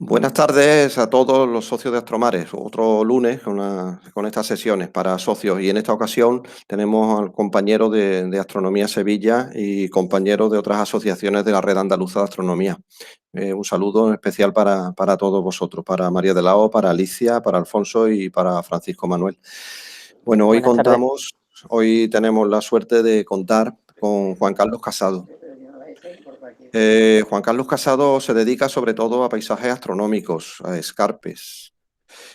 Buenas tardes a todos los socios de Astromares. Otro lunes con estas sesiones para socios y en esta ocasión tenemos al compañero de Astronomía Sevilla y compañero de otras asociaciones de la Red Andaluza de Astronomía. Un saludo especial para todos vosotros, para María de la O, para Alicia, para Alfonso y para Francisco Manuel. Bueno, Buenas tardes. hoy tenemos la suerte de contar con Juan Carlos Casado. Juan Carlos Casado se dedica sobre todo a paisajes astronómicos, a escarpes.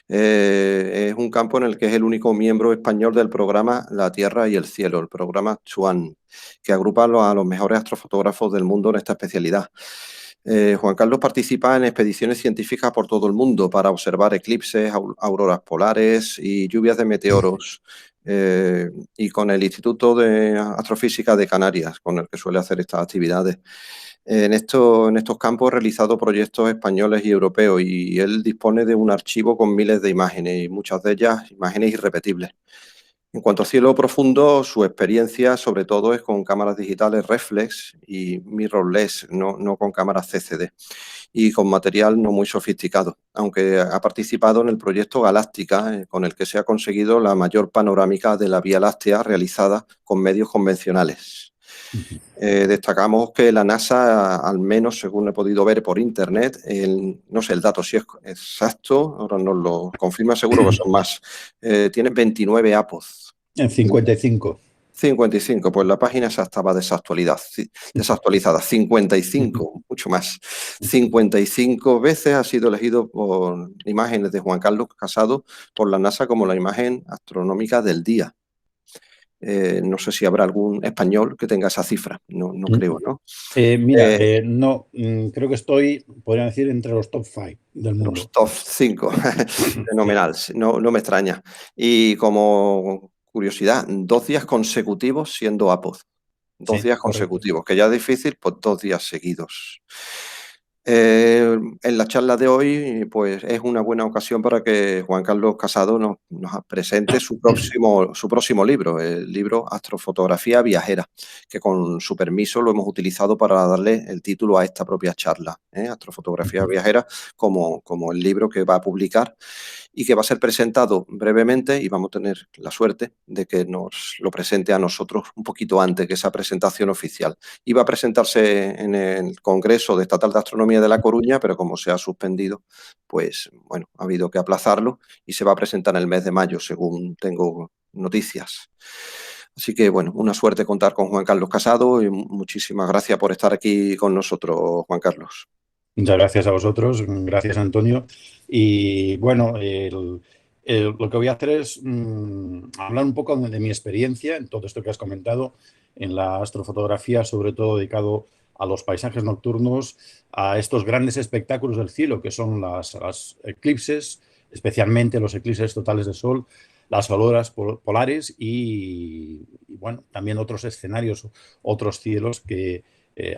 Es un campo en el que es el único miembro español del programa La Tierra y el Cielo, el programa Chuan, que agrupa a los mejores astrofotógrafos del mundo en esta especialidad. Juan Carlos participa en expediciones científicas por todo el mundo para observar eclipses, auroras polares y lluvias de meteoros. Y con el Instituto de Astrofísica de Canarias, con el que suele hacer estas actividades. En estos campos ha realizado proyectos españoles y europeos y él dispone de un archivo con miles de imágenes y muchas de ellas imágenes irrepetibles. En cuanto a cielo profundo, su experiencia sobre todo es con cámaras digitales reflex y mirrorless, no con cámaras CCD, y con material no muy sofisticado, aunque ha participado en el proyecto Galáctica, con el que se ha conseguido la mayor panorámica de la Vía Láctea realizada con medios convencionales. Destacamos que la NASA, al menos según he podido ver por internet, no sé el dato si es exacto, ahora nos lo confirma, seguro que son más, tiene 29 APOS. En 55. 55, pues la página esa estaba desactualizada. 55, mucho más. 55 veces ha sido elegido por imágenes de Juan Carlos Casado por la NASA como la imagen astronómica del día. No sé si habrá algún español que tenga esa cifra, no creo, ¿no? No, creo que estoy, podrían decir, entre los top 5 del mundo. Los top 5, fenomenal, no me extraña. Y como curiosidad, 2 días consecutivos siendo APOD. 2 días consecutivos, que ya es difícil, pues 2 días seguidos. En la charla de hoy, pues es una buena ocasión para que Juan Carlos Casado nos presente su próximo libro, el libro Astrofotografía Viajera, que con su permiso lo hemos utilizado para darle el título a esta propia charla, Astrofotografía Viajera, como el libro que va a publicar y que va a ser presentado brevemente y vamos a tener la suerte de que nos lo presente a nosotros un poquito antes que esa presentación oficial. Iba a presentarse en el Congreso Estatal de Astronomía de La Coruña, pero como se ha suspendido, pues bueno, ha habido que aplazarlo y se va a presentar en el mes de mayo, según tengo noticias. Así que, bueno, una suerte contar con Juan Carlos Casado y muchísimas gracias por estar aquí con nosotros, Juan Carlos. Muchas gracias a vosotros, gracias Antonio. Y bueno, lo que voy a hacer es hablar un poco de mi experiencia en todo esto que has comentado, en la astrofotografía, sobre todo dedicado a los paisajes nocturnos, a estos grandes espectáculos del cielo, que son las eclipses, especialmente los eclipses totales de sol, las auroras polares y, bueno, también otros escenarios, otros cielos que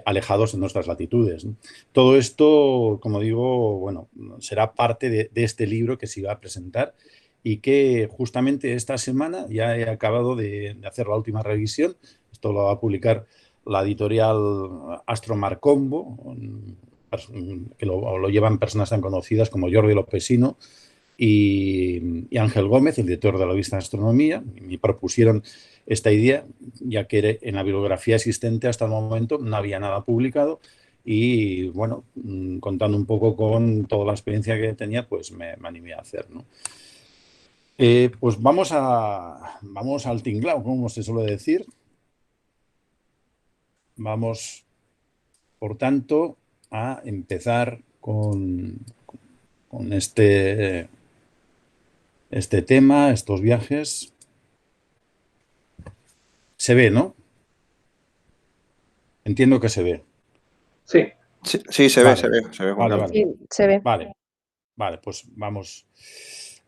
alejados en nuestras latitudes, ¿no? Todo esto, como digo, bueno, será parte de este libro que se iba a presentar y que justamente esta semana ya he acabado de hacer la última revisión. Esto lo va a publicar la editorial Astromarcombo, que lo llevan personas tan conocidas como Jordi Lopesino y Ángel Gómez, el director de la revista Astronomía. Me propusieron esta idea, ya que en la bibliografía existente hasta el momento no había nada publicado y, bueno, contando un poco con toda la experiencia que tenía, pues me animé a hacer, ¿no? Pues vamos al tinglao, como se suele decir. Vamos, por tanto, a empezar con este tema, estos viajes. Se ve, ¿no? Entiendo que se ve. Sí, se ve, Juan Carlos. Sí, se ve. Vale, pues vamos.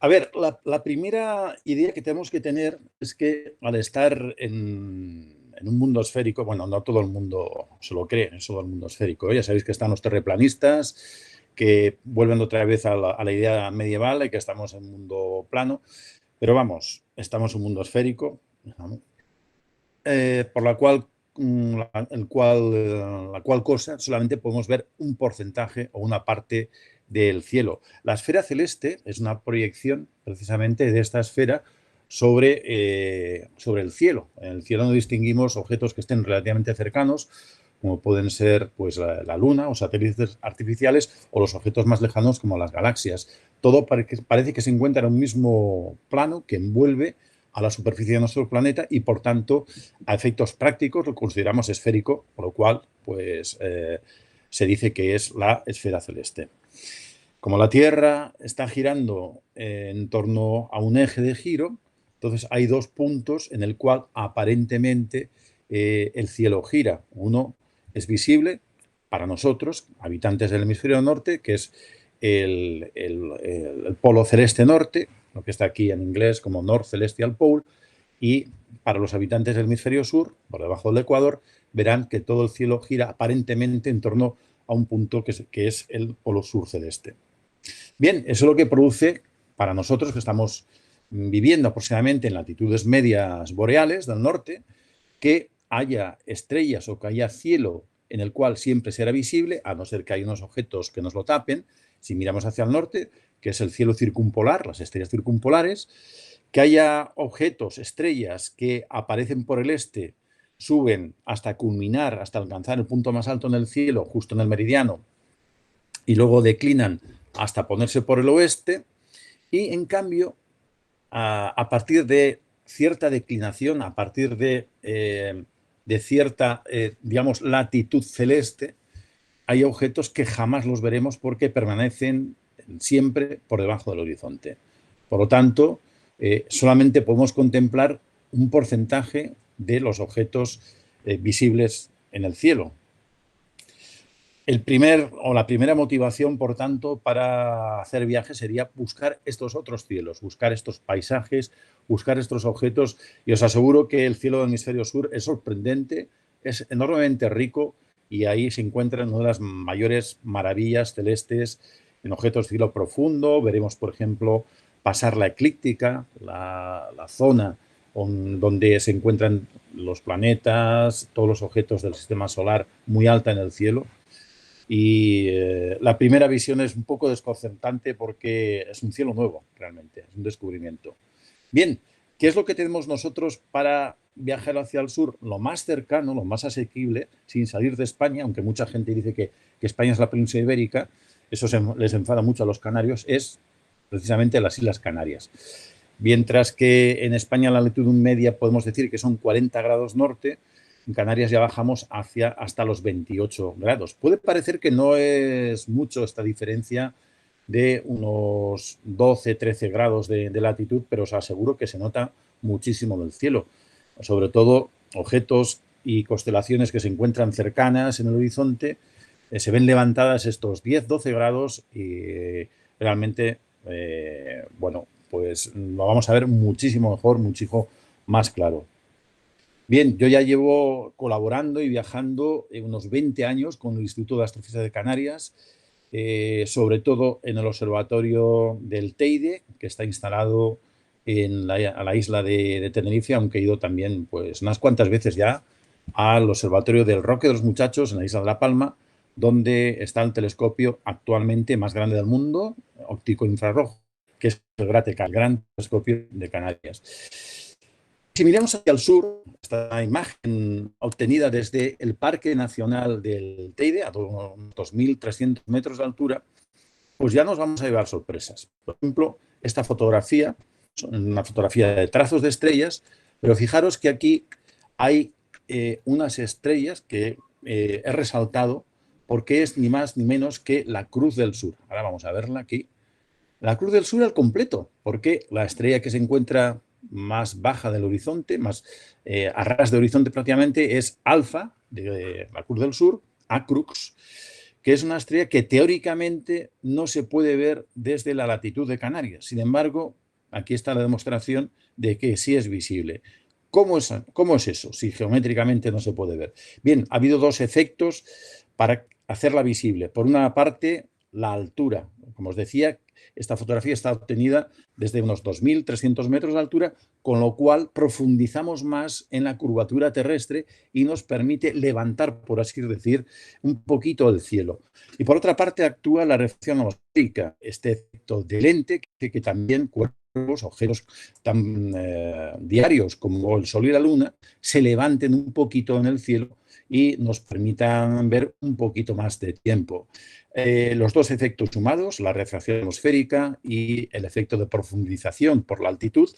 A ver, la primera idea que tenemos que tener es que al estar en un mundo esférico, bueno, no todo el mundo se lo cree, es todo el mundo esférico, ¿eh? Ya sabéis que están los terraplanistas, que vuelven otra vez a la idea medieval de que estamos en un mundo plano, pero vamos, estamos en un mundo esférico, por la cual la cual cosa solamente podemos ver un porcentaje o una parte del cielo. La esfera celeste es una proyección precisamente de esta esfera sobre el cielo. En el cielo no distinguimos objetos que estén relativamente cercanos, como pueden ser pues, la Luna o satélites artificiales, o los objetos más lejanos como las galaxias. Todo parece que se encuentra en un mismo plano que envuelve a la superficie de nuestro planeta y, por tanto, a efectos prácticos lo consideramos esférico, por lo cual pues, se dice que es la esfera celeste. Como la Tierra está girando en torno a un eje de giro, entonces hay dos puntos en el cual aparentemente el cielo gira. Uno es visible para nosotros, habitantes del hemisferio norte, que es el polo celeste norte, lo que está aquí en inglés como North Celestial Pole, y para los habitantes del hemisferio sur, por debajo del Ecuador, verán que todo el cielo gira aparentemente en torno a un punto que es el polo sur celeste. Bien, eso es lo que produce para nosotros que estamos viviendo aproximadamente en latitudes medias boreales del norte, que haya estrellas o que haya cielo en el cual siempre será visible, a no ser que haya unos objetos que nos lo tapen. Si miramos hacia el norte, que es el cielo circumpolar, las estrellas circumpolares, que haya objetos, estrellas que aparecen por el este, suben hasta culminar, hasta alcanzar el punto más alto en el cielo, justo en el meridiano, y luego declinan hasta ponerse por el oeste, y en cambio, a partir de cierta declinación, a partir de cierta, digamos, latitud celeste, hay objetos que jamás los veremos porque permanecen siempre por debajo del horizonte. Por lo tanto, solamente podemos contemplar un porcentaje de los objetos visibles en el cielo. La primera motivación, por tanto, para hacer viajes sería buscar estos otros cielos, buscar estos paisajes, buscar estos objetos, y os aseguro que el cielo del hemisferio sur es sorprendente, es enormemente rico, y ahí se encuentran una de las mayores maravillas celestes en objetos de cielo profundo. Veremos, por ejemplo, pasar la eclíptica, la zona donde se encuentran los planetas, todos los objetos del sistema solar muy alta en el cielo. Y la primera visión es un poco desconcertante porque es un cielo nuevo, realmente, es un descubrimiento. Bien, ¿qué es lo que tenemos nosotros para viajar hacia el sur? Lo más cercano, lo más asequible, sin salir de España, aunque mucha gente dice que España es la península ibérica, eso les enfada mucho a los canarios, es precisamente las Islas Canarias. Mientras que en España la latitud media podemos decir que son 40 grados norte, en Canarias ya bajamos hasta los 28 grados. Puede parecer que no es mucho esta diferencia de unos 12, 13 grados de latitud, pero os aseguro que se nota muchísimo del cielo. Sobre todo objetos y constelaciones que se encuentran cercanas en el horizonte, se ven levantadas estos 10, 12 grados y realmente, bueno, pues lo vamos a ver muchísimo mejor, muchísimo más claro. Bien, yo ya llevo colaborando y viajando unos 20 años con el Instituto de Astrofísica de Canarias, sobre todo en el observatorio del Teide, que está instalado a la isla de Tenerife, aunque he ido también pues, unas cuantas veces ya al observatorio del Roque de los Muchachos, en la isla de La Palma, donde está el telescopio actualmente más grande del mundo, óptico infrarrojo, que es el GRATECA, el Gran Telescopio de Canarias. Si miramos hacia el sur, esta imagen obtenida desde el Parque Nacional del Teide, a unos 2.300 metros de altura, pues ya nos vamos a llevar sorpresas. Por ejemplo, esta fotografía, una fotografía de trazos de estrellas, pero fijaros que aquí hay unas estrellas que he resaltado porque es ni más ni menos que la Cruz del Sur. Ahora vamos a verla aquí. La Cruz del Sur al completo, porque la estrella que se encuentra más baja del horizonte, más a ras de horizonte prácticamente, es Alfa, de la Cruz del Sur, Acrux, que es una estrella que teóricamente no se puede ver desde la latitud de Canarias. Sin embargo, aquí está la demostración de que sí es visible. ¿Cómo es eso si geométricamente no se puede ver? Bien, ha habido dos efectos para hacerla visible. Por una parte, la altura. Como os decía, Esta fotografía está obtenida desde unos 2.300 metros de altura, con lo cual profundizamos más en la curvatura terrestre y nos permite levantar, por así decir, un poquito el cielo. Y por otra parte actúa la reflexión atmosférica, este efecto de lente que también cuerpos, objetos tan diarios como el Sol y la Luna, se levanten un poquito en el cielo y nos permitan ver un poquito más de tiempo. Los dos efectos sumados, la refracción atmosférica y el efecto de profundización por la altitud,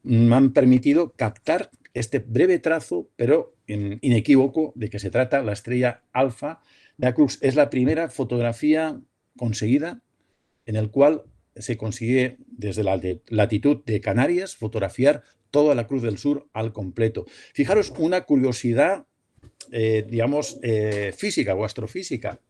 me han permitido captar este breve trazo, pero inequívoco, de que se trata la estrella Alfa de la Crux. Es la primera fotografía conseguida en el cual se consigue desde la latitud de Canarias fotografiar toda la Cruz del Sur al completo. Fijaros una curiosidad, digamos, física o astrofísica.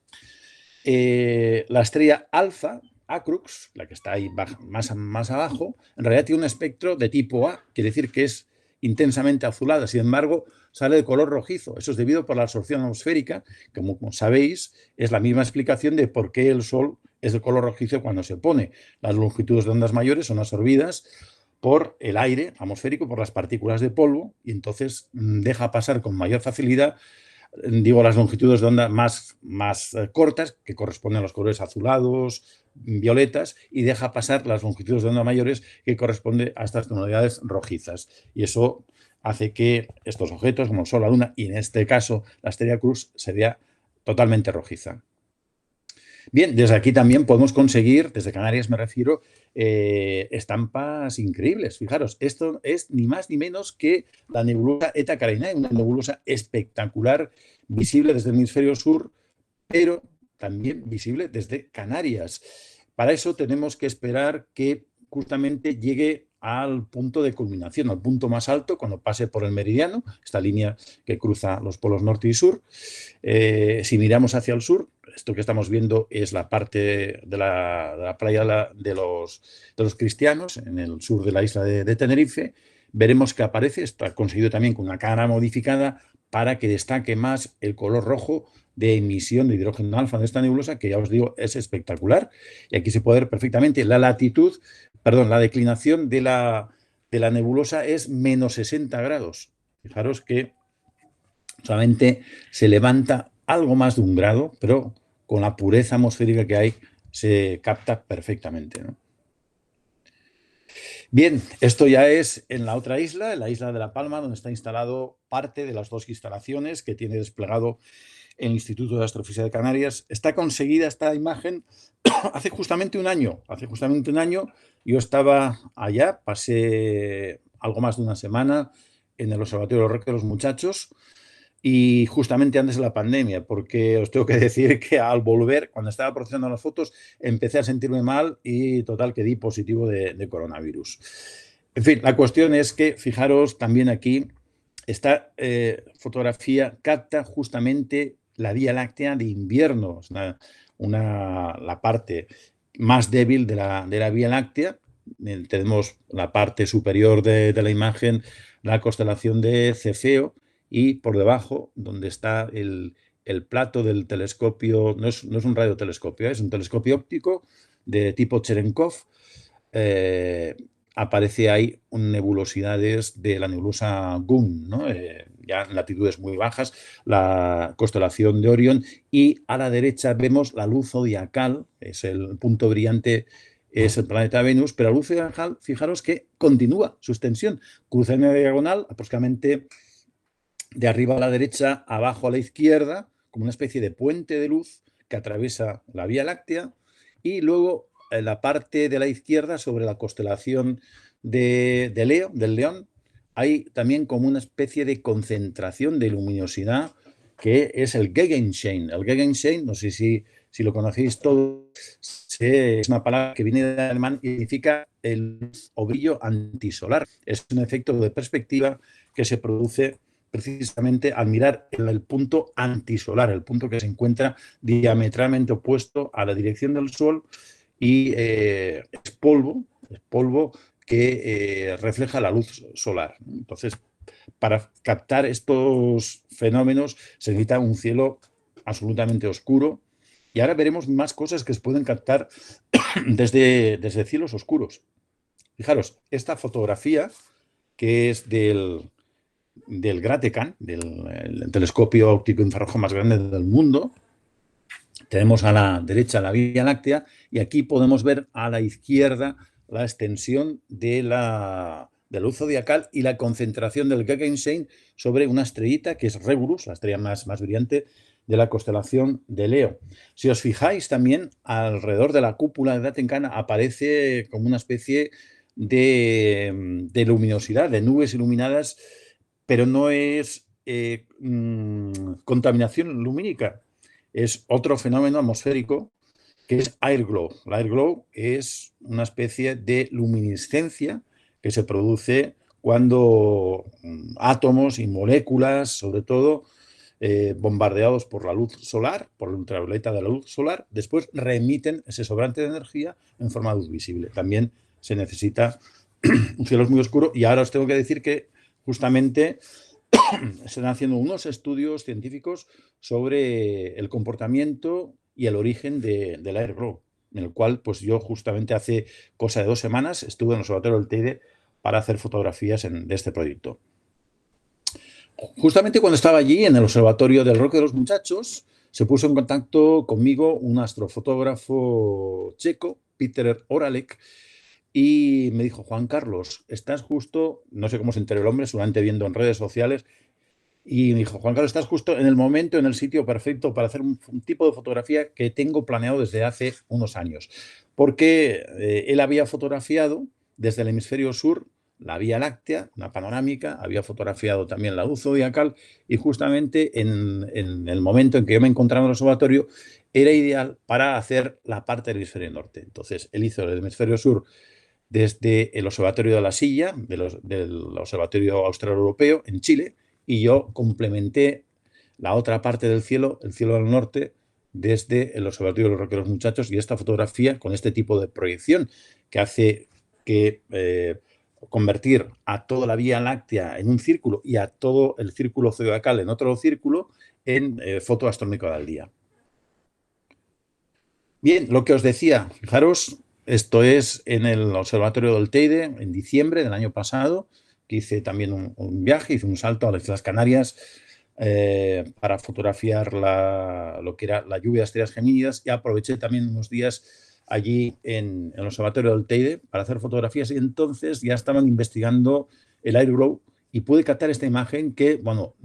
La estrella Alfa, Acrux, la que está ahí más abajo, en realidad tiene un espectro de tipo A, quiere decir que es intensamente azulada, sin embargo, sale de color rojizo. Eso es debido por la absorción atmosférica, que, como sabéis, es la misma explicación de por qué el Sol es de color rojizo cuando se pone. Las longitudes de ondas mayores son absorbidas por el aire atmosférico, por las partículas de polvo, y entonces deja pasar con mayor facilidad, digo, las longitudes de onda más cortas, que corresponden a los colores azulados, violetas, y deja pasar las longitudes de onda mayores, que corresponden a estas tonalidades rojizas. Y eso hace que estos objetos, como el Sol, la Luna, y en este caso la estrella Crux, se vea totalmente rojiza. Bien, desde aquí también podemos conseguir, desde Canarias me refiero, estampas increíbles. Fijaros, esto es ni más ni menos que la nebulosa Eta Carinae, una nebulosa espectacular, visible desde el hemisferio sur, pero también visible desde Canarias. Para eso tenemos que esperar que justamente llegue al punto de culminación, al punto más alto, cuando pase por el meridiano, esta línea que cruza los polos norte y sur. Si miramos hacia el sur, esto que estamos viendo es la parte de la playa de los cristianos, en el sur de la isla de Tenerife. Veremos que aparece, está conseguido también con una cámara modificada para que destaque más el color rojo de emisión de hidrógeno alfa de esta nebulosa, que ya os digo, es espectacular. Y aquí se puede ver perfectamente la declinación de la nebulosa es menos 60 grados. Fijaros que solamente se levanta algo más de 1 grado, pero con la pureza atmosférica que hay se capta perfectamente, ¿no? Bien, esto ya es en la otra isla, en la isla de La Palma, donde está instalado parte de las 2 instalaciones que tiene desplegado el Instituto de Astrofísica de Canarias. Está conseguida esta imagen hace justamente un año. Hace justamente un año yo estaba allá, pasé algo más de una semana en el Observatorio Roque de los Muchachos, y justamente antes de la pandemia, porque os tengo que decir que al volver, cuando estaba procesando las fotos, empecé a sentirme mal y total que di positivo de coronavirus. En fin, la cuestión es que, fijaros, también aquí, esta fotografía capta justamente la Vía Láctea de invierno, es la parte más débil de la Vía Láctea. Tenemos la parte superior de la imagen, la constelación de Cefeo, y por debajo, donde está el plato del telescopio, no es un radiotelescopio, es un telescopio óptico de tipo Cherenkov. Aparece ahí nebulosidades de la nebulosa GUM, ¿no? Ya en latitudes muy bajas, la constelación de Orión, y a la derecha vemos la luz zodiacal, es el punto brillante, es el planeta Venus, pero la luz zodiacal, fijaros que continúa su extensión, cruza en la diagonal aproximadamente de arriba a la derecha, abajo a la izquierda, como una especie de puente de luz que atraviesa la Vía Láctea, y luego en la parte de la izquierda, sobre la constelación del León, hay también como una especie de concentración de luminosidad que es el Gegenschein. El Gegenschein, no sé si lo conocéis todos, es una palabra que viene del alemán y significa el luz o brillo antisolar. Es un efecto de perspectiva que se produce precisamente al mirar en el punto antisolar, el punto que se encuentra diametralmente opuesto a la dirección del Sol, y es polvo que refleja la luz solar. Entonces, para captar estos fenómenos se necesita un cielo absolutamente oscuro, y ahora veremos más cosas que se pueden captar desde cielos oscuros. Fijaros, esta fotografía, que es del Gratecan, del telescopio óptico infrarrojo más grande del mundo. Tenemos a la derecha la Vía Láctea y aquí podemos ver a la izquierda la extensión de la luz zodiacal y la concentración del Guggenheim sobre una estrellita que es Regulus, la estrella más brillante de la constelación de Leo. Si os fijáis también, alrededor de la cúpula de Gratecan aparece como una especie de luminosidad, de nubes iluminadas, pero no es contaminación lumínica, es otro fenómeno atmosférico que es air glow. La air glow es una especie de luminiscencia que se produce cuando átomos y moléculas, sobre todo, bombardeados por la luz solar, por la ultravioleta de la luz solar, después remiten ese sobrante de energía en forma de luz visible. También se necesita un cielo muy oscuro y ahora os tengo que decir que justamente están haciendo unos estudios científicos sobre el comportamiento y el origen del air glow, en el cual pues yo justamente hace cosa de 2 semanas estuve en el Observatorio del Teide para hacer fotografías de este proyecto. Justamente cuando estaba allí en el Observatorio del Roque de los Muchachos, se puso en contacto conmigo un astrofotógrafo checo, Peter Oralek, y me dijo: Juan Carlos, estás justo, no sé cómo se enteró el hombre, seguramente viendo en redes sociales, y me dijo: Juan Carlos, estás justo en el momento, en el sitio perfecto para hacer un tipo de fotografía que tengo planeado desde hace unos años. Porque él había fotografiado desde el hemisferio sur la Vía Láctea, una panorámica, había fotografiado también la luz zodiacal y justamente en el momento en que yo me encontraba en el observatorio era ideal para hacer la parte del hemisferio norte. Entonces, él hizo el hemisferio sur desde el Observatorio de la Silla, del Observatorio Austral Europeo, en Chile, y yo complementé la otra parte del cielo, el cielo del norte, desde el Observatorio de los Roques de los Muchachos, y esta fotografía con este tipo de proyección que hace que convertir a toda la Vía Láctea en un círculo y a todo el círculo zodiacal en otro círculo en foto astronómica del día. Bien, lo que os decía, fijaros, esto es en el Observatorio del Teide, en diciembre del año pasado, que hice también un viaje, hice un salto a las Islas Canarias para fotografiar lo que era la lluvia de estrellas gemínidas, y aproveché también unos días allí en el Observatorio del Teide para hacer fotografías, y entonces ya estaban investigando el air glow y pude captar esta imagen que, bueno,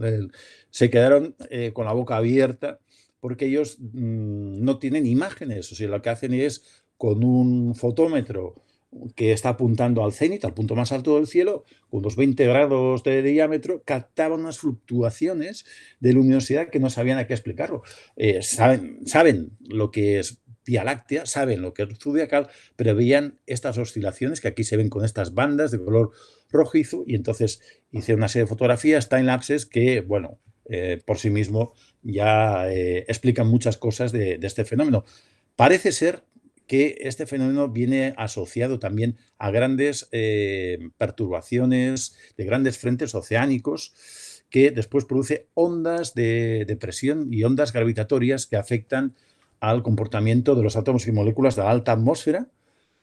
se quedaron con la boca abierta, porque ellos no tienen imágenes, o sea, lo que hacen es con un fotómetro que está apuntando al cenit, al punto más alto del cielo, con unos 20 grados de diámetro, captaban unas fluctuaciones de luminosidad que no sabían a qué explicarlo. Saben lo que es Vía Láctea, saben lo que es zodiacal, pero veían estas oscilaciones que aquí se ven con estas bandas de color rojizo, y entonces hice una serie de fotografías, time-lapses, que, bueno, por sí mismo ya explican muchas cosas de este fenómeno. Parece ser que este fenómeno viene asociado también a grandes perturbaciones de grandes frentes oceánicos, que después produce ondas de presión y ondas gravitatorias que afectan al comportamiento de los átomos y moléculas de la alta atmósfera,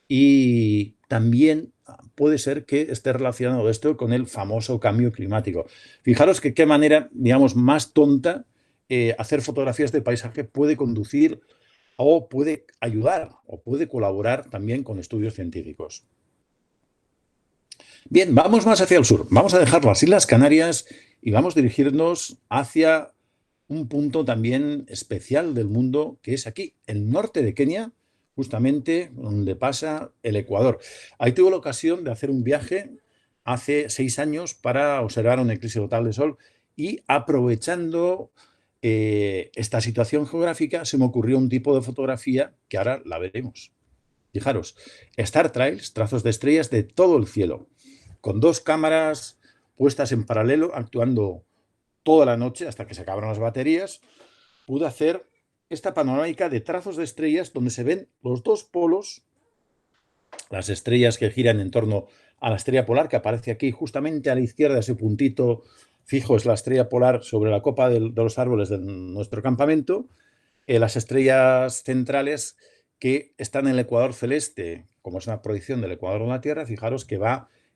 y también puede ser que esté relacionado esto con el famoso cambio climático. Fijaros que qué manera, digamos, más tonta hacer fotografías de paisaje puede conducir o puede ayudar o puede colaborar también con estudios científicos. Bien, vamos más hacia el sur. Vamos a dejar las Islas Canarias y vamos a dirigirnos hacia un punto también especial del mundo, que es aquí, el norte de Kenia, justamente donde pasa el Ecuador. Ahí tuve la ocasión de hacer un viaje hace 6 años para observar un eclipse total de sol, y aprovechando esta situación geográfica se me ocurrió un tipo de fotografía que ahora la veremos. Fijaros, Star Trails, trazos de estrellas de todo el cielo, con 2 cámaras puestas en paralelo, actuando toda la noche hasta que se acabaron las baterías, pude hacer esta panorámica de trazos de estrellas donde se ven los 2 polos, las estrellas que giran en torno a la estrella polar, que aparece aquí justamente a la izquierda, ese puntito fijo es la estrella polar sobre la copa de los árboles de nuestro campamento, las estrellas centrales que está en el ecuador celeste, como es una proyección del ecuador en la Tierra, fijaros que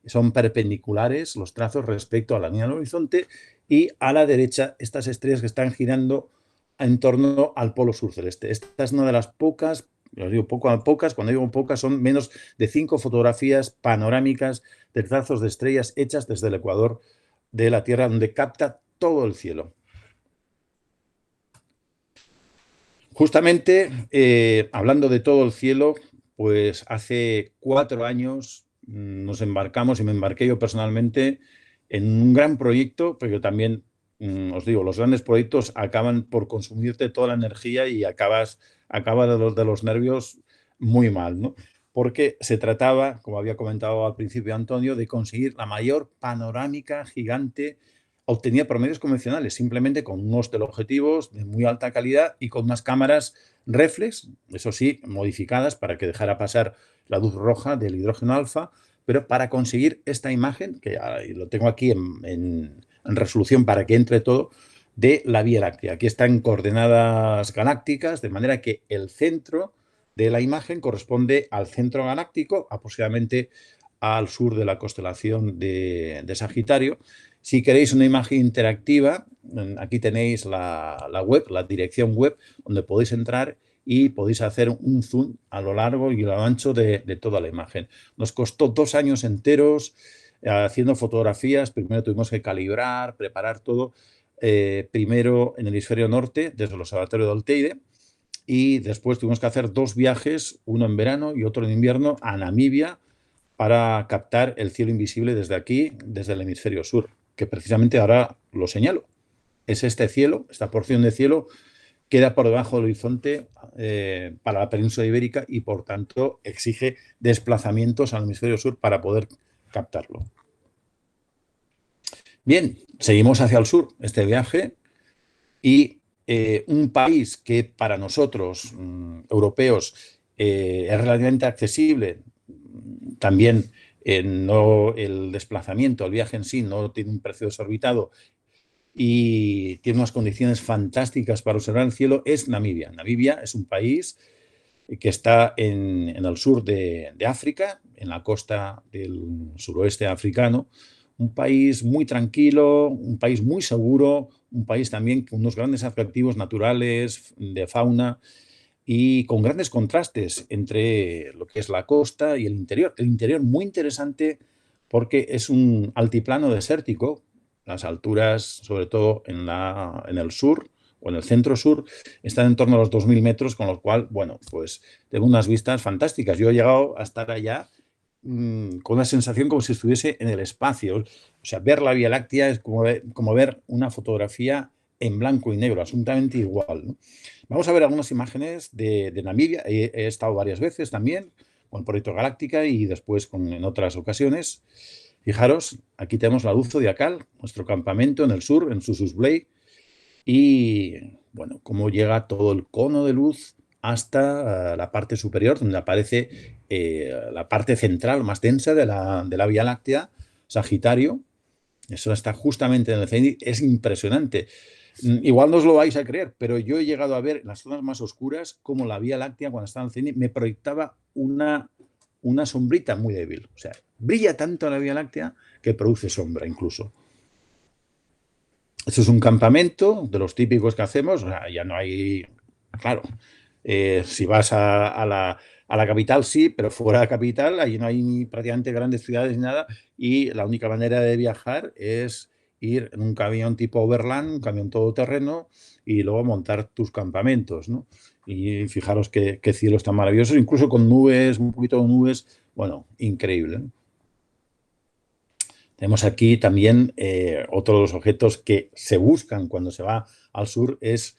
son perpendiculares los trazos respecto a la línea del horizonte, y a la derecha estas estrellas que están girando en torno al polo sur celeste. Esta es una de las pocas, os digo pocas, cuando digo pocas son menos de 5 fotografías panorámicas de trazos de estrellas hechas desde el ecuador de la Tierra, donde capta todo el cielo. Justamente, hablando de todo el cielo, pues hace 4 años nos embarcamos, y me embarqué yo personalmente, en un gran proyecto, pero también, os digo, los grandes proyectos acaban por consumirte toda la energía y acaba de los nervios muy mal, ¿no? Porque se trataba, como había comentado al principio Antonio, de conseguir la mayor panorámica gigante obtenida por medios convencionales, simplemente con unos teleobjetivos de muy alta calidad y con unas cámaras reflex, eso sí, modificadas para que dejara pasar la luz roja del hidrógeno alfa, pero para conseguir esta imagen, que lo tengo aquí en resolución para que entre todo, de la Vía Láctea. Aquí está en coordenadas galácticas, de manera que el centro de la imagen corresponde al centro galáctico, aproximadamente al sur de la constelación de Sagitario. Si queréis una imagen interactiva, aquí tenéis la web, la dirección web, donde podéis entrar y podéis hacer un zoom a lo largo y a lo ancho de toda la imagen. Nos costó 2 años enteros haciendo fotografías. Primero tuvimos que calibrar, preparar todo, primero en el hemisferio norte, desde el observatorio del Teide, y después tuvimos que hacer 2 viajes, uno en verano y otro en invierno, a Namibia, para captar el cielo invisible desde aquí, desde el hemisferio sur, que precisamente ahora lo señalo. Es este cielo, esta porción de cielo, queda por debajo del horizonte para la península ibérica, y por tanto exige desplazamientos al hemisferio sur para poder captarlo. Bien, seguimos hacia el sur este viaje, y un país que para nosotros, europeos, es relativamente accesible, también el desplazamiento, el viaje en sí no tiene un precio desorbitado y tiene unas condiciones fantásticas para observar el cielo, es Namibia. Namibia es un país que está en el sur de África, en la costa del suroeste africano. Un país muy tranquilo, un país muy seguro, un país también con unos grandes atractivos naturales, de fauna, y con grandes contrastes entre lo que es la costa y el interior. El interior muy interesante porque es un altiplano desértico. Las alturas, sobre todo en el sur o en el centro sur, están en torno a los 2.000 metros, con lo cual, bueno, pues tengo unas vistas fantásticas. Yo he llegado a estar allá con una sensación como si estuviese en el espacio. O sea, ver la Vía Láctea es como ver una fotografía en blanco y negro, absolutamente igual, ¿no? Vamos a ver algunas imágenes de Namibia. He estado varias veces también con el Proyecto Galáctica y después en otras ocasiones. Fijaros, aquí tenemos la luz zodiacal, nuestro campamento en el sur, en Sususblay, y bueno, cómo llega todo el cono de luz hasta la parte superior, donde aparece la parte central más densa de la Vía Láctea, Sagitario. Eso está justamente en el cenit. Es impresionante. Igual no os lo vais a creer, pero yo he llegado a ver en las zonas más oscuras cómo la Vía Láctea, cuando estaba en el cenit, me proyectaba una sombrita muy débil. O sea, brilla tanto la Vía Láctea que produce sombra incluso. Esto es un campamento de los típicos que hacemos. O sea, ya no hay... Claro, si vas a la capital sí, pero fuera de la capital allí no hay ni prácticamente grandes ciudades ni nada, y la única manera de viajar es ir en un camión tipo Overland, un camión todoterreno, y luego montar tus campamentos, ¿no? Y fijaros qué cielos tan maravillosos, incluso con nubes, un poquito de nubes, bueno, increíble, ¿no? Tenemos aquí también otro de los objetos que se buscan cuando se va al sur, es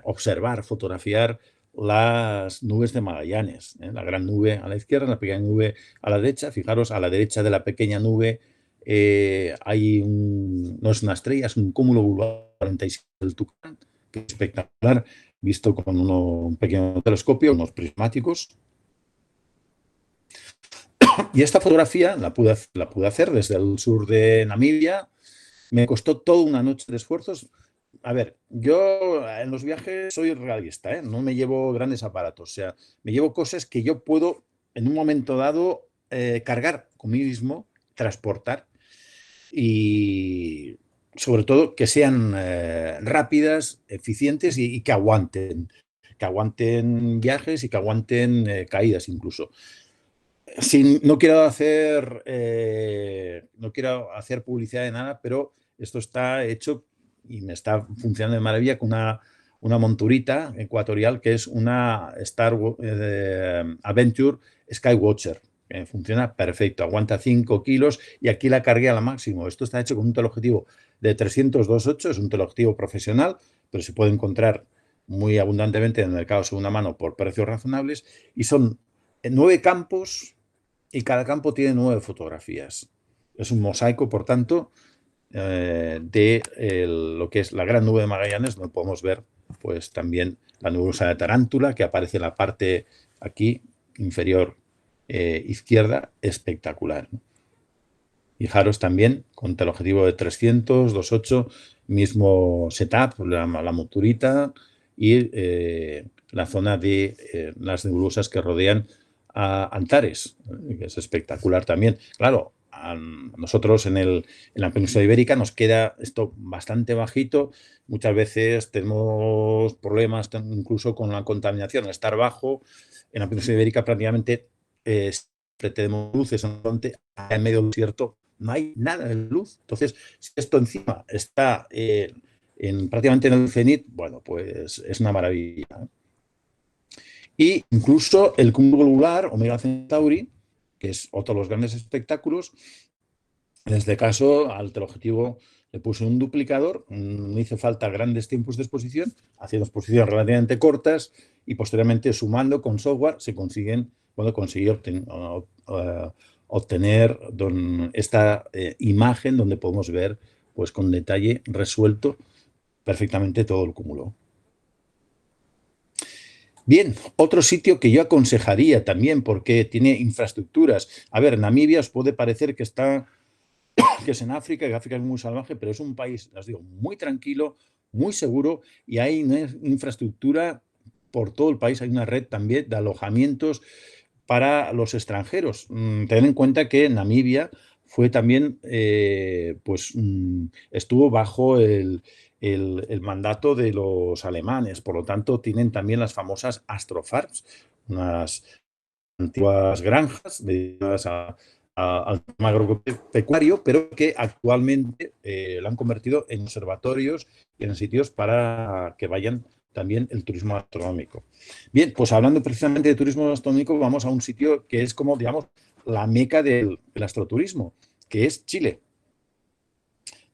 observar, fotografiar las nubes de Magallanes, ¿eh? La gran nube a la izquierda, la pequeña nube a la derecha. Fijaros, a la derecha de la pequeña nube hay no es una estrella, es un cúmulo globular 47 del Tucán, que es espectacular, visto con un pequeño telescopio, unos prismáticos. Y esta fotografía la pude hacer desde el sur de Namibia. Me costó toda una noche de esfuerzos. a ver, yo en los viajes soy realista, ¿eh? No me llevo grandes aparatos, o sea, me llevo cosas que yo puedo en un momento dado cargar conmigo mismo, transportar y sobre todo que sean rápidas, eficientes y que aguanten viajes y que aguanten caídas incluso. No quiero hacer publicidad de nada, pero esto está hecho y me está funcionando de maravilla con una monturita ecuatorial que es una Adventure Skywatcher. Funciona perfecto, aguanta 5 kilos y aquí la cargué a la máximo. Esto está hecho con un teleobjetivo de 300-2.8, es un teleobjetivo profesional, pero se puede encontrar muy abundantemente en el mercado de segunda mano por precios razonables y son 9 campos y cada campo tiene 9 fotografías. Es un mosaico, por tanto, de lo que es la Gran Nube de Magallanes, donde podemos ver pues también la nebulosa de Tarántula, que aparece en la parte aquí inferior izquierda, espectacular, ¿no? Fijaros también con teleobjetivo de 300, 2.8, mismo setup, la monturita y la zona de las nebulosas que rodean a Antares, que es espectacular también. Claro, a nosotros en la península ibérica nos queda esto bastante bajito. Muchas veces tenemos problemas incluso con la contaminación, al estar bajo. En la península ibérica prácticamente siempre tenemos luces en medio del desierto, no hay nada de luz. Entonces, si esto encima está prácticamente en el cenit, bueno, pues es una maravilla. Y incluso el cúmulo globular, Omega Centauri, que es otro de los grandes espectáculos, en este caso al teleobjetivo le puse un duplicador, no hizo falta grandes tiempos de exposición, haciendo exposiciones relativamente cortas y posteriormente sumando con software se conseguí obtener esta imagen donde podemos ver pues con detalle resuelto perfectamente todo el cúmulo. Bien, otro sitio que yo aconsejaría también porque tiene infraestructuras. A ver, Namibia os puede parecer que es en África, que África es muy salvaje, pero es un país, os digo, muy tranquilo, muy seguro y hay una infraestructura por todo el país, hay una red también de alojamientos para los extranjeros. Ten en cuenta que Namibia fue también, estuvo bajo el mandato de los alemanes, por lo tanto tienen también las famosas astrofarms, unas antiguas granjas dedicadas al tema agropecuario, pero que actualmente lo han convertido en observatorios y en sitios para que vayan también el turismo astronómico. Bien, pues hablando precisamente de turismo astronómico, vamos a un sitio que es como, digamos, la meca del astroturismo, que es Chile.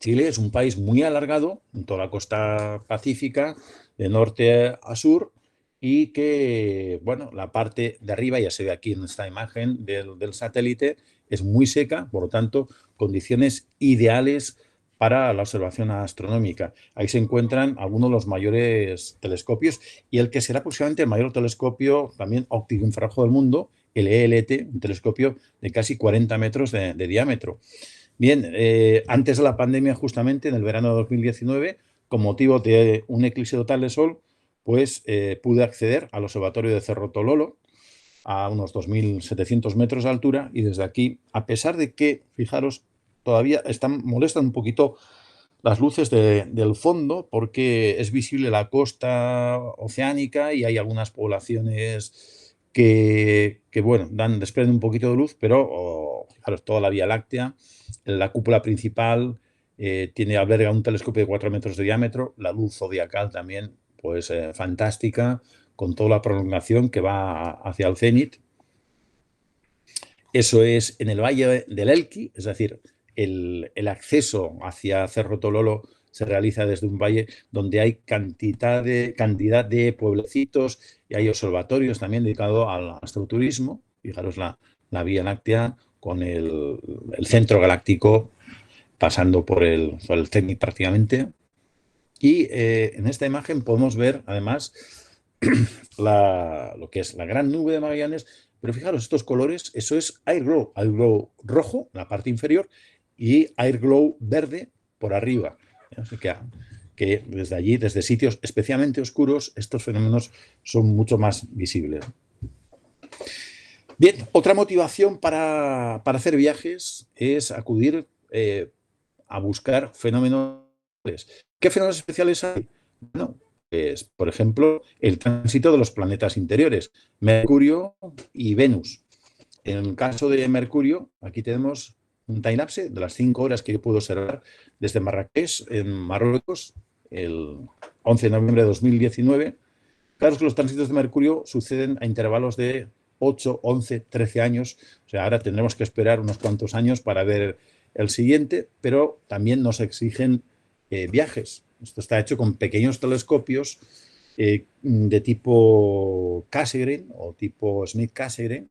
Chile es un país muy alargado en toda la costa pacífica, de norte a sur, y que, bueno, la parte de arriba, ya se ve aquí en esta imagen del satélite, es muy seca, por lo tanto, condiciones ideales para la observación astronómica. Ahí se encuentran algunos de los mayores telescopios y el que será posiblemente el mayor telescopio también óptico infrarrojo del mundo, el ELT, un telescopio de casi 40 metros de diámetro. Bien, antes de la pandemia, justamente en el verano de 2019, con motivo de un eclipse total de sol, pues pude acceder al observatorio de Cerro Tololo a unos 2.700 metros de altura y desde aquí, a pesar de que, fijaros, todavía molestan un poquito las luces del fondo porque es visible la costa oceánica y hay algunas poblaciones que bueno, desprenden un poquito de luz, pero fijaros, toda la Vía Láctea, la cúpula principal alberga un telescopio de 4 metros de diámetro, la luz zodiacal también, pues fantástica, con toda la prolongación que va hacia el cenit. Eso es en el Valle del Elqui, es decir, el acceso hacia Cerro Tololo se realiza desde un valle donde hay cantidad de pueblecitos y hay observatorios también dedicados al astroturismo. Fijaros la Vía Láctea con el centro galáctico pasando por el cenit prácticamente. Y en esta imagen podemos ver además lo que es la Gran Nube de Magallanes, pero fijaros, estos colores, eso es Air Glow rojo en la parte inferior y Air Glow verde por arriba. Así que que desde allí, desde sitios especialmente oscuros, estos fenómenos son mucho más visibles. Bien, otra motivación para hacer viajes es acudir a buscar fenómenos especiales. ¿Qué fenómenos especiales hay? Bueno, pues, por ejemplo, el tránsito de los planetas interiores, Mercurio y Venus. En el caso de Mercurio, aquí tenemos un timelapse de las 5 horas que yo puedo observar desde Marrakech, en Marruecos, el 11 de noviembre de 2019. Claro que los tránsitos de Mercurio suceden a intervalos de 8, 11, 13 años. O sea, ahora tendremos que esperar unos cuantos años para ver el siguiente, pero también nos exigen viajes. Esto está hecho con pequeños telescopios de tipo Cassegrain o tipo Smith-Cassegrain,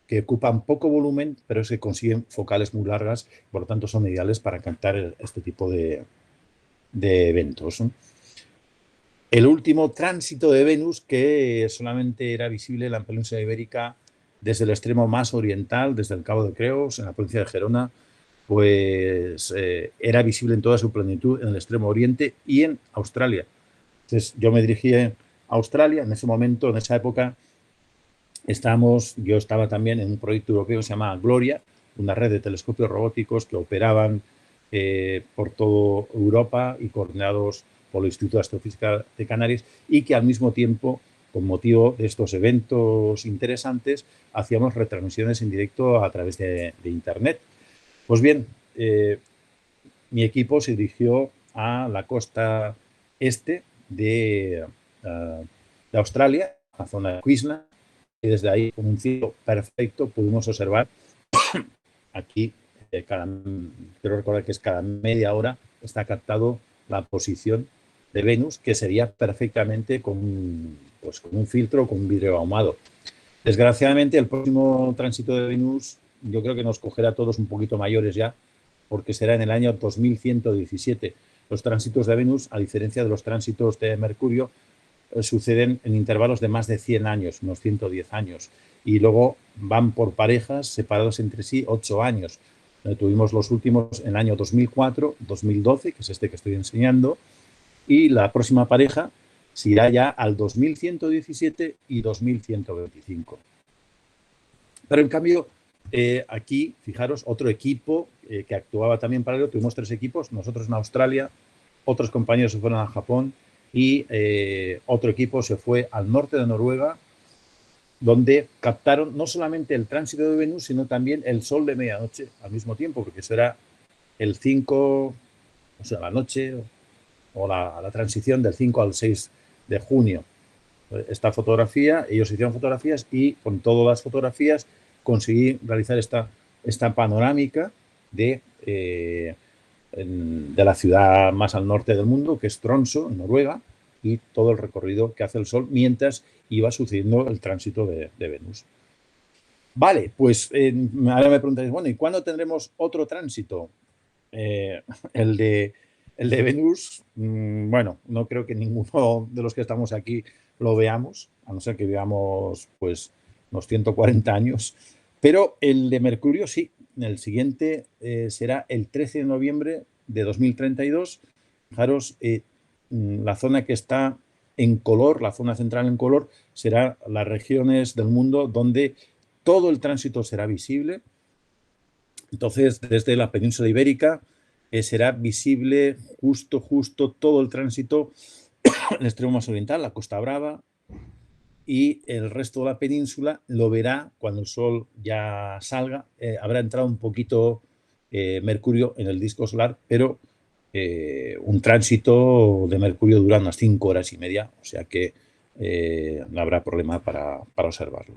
que ocupan poco volumen, pero se consiguen focales muy largas, por lo tanto son ideales para captar este tipo de eventos, ¿no? El último tránsito de Venus, que solamente era visible en la península ibérica desde el extremo más oriental, desde el Cabo de Creus, en la provincia de Gerona, pues era visible en toda su plenitud en el extremo oriente y en Australia. Entonces yo me dirigí a Australia en ese momento, en esa época. Yo estaba también en un proyecto europeo que se llama Gloria, una red de telescopios robóticos que operaban por toda Europa y coordinados por el Instituto de Astrofísica de Canarias, y que al mismo tiempo, con motivo de estos eventos interesantes, hacíamos retransmisiones en directo a través de Internet. Pues bien, mi equipo se dirigió a la costa este de Australia, a la zona de Queensland, y desde ahí, con un cielo perfecto, pudimos observar aquí, quiero recordar que es cada media hora, está captado la posición de Venus, que sería perfectamente pues, con un filtro, con un vidrio ahumado. Desgraciadamente, el próximo tránsito de Venus yo creo que nos cogerá a todos un poquito mayores ya, porque será en el año 2117. Los tránsitos de Venus, a diferencia de los tránsitos de Mercurio, suceden en intervalos de más de 100 años, unos 110 años, y luego van por parejas separados entre sí 8 años. Tuvimos los últimos en el año 2004, 2012, que es este que estoy enseñando, y la próxima pareja se irá ya al 2117 y 2125. Pero en cambio, aquí, fijaros, otro equipo que actuaba también paralelo, tuvimos 3 equipos, nosotros en Australia, otros compañeros se fueron a Japón, y otro equipo se fue al norte de Noruega, donde captaron no solamente el tránsito de Venus, sino también el sol de medianoche al mismo tiempo, porque eso era el 5, o sea, la noche o la transición del 5 al 6 de junio. Esta fotografía, ellos hicieron fotografías y con todas las fotografías conseguí realizar esta panorámica de la ciudad más al norte del mundo, que es Tromsø, en Noruega, y todo el recorrido que hace el Sol mientras iba sucediendo el tránsito de Venus. Vale, pues ahora me preguntáis, bueno, ¿y cuándo tendremos otro tránsito? El de Venus, bueno, no creo que ninguno de los que estamos aquí lo veamos, a no ser que vivamos pues unos 140 años, pero el de Mercurio sí. El siguiente será el 13 de noviembre de 2032. Fijaros, la zona que está en color, la zona central en color, será las regiones del mundo donde todo el tránsito será visible. Entonces, desde la península ibérica será visible justo todo el tránsito en el extremo más oriental, la Costa Brava, y el resto de la península lo verá cuando el Sol ya salga. Habrá entrado un poquito Mercurio en el disco solar, pero un tránsito de Mercurio dura unas 5 horas y media, o sea que no habrá problema para observarlo.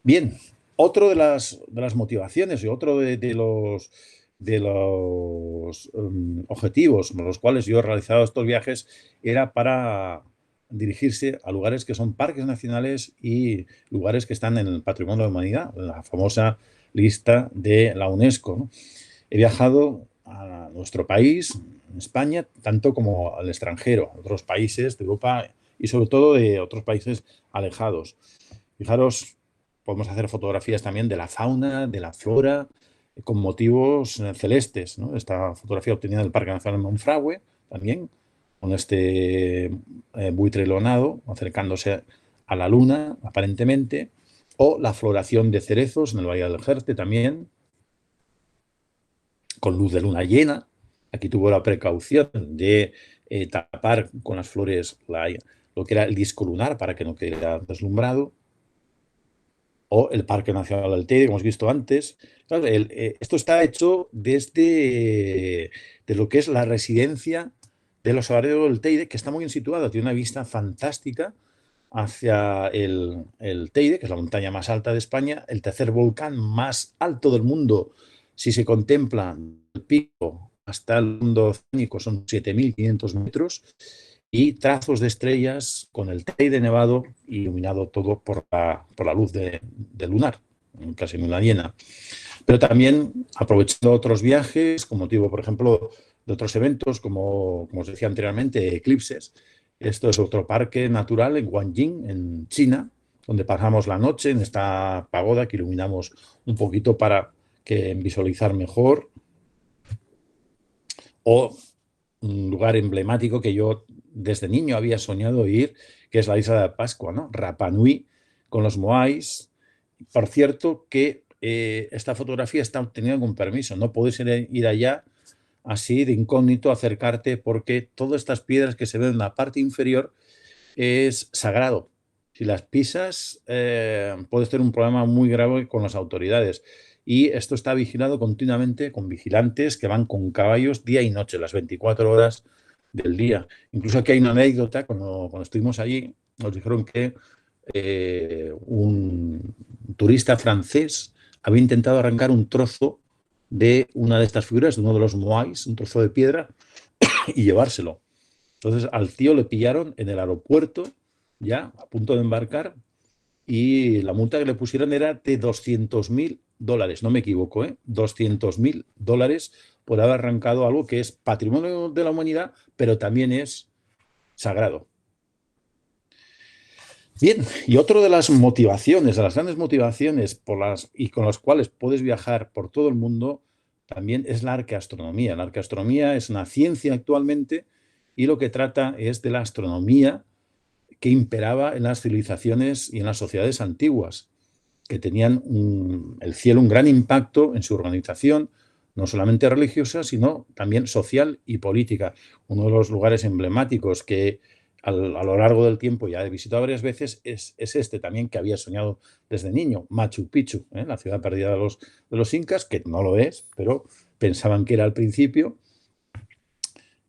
Bien, otro de las motivaciones y otro de los objetivos con los cuales yo he realizado estos viajes era para dirigirse a lugares que son parques nacionales y lugares que están en el Patrimonio de la Humanidad, en la famosa lista de la UNESCO, ¿no? He viajado a nuestro país, España, tanto como al extranjero, a otros países de Europa y sobre todo de otros países alejados. Fijaros, podemos hacer fotografías también de la fauna, de la flora, con motivos celestes, ¿no? Esta fotografía obtenida en el Parque Nacional de Monfragüe, también, con este buitre lonado acercándose a la luna, aparentemente, o la floración de cerezos en el Valle del Jerte también, con luz de luna llena. Aquí tuvo la precaución de tapar con las flores lo que era el disco lunar para que no quedara deslumbrado. O el Parque Nacional del Teide, como hemos visto antes. Claro, esto está hecho desde de lo que es la residencia de los Sagrario del Teide, que está muy bien situada, tiene una vista fantástica hacia el Teide, que es la montaña más alta de España, el tercer volcán más alto del mundo. Si se contempla el pico hasta el mundo oceánico, son 7.500 metros, y trazos de estrellas con el Teide nevado, iluminado todo por la luz de lunar, casi en luna llena. Pero también aprovechando otros viajes, con motivo, por ejemplo, de otros eventos, como os decía anteriormente, eclipses. Esto es otro parque natural en Guanyin, en China, donde pasamos la noche en esta pagoda que iluminamos un poquito para visualizar mejor. O un lugar emblemático que yo desde niño había soñado ir, que es la isla de Pascua, ¿no? Rapa Nui, con los moais. Por cierto, que esta fotografía está obtenida con permiso. No puedes ir allá así de incógnito, acercarte, porque todas estas piedras que se ven en la parte inferior es sagrado. Si las pisas, puedes tener un problema muy grave con las autoridades. Y esto está vigilado continuamente con vigilantes que van con caballos día y noche, las 24 horas del día. Incluso aquí hay una anécdota, cuando estuvimos allí, nos dijeron que un turista francés había intentado arrancar un trozo de una de estas figuras, de uno de los moais, un trozo de piedra, y llevárselo. Entonces al tío le pillaron en el aeropuerto, ya a punto de embarcar, y la multa que le pusieron era de $200.000, no me equivoco, $200.000 por haber arrancado algo que es patrimonio de la humanidad, pero también es sagrado. Bien, y otra de las motivaciones, de las grandes motivaciones y con las cuales puedes viajar por todo el mundo, también es la arqueastronomía. La arqueastronomía es una ciencia actualmente y lo que trata es de la astronomía que imperaba en las civilizaciones y en las sociedades antiguas, que tenían el cielo un gran impacto en su organización, no solamente religiosa, sino también social y política. Uno de los lugares emblemáticos que a lo largo del tiempo ya he visitado varias veces es este también que había soñado desde niño, Machu Picchu, la ciudad perdida de los incas, que no lo es, pero pensaban que era al principio.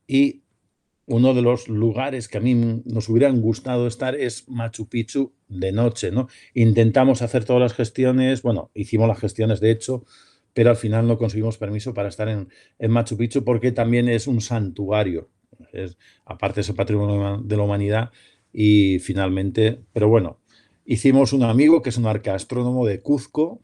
Y uno de los lugares que a mí nos hubieran gustado estar es Machu Picchu de noche, ¿no? Intentamos hacer todas las gestiones, bueno, hicimos las gestiones de hecho, pero al final no conseguimos permiso para estar en Machu Picchu porque también es un santuario, aparte es el patrimonio de la humanidad y finalmente, pero bueno, hicimos un amigo que es un arqueastrónomo de Cuzco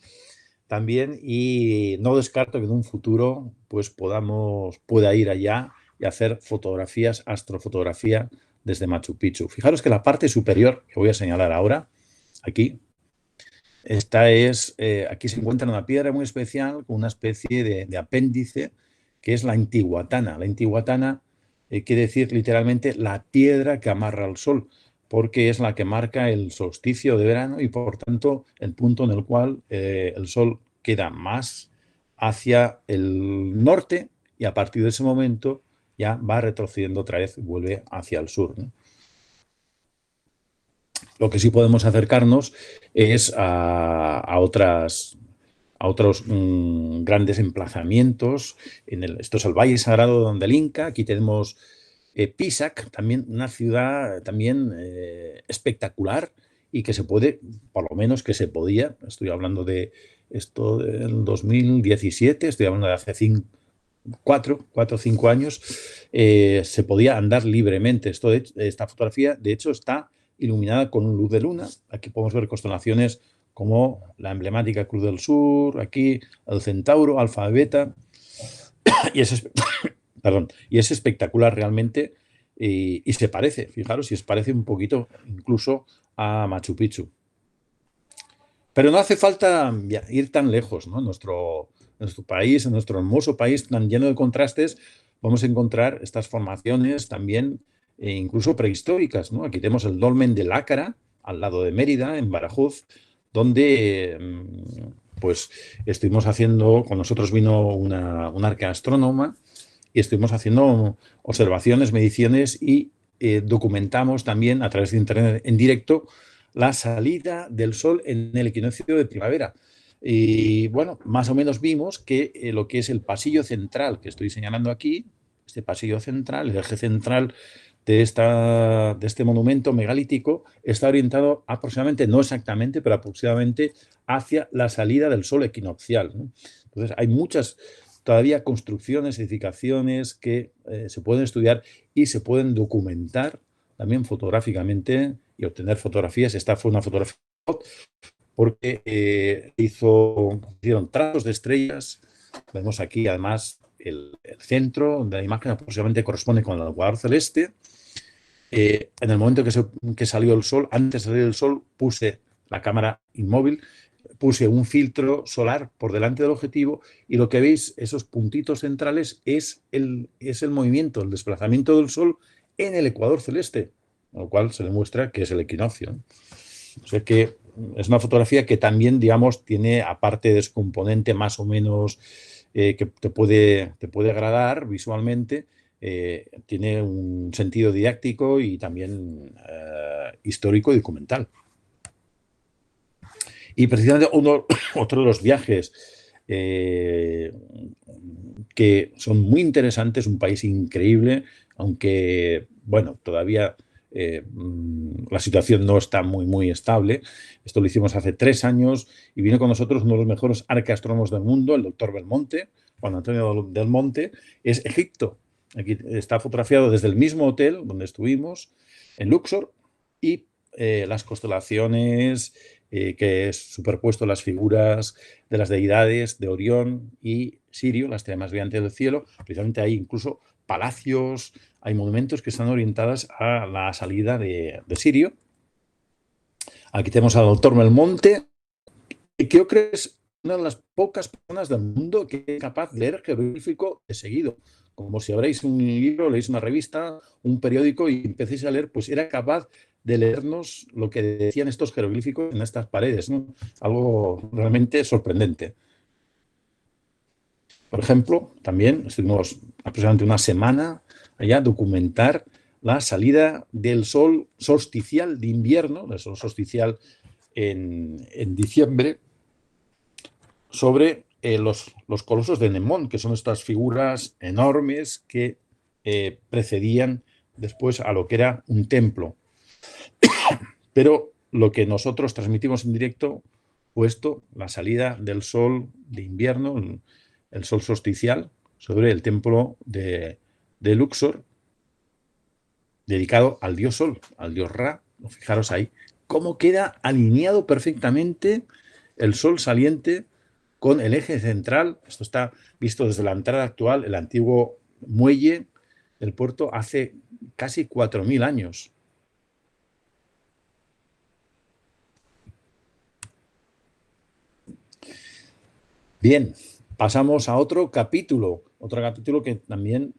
también y no descarto que en un futuro pues pueda ir allá y hacer fotografías, astrofotografía desde Machu Picchu. Fijaros que la parte superior, que voy a señalar ahora, aquí, aquí se encuentra una piedra muy especial con una especie de apéndice que es la intihuatana. La intihuatana quiere decir literalmente la piedra que amarra al sol, porque es la que marca el solsticio de verano y por tanto el punto en el cual el sol queda más hacia el norte y a partir de ese momento ya va retrocediendo otra vez y vuelve hacia el sur, ¿no? Lo que sí podemos acercarnos es a otros grandes emplazamientos. Esto es el Valle Sagrado del Inca. Aquí tenemos Pisac, también una ciudad también espectacular y que se puede, por lo menos que se podía, estoy hablando de esto del 2017, estoy hablando de hace 4 o 5 años, se podía andar libremente. Esta fotografía, de hecho, está iluminada con luz de luna. Aquí podemos ver constelaciones como la emblemática Cruz del Sur, aquí el Centauro, Alfa Beta, y es espectacular realmente y se parece, fijaros, y se parece un poquito incluso a Machu Picchu. Pero no hace falta ir tan lejos, ¿no? En nuestro país, en nuestro hermoso país tan lleno de contrastes, vamos a encontrar estas formaciones también incluso prehistóricas, ¿no? Aquí tenemos el dolmen de Lácara, al lado de Mérida, en Badajoz, donde pues estuvimos haciendo, con nosotros vino una arqueastrónoma y estuvimos haciendo observaciones, mediciones y documentamos también a través de Internet en directo la salida del sol en el equinoccio de primavera. Y bueno, más o menos vimos que lo que es el pasillo central que estoy señalando aquí, este pasillo central, el eje central de este monumento megalítico, está orientado aproximadamente, no exactamente, pero aproximadamente hacia la salida del sol equinoccial, ¿no? Entonces, hay muchas todavía construcciones, edificaciones que se pueden estudiar y se pueden documentar también fotográficamente y obtener fotografías. Esta fue una fotografía porque hicieron trazos de estrellas. Vemos aquí además el centro de la imagen aproximadamente corresponde con el ecuador celeste. En el momento que salió el sol, antes de salir el sol, puse la cámara inmóvil, puse un filtro solar por delante del objetivo y lo que veis, esos puntitos centrales, es el movimiento, el desplazamiento del sol en el ecuador celeste, con lo cual se demuestra que es el equinoccio, ¿no? O sea que es una fotografía que también, digamos, tiene, aparte de su componente más o menos que te puede agradar visualmente, tiene un sentido didáctico y también histórico y documental. Y precisamente otro de los viajes que son muy interesantes, un país increíble, aunque, bueno, todavía la situación no está muy estable. Esto lo hicimos hace 3 años y vino con nosotros uno de los mejores arqueastrónomos del mundo, el doctor Belmonte, Juan Antonio del Monte. Es Egipto. Aquí está fotografiado desde el mismo hotel donde estuvimos, en Luxor, y las constelaciones que es superpuesto las figuras de las deidades de Orión y Sirio, las estrella más brillante del cielo. Precisamente hay incluso palacios, hay monumentos que están orientados a la salida de Sirio. Aquí tenemos al doctor Belmonte, que creo que es una de las pocas personas del mundo que es capaz de leer jeroglífico de seguido. Como si abréis un libro, leéis una revista, un periódico y empecéis a leer, pues era capaz de leernos lo que decían estos jeroglíficos en estas paredes, ¿no? Algo realmente sorprendente. Por ejemplo, también estuvimos aproximadamente una semana allá a documentar la salida del sol solsticial de invierno, del sol solsticial en diciembre, sobre los colosos de Nemón, que son estas figuras enormes que precedían después a lo que era un templo. Pero lo que nosotros transmitimos en directo fue esto, la salida del sol de invierno, el sol solsticial, sobre el templo de Luxor, dedicado al dios Sol, al dios Ra. Fijaros ahí cómo queda alineado perfectamente el sol saliente con el eje central. Esto está visto desde la entrada actual, el antiguo muelle del puerto, hace casi 4.000 años. Bien, pasamos a otro capítulo que también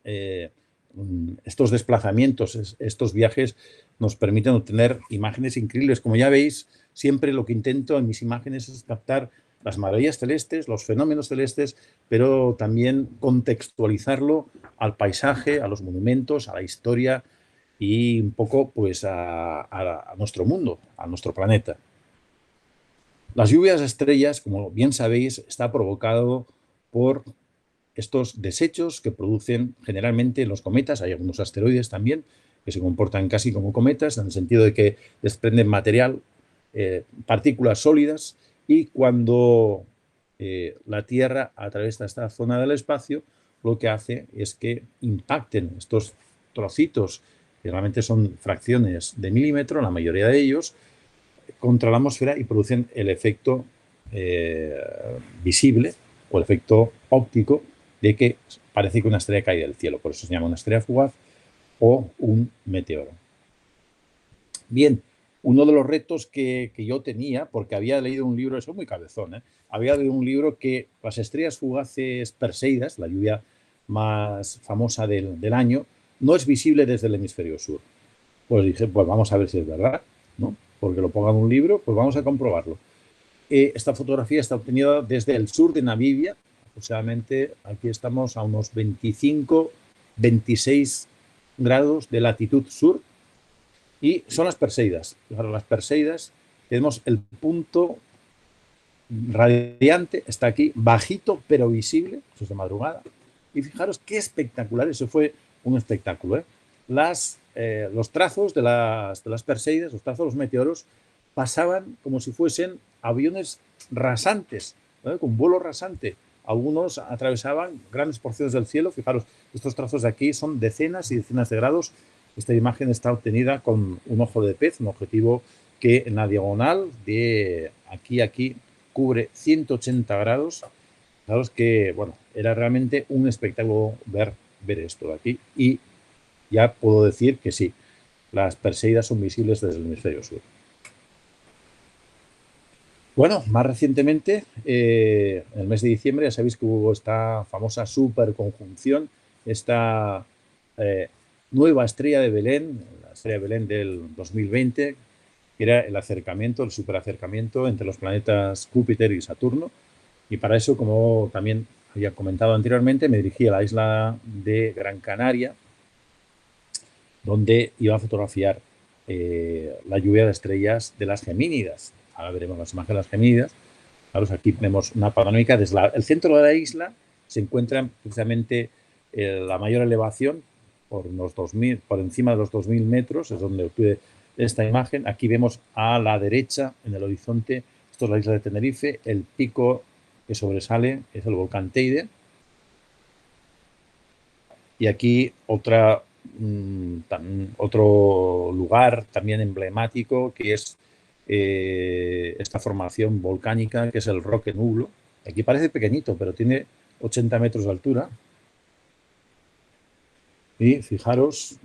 estos desplazamientos, estos viajes nos permiten obtener imágenes increíbles. Como ya veis, siempre lo que intento en mis imágenes es captar las maravillas celestes, los fenómenos celestes, pero también contextualizarlo al paisaje, a los monumentos, a la historia y un poco pues a nuestro mundo, a nuestro planeta. Las lluvias de estrellas, como bien sabéis, está provocado por estos desechos que producen generalmente los cometas. Hay algunos asteroides también que se comportan casi como cometas, en el sentido de que desprenden material, partículas sólidas, y cuando la Tierra atraviesa esta zona del espacio, lo que hace es que impacten estos trocitos, que realmente son fracciones de milímetro, la mayoría de ellos, contra la atmósfera y producen el efecto visible o el efecto óptico de que parece que una estrella cae del cielo. Por eso se llama una estrella fugaz o un meteoro. Bien, uno de los retos que yo tenía, porque había leído un libro, eso es muy cabezón, había leído un libro que las estrellas fugaces perseidas, la lluvia más famosa del año, no es visible desde el hemisferio sur. Pues dije, pues vamos a ver si es verdad, ¿no? Porque lo ponga en un libro, pues vamos a comprobarlo. Esta fotografía está obtenida desde el sur de Namibia, aproximadamente aquí estamos a unos 25, 26 grados de latitud sur, y son las Perseidas. Para las Perseidas tenemos el punto radiante, está aquí, bajito pero visible, eso es de madrugada. Y fijaros qué espectacular, eso fue un espectáculo, ¿eh? Los trazos de las Perseidas, los trazos de los meteoros, pasaban como si fuesen aviones rasantes, ¿eh? Con vuelo rasante. Algunos atravesaban grandes porciones del cielo. Fijaros, estos trazos de aquí son decenas y decenas de grados. Esta imagen está obtenida con un ojo de pez, un objetivo que en la diagonal de aquí a aquí cubre 180 grados. Fijaros que, bueno, era realmente un espectáculo ver esto de aquí. Y ya puedo decir que sí, las Perseidas son visibles desde el hemisferio sur. Bueno, más recientemente, en el mes de diciembre, ya sabéis que hubo esta famosa superconjunción, esta nueva estrella de Belén, la estrella de Belén del 2020, que era el acercamiento, el superacercamiento entre los planetas Júpiter y Saturno. Y para eso, como también había comentado anteriormente, me dirigí a la isla de Gran Canaria, donde iba a fotografiar la lluvia de estrellas de las Gemínidas. Ahora veremos las imágenes de las Gemínidas. Claro, aquí vemos una panorámica. Desde el centro de la isla se encuentra precisamente la mayor elevación, por encima de los 2.000 metros, es donde obtuve esta imagen. Aquí vemos a la derecha, en el horizonte, esto es la isla de Tenerife, el pico que sobresale es el volcán Teide. Y aquí otro lugar también emblemático, que es esta formación volcánica, que es el Roque Nublo. Aquí parece pequeñito, pero tiene 80 metros de altura. Y fijaros,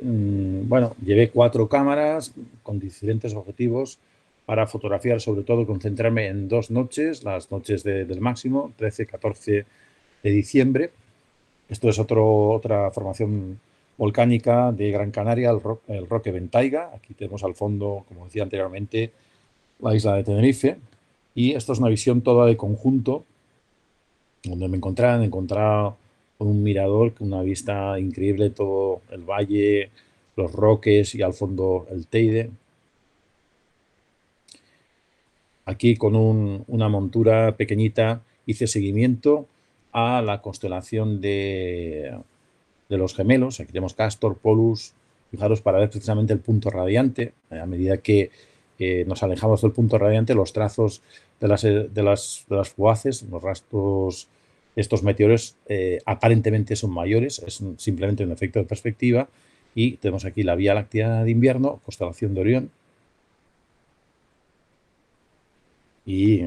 bueno, llevé 4 cámaras con diferentes objetivos para fotografiar, sobre todo concentrarme en 2 noches, las noches del máximo, 13 y 14 de diciembre. Esto es otra formación volcánica de Gran Canaria, el Roque Ventaiga. Aquí tenemos al fondo, como decía anteriormente, la isla de Tenerife. Y esto es una visión toda de conjunto, donde me encontraba con un mirador, con una vista increíble, todo el valle, los roques y al fondo el Teide. Aquí con una montura pequeñita hice seguimiento a la constelación de los gemelos. Aquí tenemos Castor, Polus, fijaros, para ver precisamente el punto radiante. A medida que nos alejamos del punto radiante, los trazos de las fugaces, los rastros, estos meteoros aparentemente son mayores, es simplemente un efecto de perspectiva. Y tenemos aquí la Vía Láctea de invierno, constelación de Orión. Y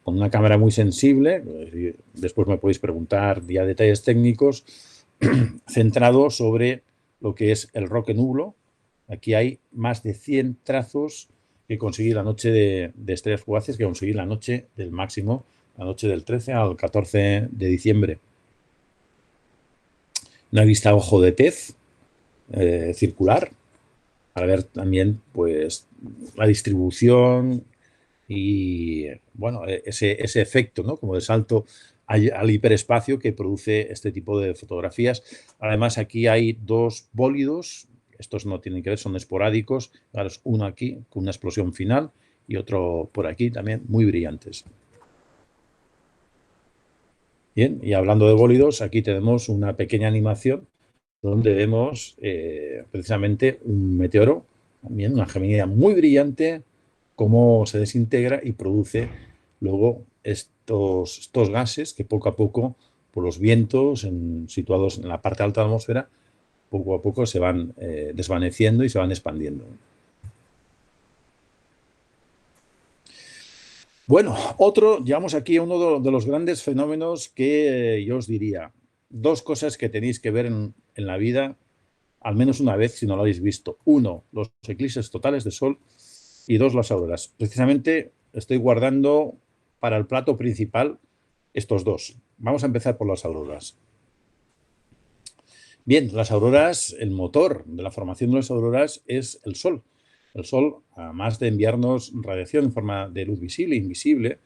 con una cámara muy sensible, después me podéis preguntar ya detalles técnicos, centrado sobre lo que es el Roque Nublo. Aquí hay más de 100 trazos que conseguí la noche de estrellas fugaces, que conseguí la noche del máximo, la noche del 13 al 14 de diciembre. Una vista a ojo de pez circular, para ver también pues la distribución y bueno, ese efecto, ¿no?, como de salto al hiperespacio que produce este tipo de fotografías. Además, aquí hay 2 bólidos, estos no tienen que ver, son esporádicos. Claro, uno aquí con una explosión final y otro por aquí también muy brillantes. Bien, y hablando de bólidos, aquí tenemos una pequeña animación donde vemos precisamente un meteoro, también una geminida muy brillante, cómo se desintegra y produce luego estos gases que poco a poco, por los vientos situados en la parte alta de la atmósfera, poco a poco se van desvaneciendo y se van expandiendo. Bueno, llegamos aquí a uno de los grandes fenómenos que yo os diría. 2 cosas que tenéis que ver en la vida, al menos una vez, si no lo habéis visto. 1, los eclipses totales de sol, y 2, las auroras. Precisamente estoy guardando para el plato principal estos 2. Vamos a empezar por las auroras. Bien, las auroras, el motor de la formación de las auroras es el Sol. El Sol, además de enviarnos radiación en forma de luz visible e invisible,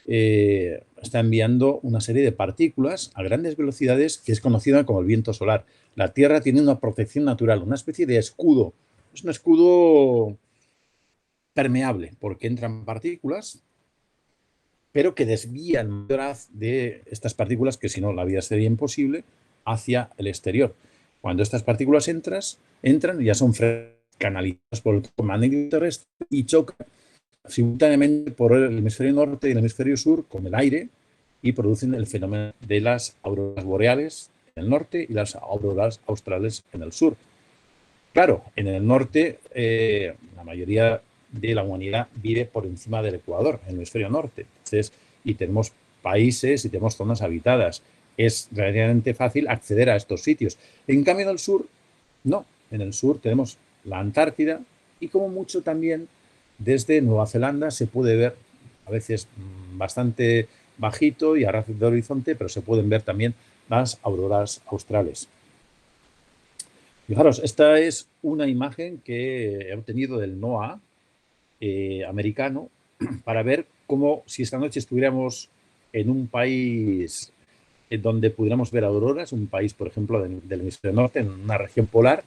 está enviando una serie de partículas a grandes velocidades que es conocida como el viento solar. La Tierra tiene una protección natural, una especie de escudo. Es un escudo permeable porque entran partículas, pero que desvían mayor haz de estas partículas, que si no la vida sería imposible, hacia el exterior. Cuando estas partículas entran ya son canalizadas por el campo magnético terrestre y chocan simultáneamente por el hemisferio norte y el hemisferio sur con el aire y producen el fenómeno de las auroras boreales en el norte y las auroras australes en el sur. Claro, en el norte la mayoría de la humanidad vive por encima del Ecuador, en el hemisferio norte. Entonces, y tenemos países y tenemos zonas habitadas. Es relativamente fácil acceder a estos sitios. En cambio, en el sur, no. En el sur tenemos la Antártida y como mucho también desde Nueva Zelanda se puede ver, a veces bastante bajito y a ras de horizonte, pero se pueden ver también las auroras australes. Fijaros, esta es una imagen que he obtenido del NOAA americano para ver cómo, si esta noche estuviéramos en un país en donde pudiéramos ver auroras, un país, por ejemplo, del hemisferio norte, en una región polar,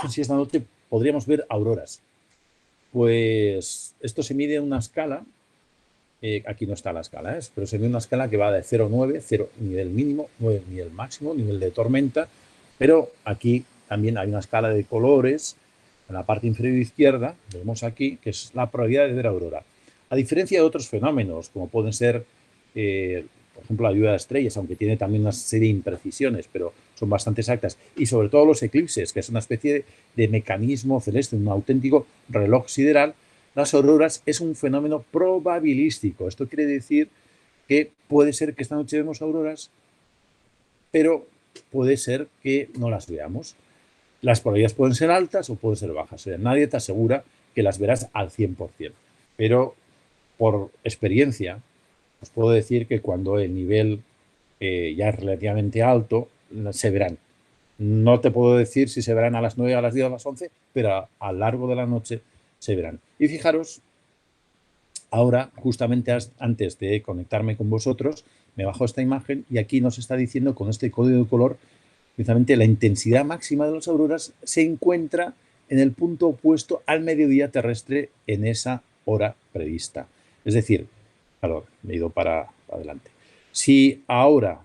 si esta noche podríamos ver auroras. Pues esto se mide en una escala, aquí no está la escala, pero se mide una escala que va de 0 a 9, 0 nivel mínimo, 9 nivel máximo, nivel de tormenta, pero aquí también hay una escala de colores. En la parte inferior izquierda, vemos aquí, que es la probabilidad de ver aurora. A diferencia de otros fenómenos, como pueden ser, por ejemplo, la lluvia de estrellas, aunque tiene también una serie de imprecisiones, pero son bastante exactas, y sobre todo los eclipses, que es una especie de mecanismo celeste, un auténtico reloj sideral, las auroras es un fenómeno probabilístico. Esto quiere decir que puede ser que esta noche vemos auroras, pero puede ser que no las veamos. Las probabilidades pueden ser altas o pueden ser bajas. O sea, nadie te asegura que las verás al 100%. Pero por experiencia, os puedo decir que cuando el nivel ya es relativamente alto, se verán. No te puedo decir si se verán a las 9, a las 10 o a las 11, pero a lo largo de la noche se verán. Y fijaros, ahora, justamente antes de conectarme con vosotros, me bajo esta imagen y aquí nos está diciendo con este código de color, precisamente la intensidad máxima de las auroras se encuentra en el punto opuesto al mediodía terrestre en esa hora prevista. Es decir, perdón, me he ido para adelante. Si ahora,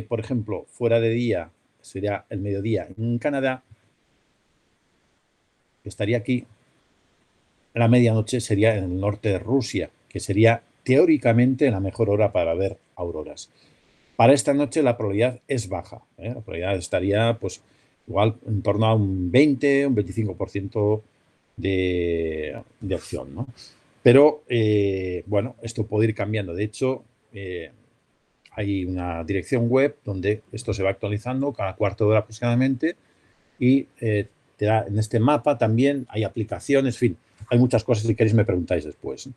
por ejemplo, fuera de día, sería el mediodía en Canadá, estaría aquí, la medianoche sería en el norte de Rusia, que sería teóricamente la mejor hora para ver auroras. Para esta noche la probabilidad es baja. La probabilidad estaría pues igual en torno a un 20, un 25% de opción, ¿no? Pero bueno, esto puede ir cambiando. De hecho, hay una dirección web donde esto se va actualizando cada cuarto de hora aproximadamente y te da, en este mapa también hay aplicaciones, en fin, hay muchas cosas. Si queréis me preguntáis después.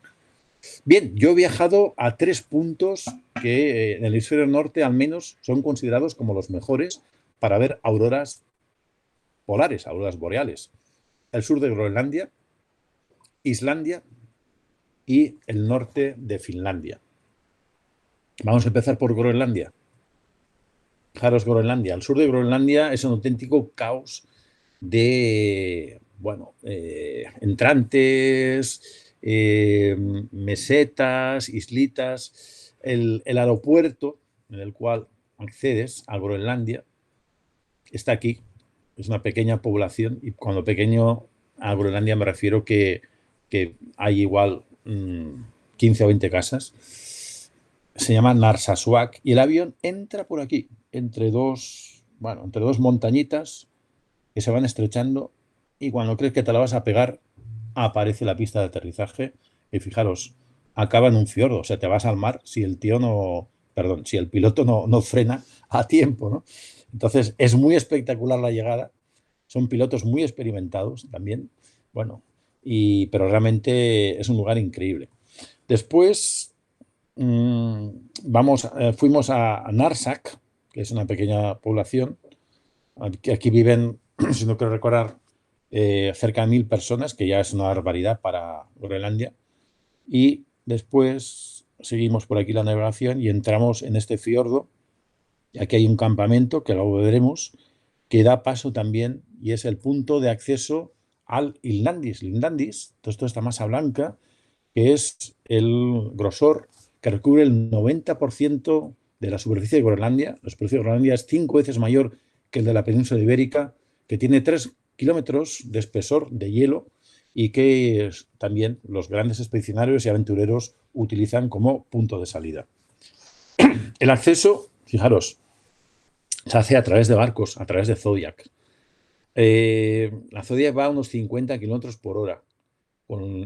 Bien, yo he viajado a 3 puntos que en el hemisferio norte al menos son considerados como los mejores para ver auroras polares, auroras boreales. El sur de Groenlandia, Islandia y el norte de Finlandia. Vamos a empezar por Groenlandia. Fijaros, Groenlandia. Al sur de Groenlandia es un auténtico caos de, bueno, entrantes, mesetas, islitas. El aeropuerto en el cual accedes a Groenlandia está aquí. Es una pequeña población y cuando pequeño a Groenlandia me refiero que hay igual 15 o 20 casas. Se llama Narsarsuaq y el avión entra por aquí, entre dos montañitas que se van estrechando y cuando crees que te la vas a pegar, aparece la pista de aterrizaje y fijaros, acaba en un fiordo, o sea, te vas al mar si el tío no, perdón, si el piloto no frena a tiempo, ¿no? Entonces, es muy espectacular la llegada, son pilotos muy experimentados también, bueno, pero realmente es un lugar increíble. Después, fuimos a Narsaq, que es una pequeña población, Aquí viven, si no quiero recordar, cerca de 1000 personas, que ya es una barbaridad para Groenlandia. Y después seguimos por aquí la navegación y entramos en este fiordo. Y aquí hay un campamento, que luego veremos, que da paso también y es el punto de acceso al Islandis. Islandis, todo esto, esta masa blanca, que es el grosor que recubre el 90% de la superficie de Groenlandia. La superficie de Groenlandia es 5 veces mayor que el de la península ibérica, que tiene 3 kilómetros de espesor de hielo y que también los grandes expedicionarios y aventureros utilizan como punto de salida. El acceso, fijaros, se hace a través de barcos, a través de Zodiac. La Zodiac va a unos 50 kilómetros por hora.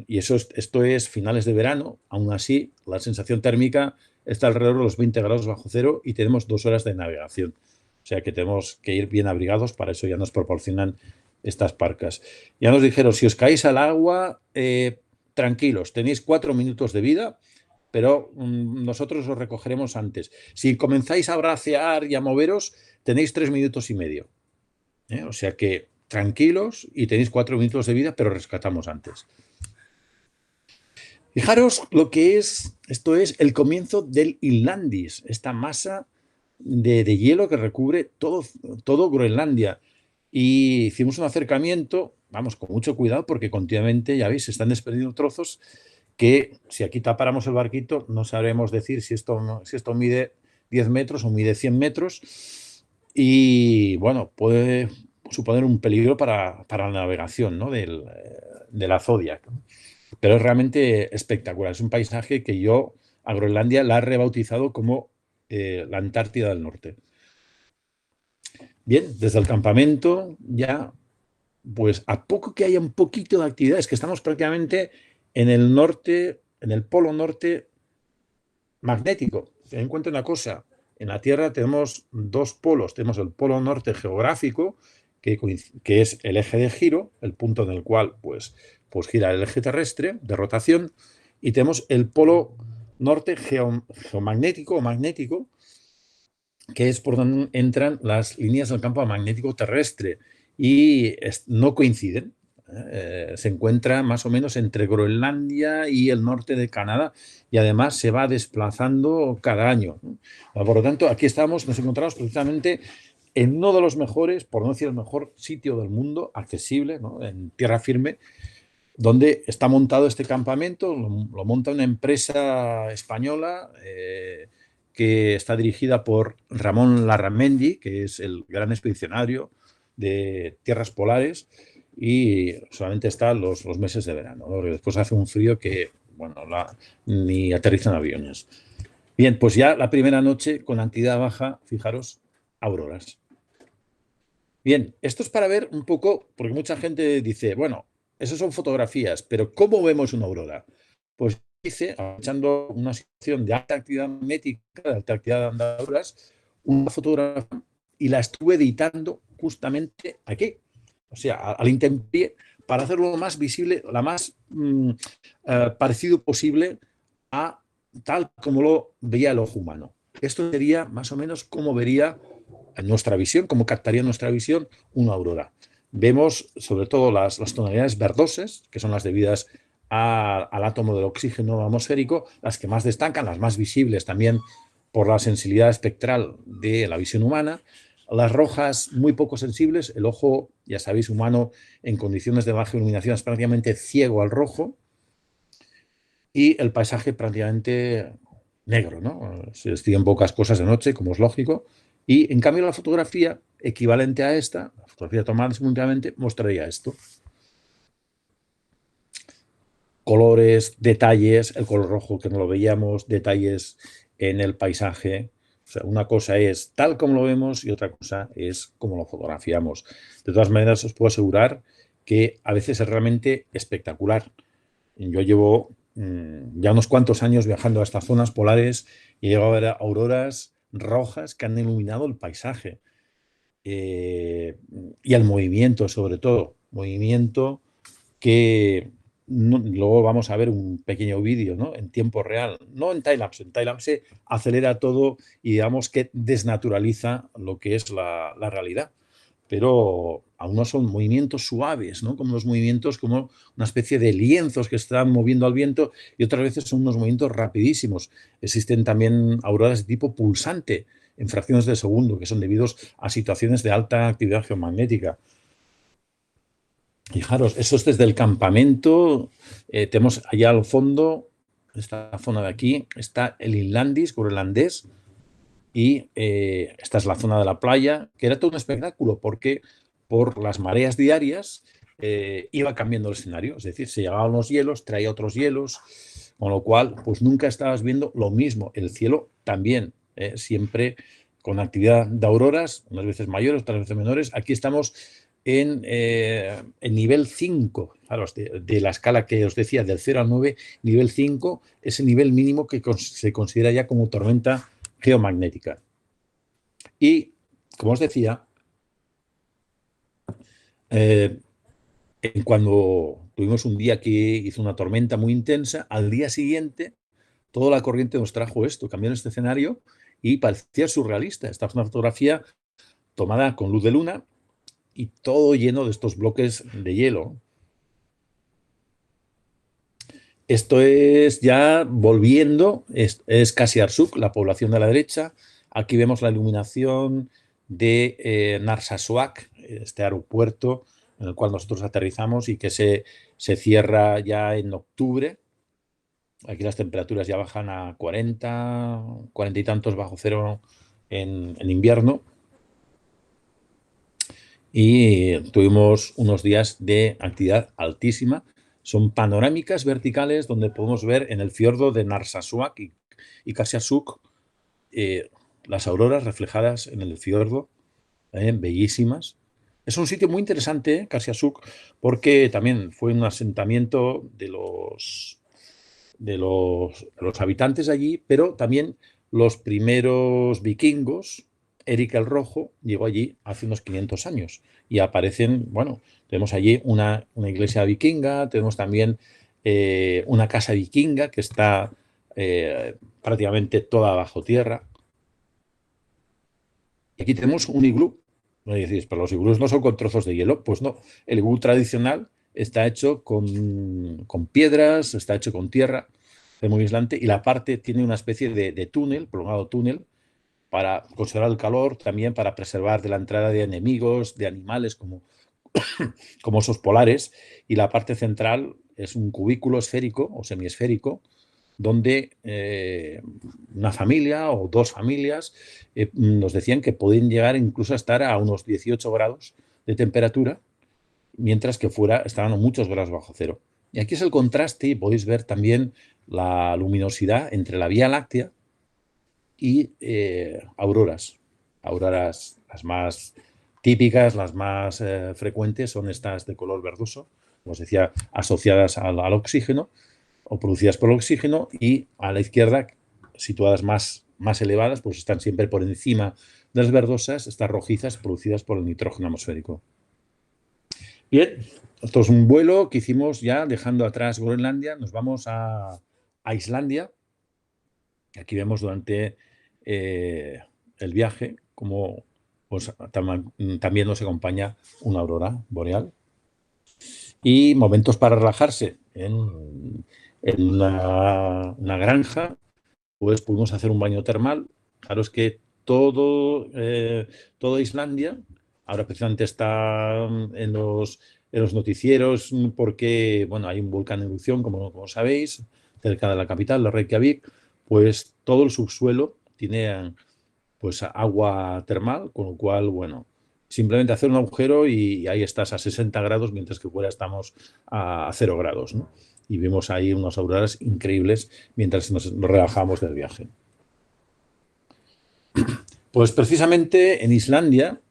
Y esto es finales de verano. Aún así, la sensación térmica está alrededor de los 20 grados bajo cero y tenemos 2 horas de navegación. O sea que tenemos que ir bien abrigados, para eso ya nos proporcionan estas parcas. Ya nos dijeron, si os caéis al agua, tranquilos, tenéis 4 minutos de vida, pero nosotros os recogeremos antes. Si comenzáis a bracear y a moveros, tenéis 3 minutos y medio. O sea que tranquilos y tenéis 4 minutos de vida, pero rescatamos antes. Fijaros lo que es, esto es el comienzo del Islandis, esta masa de hielo que recubre todo Groenlandia. Y hicimos un acercamiento, vamos, con mucho cuidado, porque continuamente, ya veis, se están desprendiendo trozos que si aquí tapáramos el barquito no sabremos decir si esto mide 10 metros o mide 100 metros. Y bueno, puede suponer un peligro para la navegación, ¿no? de la Zodiac. Pero es realmente espectacular. Es un paisaje que yo a Groenlandia la he rebautizado como la Antártida del Norte. Bien, desde el campamento ya, pues a poco que haya un poquito de actividad, es que estamos prácticamente en el norte, en el polo norte magnético. Ten en cuenta una cosa, en la Tierra tenemos 2 polos. Tenemos el polo norte geográfico, que es el eje de giro, el punto en el cual pues gira el eje terrestre de rotación, y tenemos el polo norte geomagnético o magnético, que es por donde entran las líneas del campo magnético terrestre, y no coinciden. Se encuentra más o menos entre Groenlandia y el norte de Canadá, y además se va desplazando cada año. Por lo tanto, aquí nos encontramos precisamente en uno de los mejores, por no decir el mejor sitio del mundo, accesible, ¿no? En tierra firme, donde está montado este campamento. Lo monta una empresa española que está dirigida por Ramón Larramendi, que es el gran expedicionario de tierras polares, y solamente está los meses de verano, ¿no? Después hace un frío que, bueno, ni aterrizan aviones. Bien, pues ya la primera noche con actividad baja, fijaros, auroras. Bien, esto es para ver un poco, porque mucha gente dice, bueno, esas son fotografías, pero ¿cómo vemos una aurora? Pues hice, aprovechando una situación de alta actividad magnética, de alta actividad de auroras, una fotografía y la estuve editando justamente aquí, o sea, al intemperie, para hacerlo lo más visible, lo más parecido posible a tal como lo veía el ojo humano. Esto sería más o menos como vería en nuestra visión, cómo captaría nuestra visión una aurora. Vemos sobre todo las tonalidades verdosas, que son las debidas al átomo del oxígeno atmosférico, las que más destacan, las más visibles también por la sensibilidad espectral de la visión humana. Las rojas muy poco sensibles, el ojo, ya sabéis, humano en condiciones de baja iluminación es prácticamente ciego al rojo, y el paisaje prácticamente negro, ¿no? Se distinguen pocas cosas de noche, como es lógico, y en cambio la fotografía equivalente a esta, la fotografía tomada simultáneamente, mostraría esto. Colores, detalles, el color rojo que no lo veíamos, detalles en el paisaje. O sea, una cosa es tal como lo vemos y otra cosa es como lo fotografiamos. De todas maneras, os puedo asegurar que a veces es realmente espectacular. Yo llevo ya unos cuantos años viajando a estas zonas polares y he llegado a ver auroras rojas que han iluminado el paisaje. Y el movimiento, sobre todo. Movimiento que luego vamos a ver un pequeño vídeo, ¿no? En tiempo real, no en timelapse. En timelapse acelera todo y digamos que desnaturaliza lo que es la realidad. pero algunos son movimientos suaves, ¿no? Como los movimientos, como una especie de lienzos que están moviendo al viento, y otras veces son unos movimientos rapidísimos. Existen también auroras de tipo pulsante, en fracciones de segundo, que son debidos a situaciones de alta actividad geomagnética. Fijaros, eso es desde el campamento. Tenemos allá al fondo, esta zona de aquí, está el Inlandis, groenlandés, y esta es la zona de la playa, que era todo un espectáculo, porque por las mareas diarias iba cambiando el escenario. Es decir, se llegaban los hielos, traía otros hielos, con lo cual, pues nunca estabas viendo lo mismo. El cielo también, siempre con actividad de auroras, unas veces mayores, otras veces menores. Aquí estamos en el nivel 5, claro, de la escala que os decía, del 0 al 9, nivel 5 es el nivel mínimo que se considera ya como tormenta geomagnética. Y, como os decía, cuando tuvimos un día que hizo una tormenta muy intensa, al día siguiente toda la corriente nos trajo esto, cambió este escenario y parecía surrealista. Esta es una fotografía tomada con luz de luna y todo lleno de estos bloques de hielo. Esto es ya volviendo, es Qasiarsuq, la población de la derecha. Aquí vemos la iluminación de Narsarsuaq, este aeropuerto en el cual nosotros aterrizamos y que se cierra ya en octubre. Aquí las temperaturas ya bajan a 40 y tantos bajo cero en invierno. Y tuvimos unos días de actividad altísima. Son panorámicas verticales donde podemos ver en el fiordo de Narsarsuaq y Qasiarsuq las auroras reflejadas en el fiordo, bellísimas. Es un sitio muy interesante, Qasiarsuq, porque también fue un asentamiento de los habitantes de allí, pero también los primeros vikingos. Eric el Rojo llegó allí hace unos 500 años y aparecen, bueno, tenemos allí una iglesia vikinga, tenemos también una casa vikinga que está prácticamente toda bajo tierra. Y aquí tenemos un iglú. Me decís, pero los iglús no son con trozos de hielo. Pues no, el iglú tradicional está hecho con piedras, está hecho con tierra, es muy aislante, y la parte tiene una especie de túnel, prolongado túnel, para conservar el calor, también para preservar de la entrada de enemigos, de animales como osos polares, y la parte central es un cubículo esférico o semiesférico donde una familia o dos familias nos decían que podían llegar incluso a estar a unos 18 grados de temperatura, mientras que fuera estaban a muchos grados bajo cero. Y aquí es el contraste, y podéis ver también la luminosidad entre la Vía Láctea y auroras. Auroras, las más típicas, las más frecuentes son estas de color verdoso, como os decía, asociadas al oxígeno o producidas por el oxígeno, y a la izquierda, situadas más elevadas, pues están siempre por encima de las verdosas, estas rojizas producidas por el nitrógeno atmosférico. Bien, esto es un vuelo que hicimos ya dejando atrás Groenlandia, nos vamos a Islandia. Aquí vemos durante el viaje como pues, también nos acompaña una aurora boreal. Y momentos para relajarse en una granja, pues pudimos hacer un baño termal. Claro, es que toda Islandia ahora precisamente está en los noticieros porque bueno, hay un volcán en erupción, como sabéis, cerca de la capital, de Reykjavik. Pues todo el subsuelo tiene pues agua termal, con lo cual, bueno, simplemente hacer un agujero y ahí estás a 60 grados, mientras que fuera estamos a 0 grados, ¿no? Y vemos ahí unas auroras increíbles mientras nos relajamos del viaje. Pues precisamente en Islandia,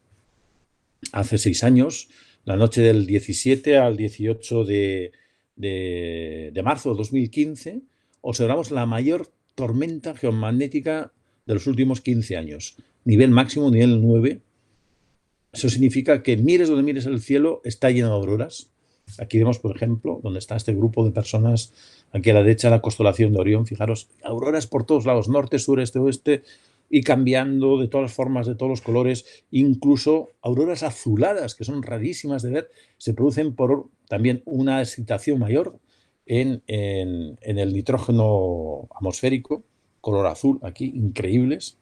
hace 6 años, la noche del 17 al 18 de marzo de 2015, observamos la mayor tormenta geomagnética de los últimos 15 años. Nivel máximo, nivel 9. Eso significa que mires donde mires el cielo, está lleno de auroras. Aquí vemos, por ejemplo, donde está este grupo de personas, aquí a la derecha la constelación de Orión. Fijaros, auroras por todos lados, norte, sur, este, oeste, y cambiando de todas las formas, de todos los colores, incluso auroras azuladas, que son rarísimas de ver, se producen por también una excitación mayor en el nitrógeno atmosférico, color azul, aquí, increíbles.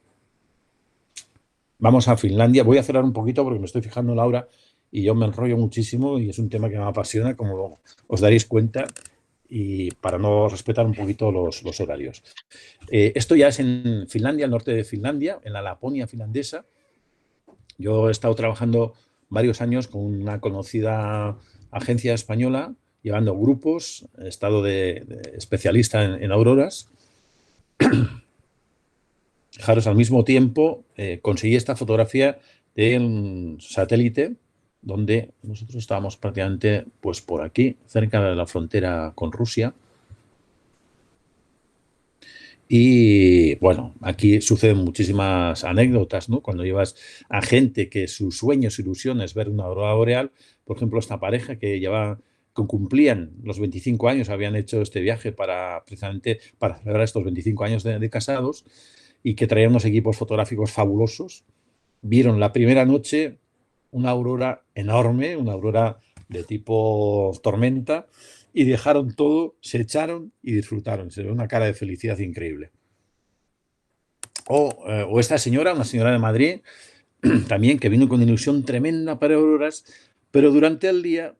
Vamos a Finlandia. Voy a cerrar un poquito porque me estoy fijando en la hora y yo me enrollo muchísimo y es un tema que me apasiona, como os daréis cuenta, y para no respetar un poquito los horarios. Esto ya es en Finlandia, el norte de Finlandia, en la Laponia finlandesa. Yo he estado trabajando varios años con una conocida agencia española, llevando grupos, he estado de especialista en auroras. Fijaros, al mismo tiempo conseguí esta fotografía de un satélite donde nosotros estábamos prácticamente pues por aquí, cerca de la frontera con Rusia. Y bueno, aquí suceden muchísimas anécdotas, ¿no? Cuando llevas a gente que sus sueños, ilusiones, ver una aurora boreal, por ejemplo, esta pareja que cumplían los 25 años, habían hecho este viaje precisamente para celebrar estos 25 años de casados y que traían unos equipos fotográficos fabulosos. Vieron la primera noche una aurora enorme, una aurora de tipo tormenta, y dejaron todo, se echaron y disfrutaron. Se ve una cara de felicidad increíble. O esta señora, una señora de Madrid, también que vino con ilusión tremenda para auroras, pero durante el día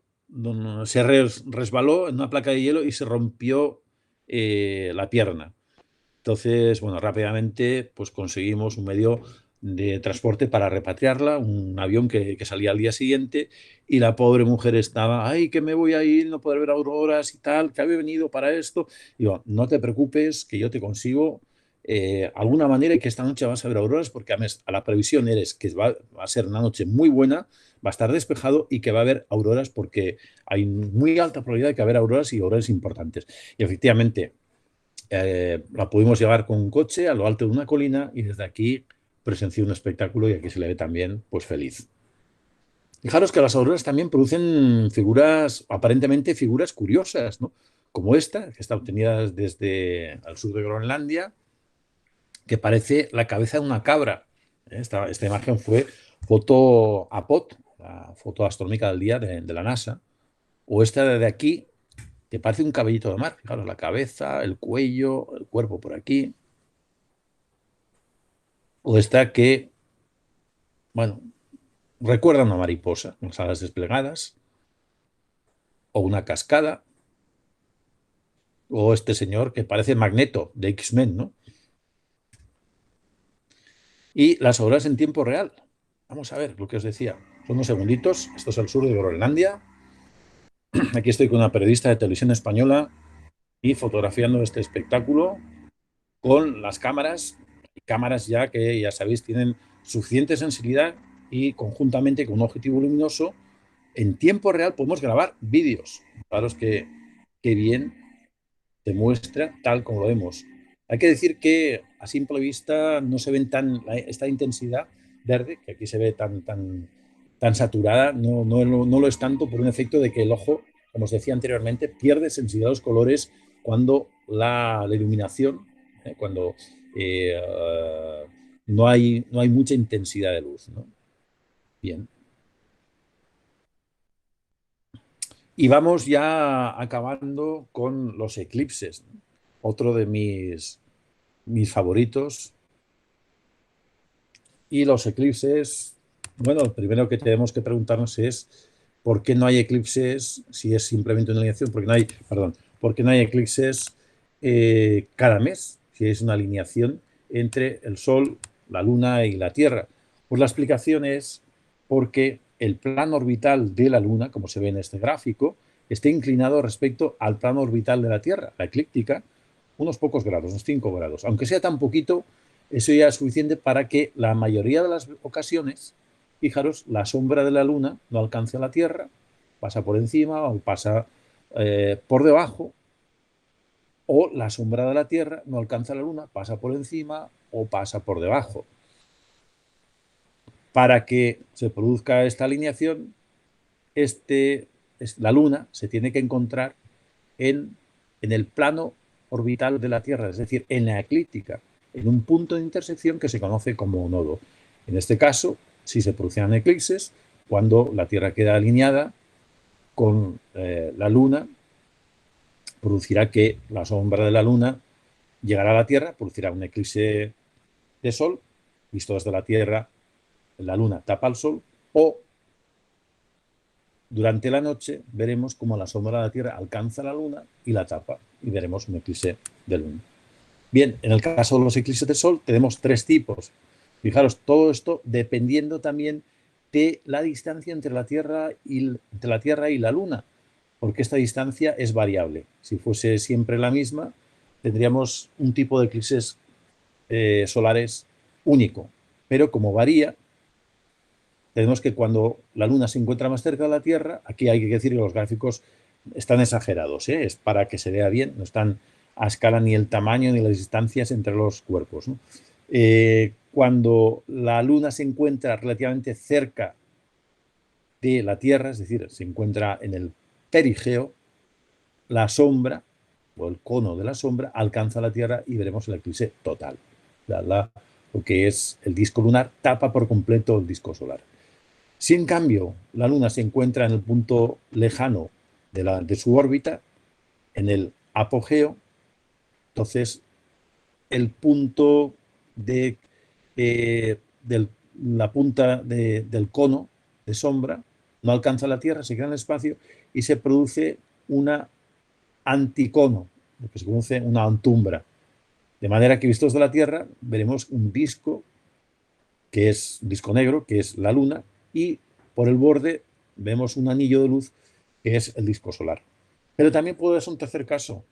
se resbaló en una placa de hielo y se rompió la pierna. Entonces, bueno, rápidamente pues conseguimos un medio de transporte para repatriarla, un avión que salía al día siguiente, y la pobre mujer estaba, ay, que me voy a ir, no poder ver auroras y tal, que había venido para esto. Digo, no te preocupes, que yo te consigo alguna manera y que esta noche vas a ver auroras, porque a la previsión eres que va a ser una noche muy buena, va a estar despejado y que va a haber auroras, porque hay muy alta probabilidad de que va a haber auroras y auroras importantes. Y efectivamente, la pudimos llevar con un coche a lo alto de una colina y desde aquí presencié un espectáculo y aquí se le ve también pues feliz. Fijaros que las auroras también producen figuras, aparentemente figuras curiosas, ¿no? Como esta, que está obtenida desde el sur de Groenlandia, que parece la cabeza de una cabra. Esta imagen fue foto APOT, la foto astronómica del día de la NASA. O esta de aquí, que parece un cabellito de mar. Fijaros, la cabeza, el cuello, el cuerpo por aquí. O esta que, bueno, recuerda a una mariposa con las alas desplegadas, o una cascada, o este señor que parece Magneto de X-Men, ¿no? Y las auroras en tiempo real. Vamos a ver lo que os decía. Son unos segunditos. Esto es al sur de Groenlandia. Aquí estoy con una periodista de televisión española y fotografiando este espectáculo con las cámaras ya que, ya sabéis, tienen suficiente sensibilidad y conjuntamente con un objetivo luminoso, en tiempo real podemos grabar vídeos. Fijaros que bien se muestra tal como lo vemos. Hay que decir que a simple vista no se ven esta intensidad verde, que aquí se ve tan saturada, no lo es tanto por un efecto de que el ojo, como os decía anteriormente, pierde sensibilidad a los colores cuando la iluminación, cuando no hay mucha intensidad de luz, ¿no? Bien. Y vamos ya acabando con los eclipses, ¿no? Otro de mis favoritos. Y los eclipses, bueno, lo primero que tenemos que preguntarnos es por qué no hay eclipses, si es simplemente una alineación, por qué no hay eclipses cada mes, si es una alineación entre el Sol, la Luna y la Tierra. Pues la explicación es porque el plano orbital de la Luna, como se ve en este gráfico, está inclinado respecto al plano orbital de la Tierra, la eclíptica, unos pocos grados, unos 5 grados. Aunque sea tan poquito, eso ya es suficiente para que la mayoría de las ocasiones, fijaros, la sombra de la Luna no alcance a la Tierra, pasa por encima o pasa por debajo, o la sombra de la Tierra no alcanza a la Luna, pasa por encima o pasa por debajo. Para que se produzca esta alineación, la Luna se tiene que encontrar en el plano orbital de la Tierra, es decir, en la eclíptica. en un punto de intersección que se conoce como nodo. En este caso, si se producirán eclipses, cuando la Tierra queda alineada con la Luna, producirá que la sombra de la Luna llegará a la Tierra, producirá un eclipse de Sol, visto desde la Tierra, la Luna tapa al Sol, o durante la noche veremos cómo la sombra de la Tierra alcanza la Luna y la tapa, y veremos un eclipse de Luna. Bien, en el caso de los eclipses de Sol tenemos tres tipos. Fijaros, todo esto dependiendo también de la distancia entre la Tierra y la Luna, porque esta distancia es variable. Si fuese siempre la misma, tendríamos un tipo de eclipses solares único. Pero como varía, tenemos que cuando la Luna se encuentra más cerca de la Tierra, aquí hay que decir que los gráficos están exagerados, ¿eh? Es para que se vea bien, no están a escala ni el tamaño ni las distancias entre los cuerpos, ¿no? Cuando la Luna se encuentra relativamente cerca de la Tierra, es decir, se encuentra en el perigeo, la sombra o el cono de la sombra alcanza la Tierra y veremos el eclipse total. Lo que es el disco lunar tapa por completo el disco solar. Si en cambio la Luna se encuentra en el punto lejano de su órbita, en el apogeo, entonces el punto de la punta del cono de sombra no alcanza la Tierra, se queda en el espacio y se produce una anticono, lo que se conoce una antumbra. De manera que vistos de la Tierra veremos un disco que es un disco negro, que es la Luna, y por el borde vemos un anillo de luz que es el disco solar. Pero también puede ser un tercer caso,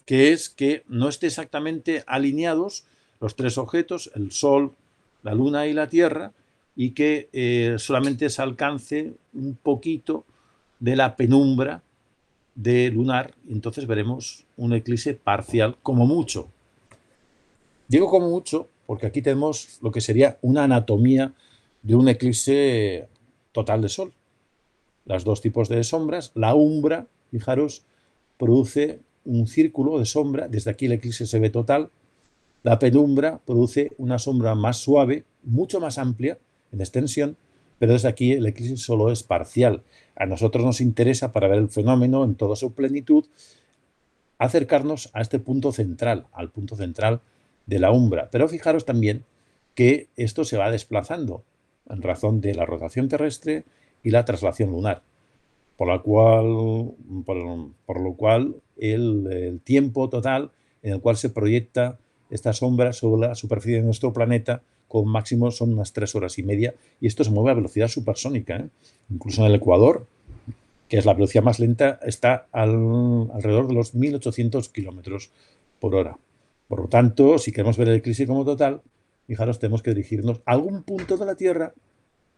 que es que no esté exactamente alineados los tres objetos, el Sol, la Luna y la Tierra, y que solamente se alcance un poquito de la penumbra de lunar, y entonces veremos un eclipse parcial como mucho. Digo como mucho porque aquí tenemos lo que sería una anatomía de un eclipse total de Sol. Los dos tipos de sombras, la umbra, fijaros, produce un círculo de sombra, desde aquí el eclipse se ve total, la penumbra produce una sombra más suave, mucho más amplia en extensión, pero desde aquí el eclipse solo es parcial. A nosotros nos interesa, para ver el fenómeno en toda su plenitud, acercarnos a este punto central, al punto central de la umbra. Pero fijaros también que esto se va desplazando en razón de la rotación terrestre y la traslación lunar, por lo cual el tiempo total en el cual se proyecta esta sombra sobre la superficie de nuestro planeta con máximo son unas 3 horas y media, y esto se mueve a velocidad supersónica, ¿eh? Incluso en el Ecuador, que es la velocidad más lenta, está alrededor de los 1800 kilómetros por hora. Por lo tanto, si queremos ver el eclipse como total, fijaros, tenemos que dirigirnos a algún punto de la Tierra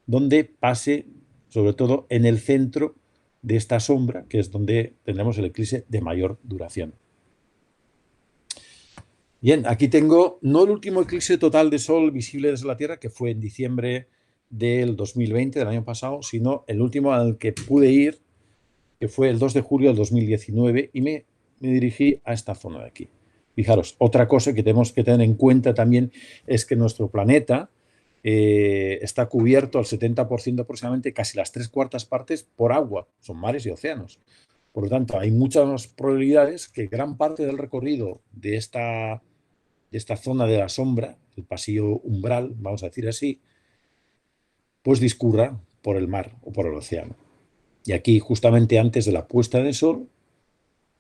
donde pase, sobre todo en el centro de esta sombra, que es donde tendremos el eclipse de mayor duración. Bien, aquí tengo no el último eclipse total de Sol visible desde la Tierra, que fue en diciembre del 2020, del año pasado, sino el último al que pude ir, que fue el 2 de julio del 2019, y me dirigí a esta zona de aquí. Fijaros, otra cosa que tenemos que tener en cuenta también es que nuestro planeta está cubierto al 70% aproximadamente, casi las 3/4 partes, por agua, son mares y océanos. Por lo tanto, hay muchas probabilidades que gran parte del recorrido de esta zona de la sombra, el pasillo umbral, vamos a decir así, pues discurra por el mar o por el océano. Y aquí, justamente antes de la puesta de sol,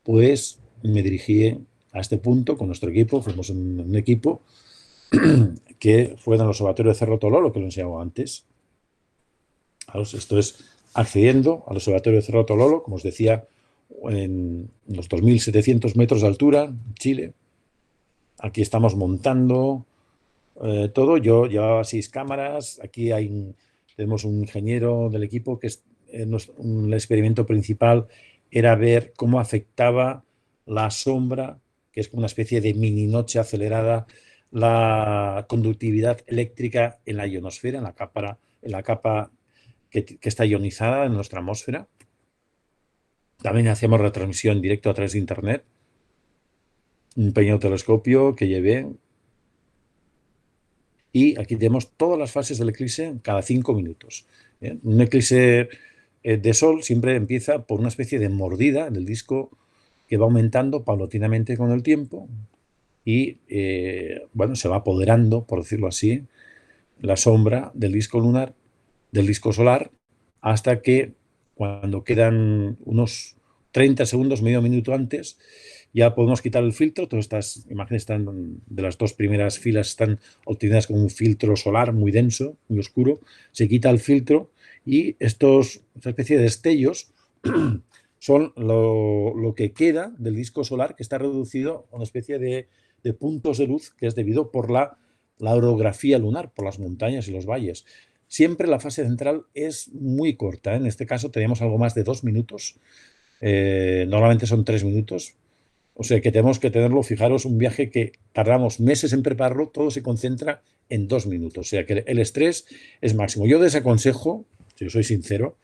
pues me dirigí a este punto con nuestro equipo. Fuimos un equipo que fue en el Observatorio de Cerro Tololo, que lo enseñaba antes. Esto es accediendo al Observatorio de Cerro Tololo, como os decía, en los 2.700 metros de altura, en Chile. Aquí estamos montando todo. Yo llevaba 6 cámaras. Aquí tenemos un ingeniero del equipo que el experimento principal era ver cómo afectaba la sombra, que es como una especie de mini noche acelerada, la conductividad eléctrica en la ionosfera, en la capa que está ionizada en nuestra atmósfera. También hacíamos retransmisión en directo a través de Internet. Un pequeño telescopio que llevé Y aquí tenemos todas las fases del eclipse cada 5 minutos. Un eclipse de sol siempre empieza por una especie de mordida en el disco que va aumentando paulatinamente con el tiempo y bueno, se va apoderando, por decirlo así, la sombra del disco lunar, del disco solar, hasta que cuando quedan unos 30 segundos, medio minuto antes, ya podemos quitar el filtro. Todas estas imágenes están, de las dos primeras filas están obtenidas con un filtro solar muy denso, muy oscuro. Se quita el filtro y esta especie de destellos son lo que queda del disco solar, que está reducido a una especie de puntos de luz, que es debido por la orografía lunar, por las montañas y los valles. Siempre la fase central es muy corta. En este caso tenemos algo más de 2 minutos. Normalmente son 3 minutos. O sea que tenemos que tenerlo, fijaros, un viaje que tardamos meses en prepararlo, todo se concentra en 2 minutos. O sea que el estrés es máximo. Yo desaconsejo, si soy sincero,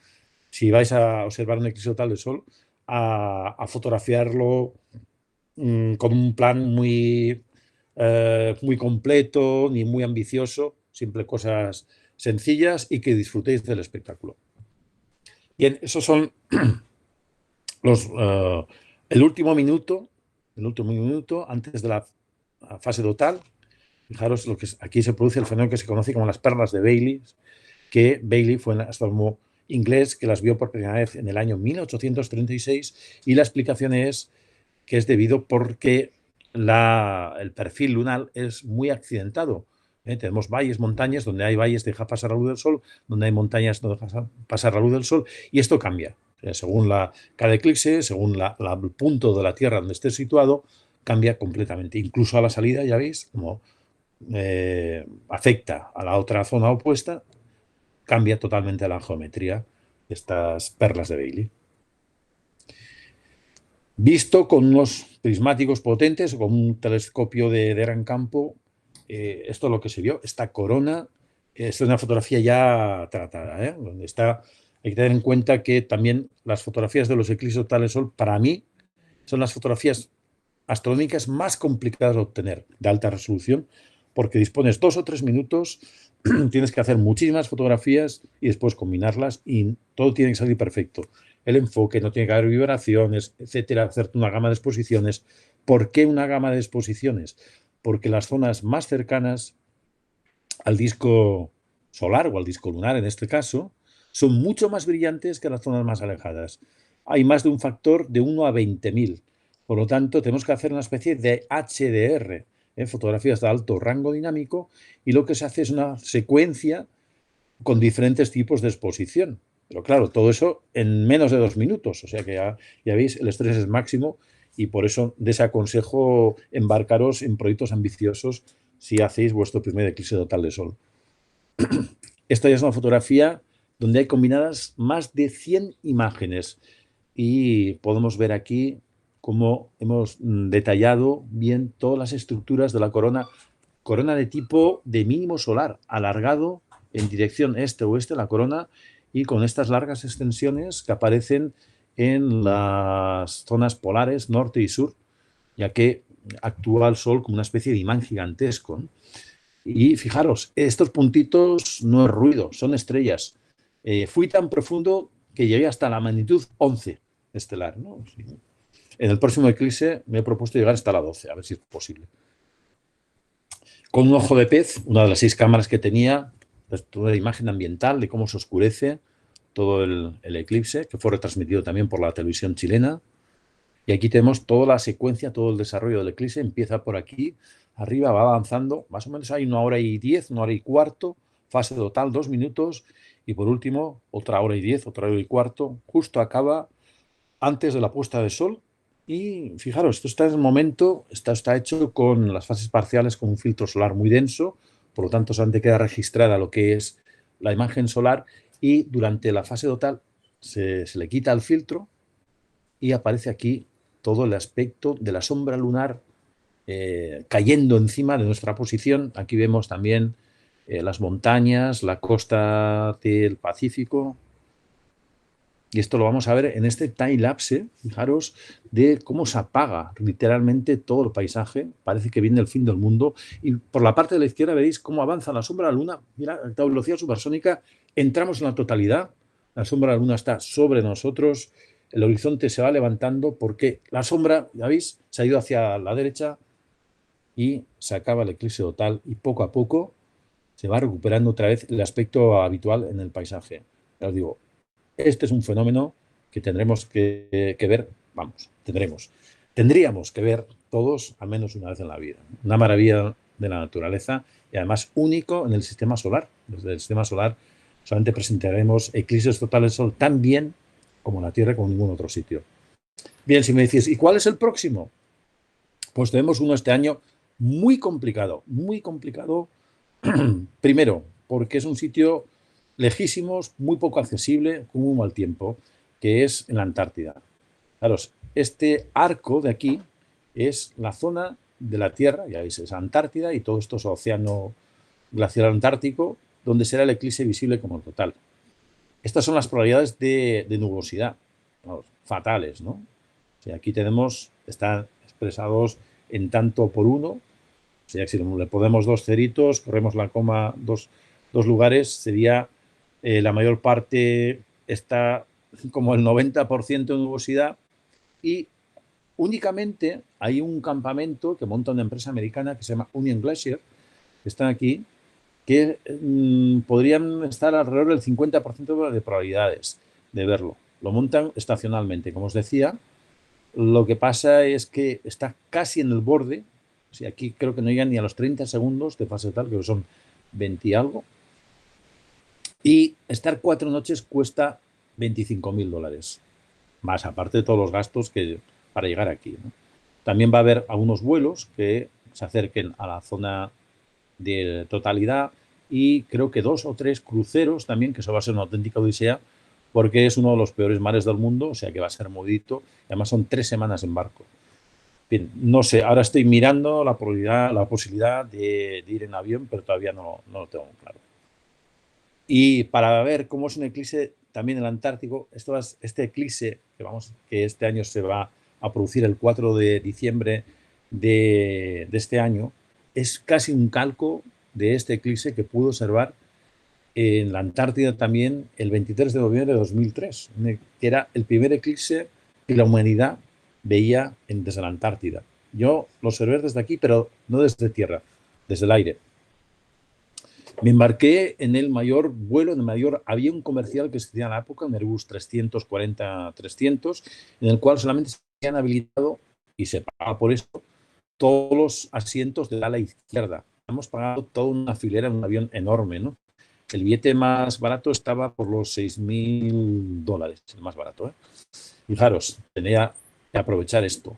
si vais a observar un eclipse total de sol, a fotografiarlo con un plan muy completo ni muy ambicioso, simple cosas sencillas y que disfrutéis del espectáculo. Bien, esos son los, el último minuto antes de la fase total. Fijaros, aquí se produce el fenómeno que se conoce como las perlas de Bailey, que Bailey fue un astrónomo inglés que las vio por primera vez en el año 1836, y la explicación es que es debido porque el perfil lunar es muy accidentado. Tenemos valles, montañas, donde hay valles deja pasar la luz del sol, donde hay montañas no deja pasar la luz del sol, y esto cambia. Según cada eclipse, según el punto de la Tierra donde esté situado, cambia completamente. Incluso a la salida, ya veis, como afecta a la otra zona opuesta, cambia totalmente la geometría de estas perlas de Bailey. Visto con unos prismáticos potentes o con un telescopio de gran campo, esto es lo que se vio. Esta corona es una fotografía ya tratada, donde está. Hay que tener en cuenta que también las fotografías de los eclipses totales de sol, para mí, son las fotografías astronómicas más complicadas de obtener, de alta resolución, porque dispones 2 o 3 minutos, tienes que hacer muchísimas fotografías y después combinarlas, y todo tiene que salir perfecto. El enfoque, no tiene que haber vibraciones, etcétera, hacerte una gama de exposiciones. ¿Por qué una gama de exposiciones? Porque las zonas más cercanas al disco solar o al disco lunar, en este caso, son mucho más brillantes que las zonas más alejadas. Hay más de un factor de 1 a 20.000. Por lo tanto, tenemos que hacer una especie de HDR, fotografías de alto rango dinámico, y lo que se hace es una secuencia con diferentes tipos de exposición. Pero claro, todo eso en menos de 2 minutos. O sea que ya veis, el estrés es máximo, y por eso desaconsejo embarcaros en proyectos ambiciosos si hacéis vuestro primer eclipse total de sol. Esta ya es una fotografía donde hay combinadas más de 100 imágenes, y podemos ver aquí cómo hemos detallado bien todas las estructuras de la corona de tipo de mínimo solar, alargado en dirección este-oeste la corona, y con estas largas extensiones que aparecen en las zonas polares norte y sur, ya que actúa el Sol como una especie de imán gigantesco. Y fijaros, estos puntitos no es ruido, son estrellas. Fui tan profundo que llegué hasta la magnitud 11 estelar, ¿no? En el próximo eclipse me he propuesto llegar hasta la 12, a ver si es posible. Con un ojo de pez, una de las 6 cámaras que tenía, pues, toda la imagen ambiental de cómo se oscurece todo el eclipse, que fue retransmitido también por la televisión chilena. Y aquí tenemos toda la secuencia, todo el desarrollo del eclipse. Empieza por aquí, arriba va avanzando, más o menos hay 1 hora y 10, 1 hora y cuarto, fase total 2 minutos, y por último otra hora y 10, otra hora y cuarto, justo acaba antes de la puesta de sol. Y fijaros, esto está en el momento, está hecho con las fases parciales con un filtro solar muy denso, por lo tanto solamente queda registrada lo que es la imagen solar, y durante la fase total se le quita el filtro y aparece aquí todo el aspecto de la sombra lunar cayendo encima de nuestra posición. Aquí vemos también las montañas, la costa del Pacífico. Y esto lo vamos a ver en este time-lapse, fijaros, de cómo se apaga literalmente todo el paisaje. Parece que viene el fin del mundo. Y por la parte de la izquierda veréis cómo avanza la sombra de la Luna. Mira, a velocidad supersónica. Entramos en la totalidad. La sombra de la Luna está sobre nosotros. El horizonte se va levantando porque la sombra, ya veis, se ha ido hacia la derecha y se acaba el eclipse total. Y poco a poco se va recuperando otra vez el aspecto habitual en el paisaje. Ya os digo, este es un fenómeno que tendremos que ver, vamos, tendríamos que ver todos al menos una vez en la vida. Una maravilla de la naturaleza y además único en el sistema solar. Desde el sistema solar solamente presentaremos eclipses totales del Sol tan bien como en la Tierra, como en ningún otro sitio. Bien, si me decís, ¿y cuál es el próximo? Pues tenemos uno este año muy complicado, muy complicado. Primero, porque es un sitio lejísimos, muy poco accesible, con muy mal tiempo, que es en la Antártida. Claro, este arco de aquí es la zona de la Tierra, ya veis, es Antártida y todo esto es océano glacial antártico, donde será el eclipse visible como total. Estas son las probabilidades de nubosidad, vamos, fatales, ¿no? O sea, aquí tenemos, están expresados en tanto por uno, o sea, si le ponemos dos ceritos, corremos la coma dos lugares, sería la mayor parte está como el 90% de nubosidad y únicamente hay un campamento que monta una empresa americana que se llama Union Glacier, que están aquí, que podrían estar alrededor del 50% de probabilidades de verlo. Lo montan estacionalmente, como os decía. Lo que pasa es que está casi en el borde. O sea, aquí creo que no llegan ni a los 30 segundos de fase tal, creo que son 20 y algo. Y estar 4 noches cuesta $25.000, más aparte de todos los gastos que para llegar aquí, ¿no? También va a haber algunos vuelos que se acerquen a la zona de totalidad y creo que 2 o 3 cruceros también, que eso va a ser una auténtica odisea, porque es uno de los peores mares del mundo, o sea que va a ser modito. Además son 3 semanas en barco. Bien, no sé, ahora estoy mirando la posibilidad de ir en avión, pero todavía no lo tengo claro. Y para ver cómo es un eclipse también en el Antártico, este eclipse que este año se va a producir el 4 de diciembre de este año, es casi un calco de este eclipse que pudo observar en la Antártida también el 23 de noviembre de 2003, que era el primer eclipse que la humanidad veía desde la Antártida. Yo lo observé desde aquí, pero no desde tierra, desde el aire. Me embarqué en el mayor vuelo, en el mayor avión comercial que existía en la época, un Airbus 340-300, en el cual solamente se habían habilitado, y se pagaba por esto, todos los asientos del ala izquierda. Hemos pagado toda una filera en un avión enorme, ¿no? El billete más barato estaba por los $6.000, el más barato, ¿eh? Fijaros, tenía que aprovechar esto.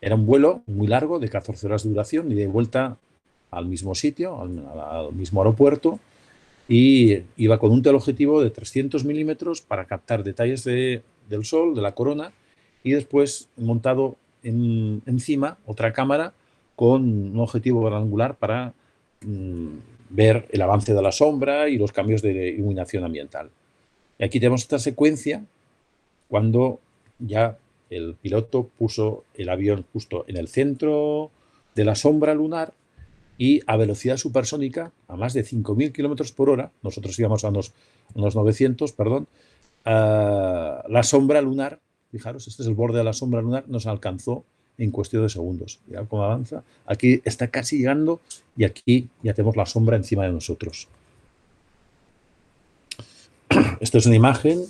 Era un vuelo muy largo, de 14 horas de duración, y de vuelta al mismo sitio, al mismo aeropuerto, y iba con un teleobjetivo de 300 milímetros para captar detalles del Sol, de la corona, y después montado encima otra cámara con un objetivo granular para ver el avance de la sombra y los cambios de iluminación ambiental. Y aquí tenemos esta secuencia cuando ya el piloto puso el avión justo en el centro de la sombra lunar y a velocidad supersónica, a más de 5.000 kilómetros por hora, nosotros íbamos a unos 900, perdón, la sombra lunar, fijaros, este es el borde de la sombra lunar, nos alcanzó en cuestión de segundos. Mirad cómo avanza. Aquí está casi llegando y aquí ya tenemos la sombra encima de nosotros. Esto es una imagen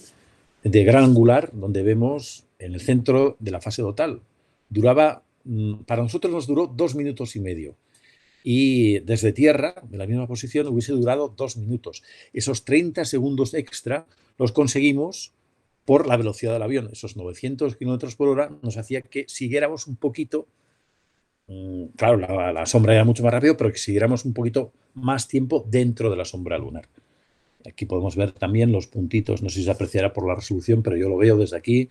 de gran angular donde vemos en el centro de la fase total. Para nosotros nos duró 2 minutos y medio. Y desde tierra, en la misma posición, hubiese durado 2 minutos. Esos 30 segundos extra los conseguimos por la velocidad del avión. Esos 900 kilómetros por hora nos hacía que siguiéramos un poquito, claro, la sombra era mucho más rápido, pero que siguiéramos un poquito más tiempo dentro de la sombra lunar. Aquí podemos ver también los puntitos, no sé si se apreciará por la resolución, pero yo lo veo desde aquí.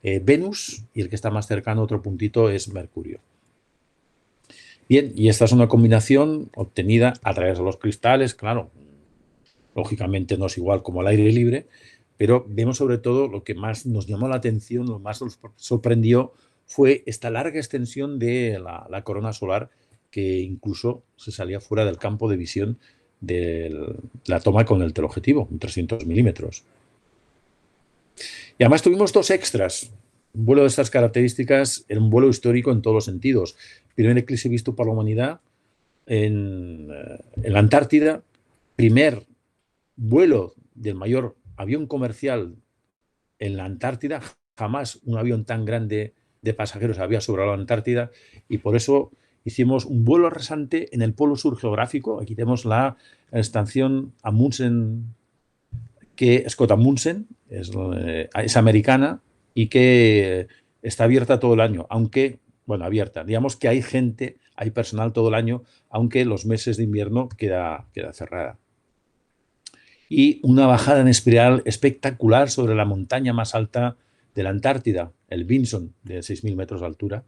Venus, y el que está más cercano, otro puntito, es Mercurio. Bien, y esta es una combinación obtenida a través de los cristales, claro, lógicamente no es igual como al aire libre, pero vemos sobre todo lo que más nos llamó la atención, lo más nos sorprendió fue esta larga extensión de la corona solar que incluso se salía fuera del campo de visión de la toma con el teleobjetivo, un 300 milímetros. Y además tuvimos dos extras. Un vuelo de estas características era un vuelo histórico en todos los sentidos. Primer eclipse visto por la humanidad en la Antártida, primer vuelo del mayor avión comercial en la Antártida. Jamás un avión tan grande de pasajeros había sobrevolado la Antártida y por eso hicimos un vuelo rasante en el polo sur geográfico. Aquí tenemos la estación Amundsen, que Scott Amundsen es americana y que está abierta todo el año, aunque, bueno, abierta, digamos que hay gente, hay personal todo el año, aunque los meses de invierno queda cerrada. Y una bajada en espiral espectacular sobre la montaña más alta de la Antártida, el Vinson, de 6.000 metros de altura.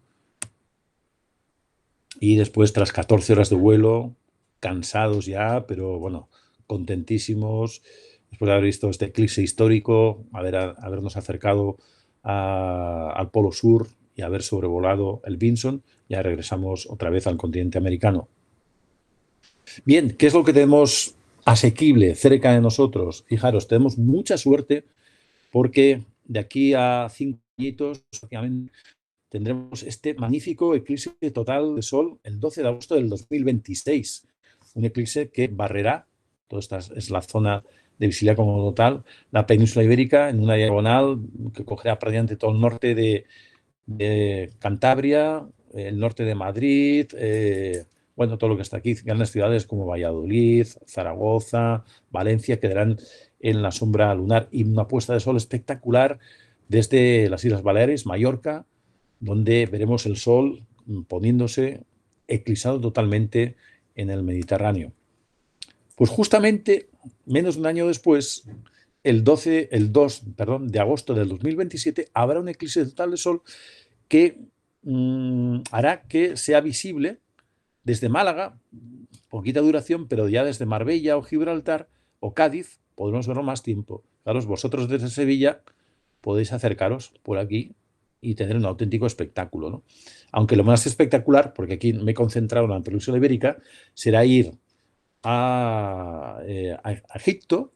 Y después, tras 14 horas de vuelo, cansados ya, pero bueno, contentísimos, después de haber visto este eclipse histórico, habernos acercado al Polo Sur y haber sobrevolado el Vinson, ya regresamos otra vez al continente americano. Bien, ¿qué es lo que tenemos asequible cerca de nosotros? Fijaros, tenemos mucha suerte porque de aquí a 5 añitos tendremos este magnífico eclipse total de Sol el 12 de agosto del 2026. Un eclipse que barrerá, toda esta es la zona de visibilidad como total, la península ibérica en una diagonal que cogerá prácticamente todo el norte de Cantabria, el norte de Madrid, bueno, todo lo que está aquí, grandes ciudades como Valladolid, Zaragoza, Valencia, quedarán en la sombra lunar y una puesta de sol espectacular desde las Islas Baleares, Mallorca, donde veremos el sol poniéndose eclipsado totalmente en el Mediterráneo. Pues justamente, menos de un año después, el 2 de agosto del 2027, habrá un eclipse total de sol que hará que sea visible desde Málaga, poquita duración, pero ya desde Marbella o Gibraltar o Cádiz podremos verlo más tiempo. Claro, vosotros desde Sevilla podéis acercaros por aquí y tener un auténtico espectáculo, ¿no? Aunque lo más espectacular, porque aquí me he concentrado en la península ibérica, será ir a Egipto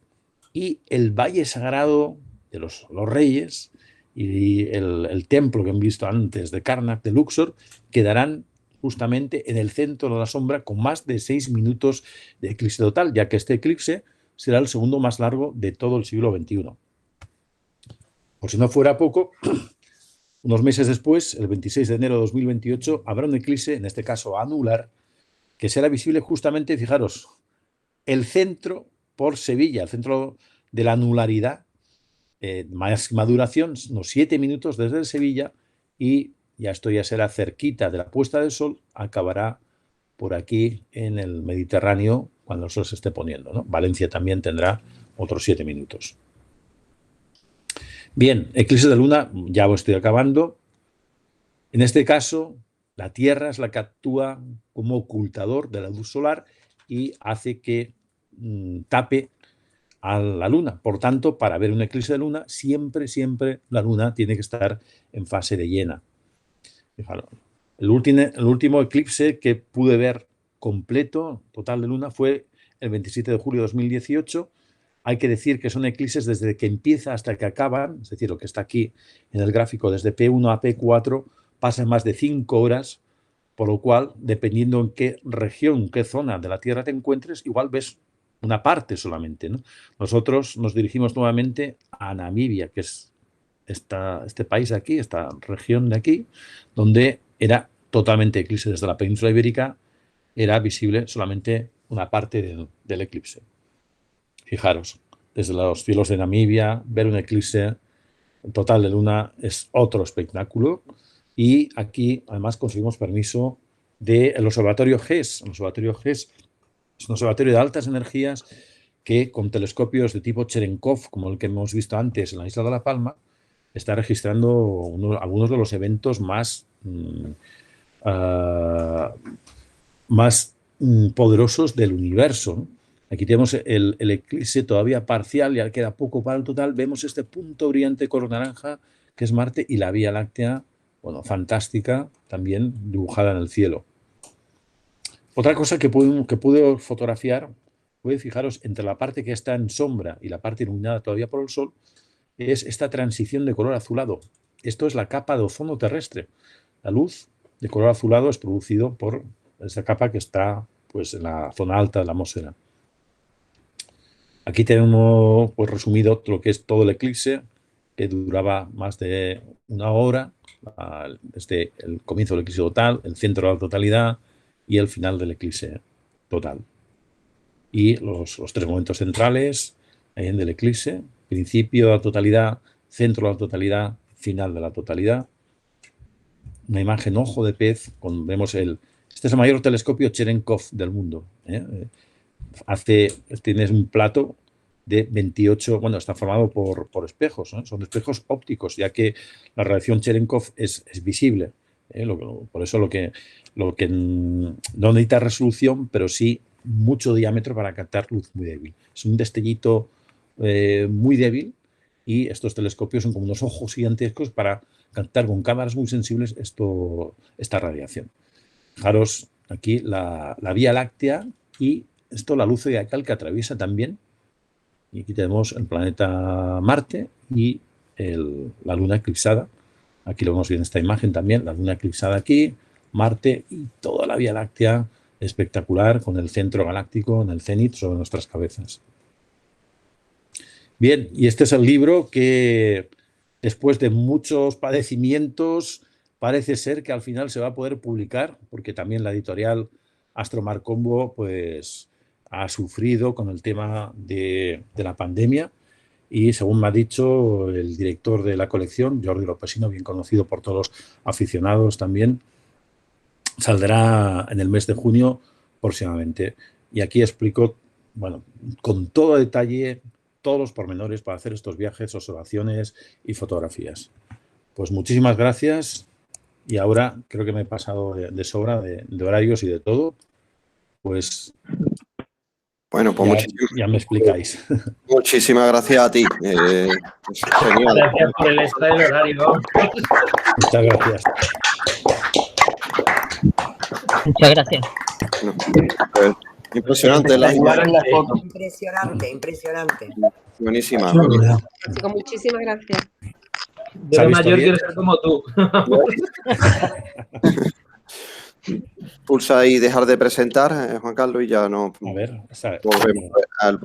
y el Valle Sagrado de los Reyes y el templo que han visto antes de Karnak, de Luxor, quedarán justamente en el centro de la sombra con más de 6 minutos de eclipse total, ya que este eclipse será el segundo más largo de todo el siglo XXI. Por si no fuera poco, unos meses después, el 26 de enero de 2028, habrá un eclipse, en este caso anular, que será visible justamente, fijaros, el centro por Sevilla, el centro de la anularidad, máxima duración, unos 7 minutos desde Sevilla, y ya esto ya será cerquita de la puesta del sol, acabará por aquí en el Mediterráneo cuando el sol se esté poniendo, ¿no? Valencia también tendrá otros 7 minutos. Bien, eclipse de luna, ya lo estoy acabando. En este caso, la Tierra es la que actúa como ocultador de la luz solar y hace que tape a la luna. Por tanto, para ver un eclipse de luna, siempre la luna tiene que estar en fase de llena. Fijaros, el último eclipse que pude ver completo, total de luna, fue el 27 de julio de 2018. Hay que decir que son eclipses desde que empieza hasta que acaban, es decir, lo que está aquí en el gráfico, desde P1 a P4, pasan más de 5 horas, por lo cual, dependiendo en qué región, qué zona de la Tierra te encuentres, igual ves una parte solamente, ¿no? Nosotros nos dirigimos nuevamente a Namibia, que es este país de aquí, esta región de aquí, donde era totalmente eclipse. Desde la península ibérica era visible solamente una parte del eclipse. Fijaros, desde los cielos de Namibia, ver un eclipse total de luna es otro espectáculo. Y aquí, además, conseguimos permiso del observatorio GES. El observatorio GES es un observatorio de altas energías que, con telescopios de tipo Cherenkov, como el que hemos visto antes en la isla de La Palma, está registrando algunos de los eventos más poderosos del universo, ¿no? Aquí tenemos el eclipse todavía parcial, ya queda poco para el total. Vemos este punto brillante color naranja, que es Marte, y la Vía Láctea, bueno, fantástica, también dibujada en el cielo. Otra cosa que pude fotografiar, puede fijaros, entre la parte que está en sombra y la parte iluminada todavía por el sol, es esta transición de color azulado. Esto es la capa de ozono terrestre. La luz de color azulado es producido por esa capa que está, pues, en la zona alta de la atmósfera. Aquí tenemos, pues, resumido lo que es todo el eclipse, que duraba más de 1 hora, desde el comienzo del eclipse total, el centro de la totalidad y el final del eclipse total. Y los 3 momentos centrales del eclipse: principio de la totalidad, centro de la totalidad, final de la totalidad. Una imagen ojo de pez, vemos este es el mayor telescopio Cherenkov del mundo. Tienes un plato de 28, bueno, está formado por espejos, ¿eh? Son espejos ópticos, ya que la radiación Cherenkov es visible. Por eso lo que no necesita resolución, pero sí mucho diámetro para captar luz muy débil. Es un destellito muy débil, y estos telescopios son como unos ojos gigantescos para captar con cámaras muy sensibles esta radiación. Fijaros aquí la Vía Láctea y esto, la luz zodiacal que atraviesa también. Y aquí tenemos el planeta Marte y la luna eclipsada. Aquí lo vemos bien en esta imagen también, la luna eclipsada aquí, Marte y toda la Vía Láctea espectacular, con el centro galáctico en el cenit sobre nuestras cabezas. Bien, y este es el libro que, después de muchos padecimientos, parece ser que al final se va a poder publicar, porque también la editorial Astromar Combo, pues, ha sufrido con el tema de la pandemia, y según me ha dicho el director de la colección, Jordi Lopesino, bien conocido por todos los aficionados también, saldrá en el mes de junio próximamente. Y aquí explico, bueno, con todo detalle, todos los pormenores para hacer estos viajes, observaciones y fotografías. Pues muchísimas gracias, y ahora creo que me he pasado de sobra de horarios y de todo. Pues Bueno, pues ya me explicáis. Muchísimas gracias a ti. Genial. Gracias por el extra del horario. Muchas gracias. Muchas gracias. Bueno, pues, impresionante la Impresionante. Buenísima. Chicos, muchísimas gracias. Yo de mayor quiero ser como tú. Pulsa ahí dejar de presentar, Juan Carlos, y ya no volvemos al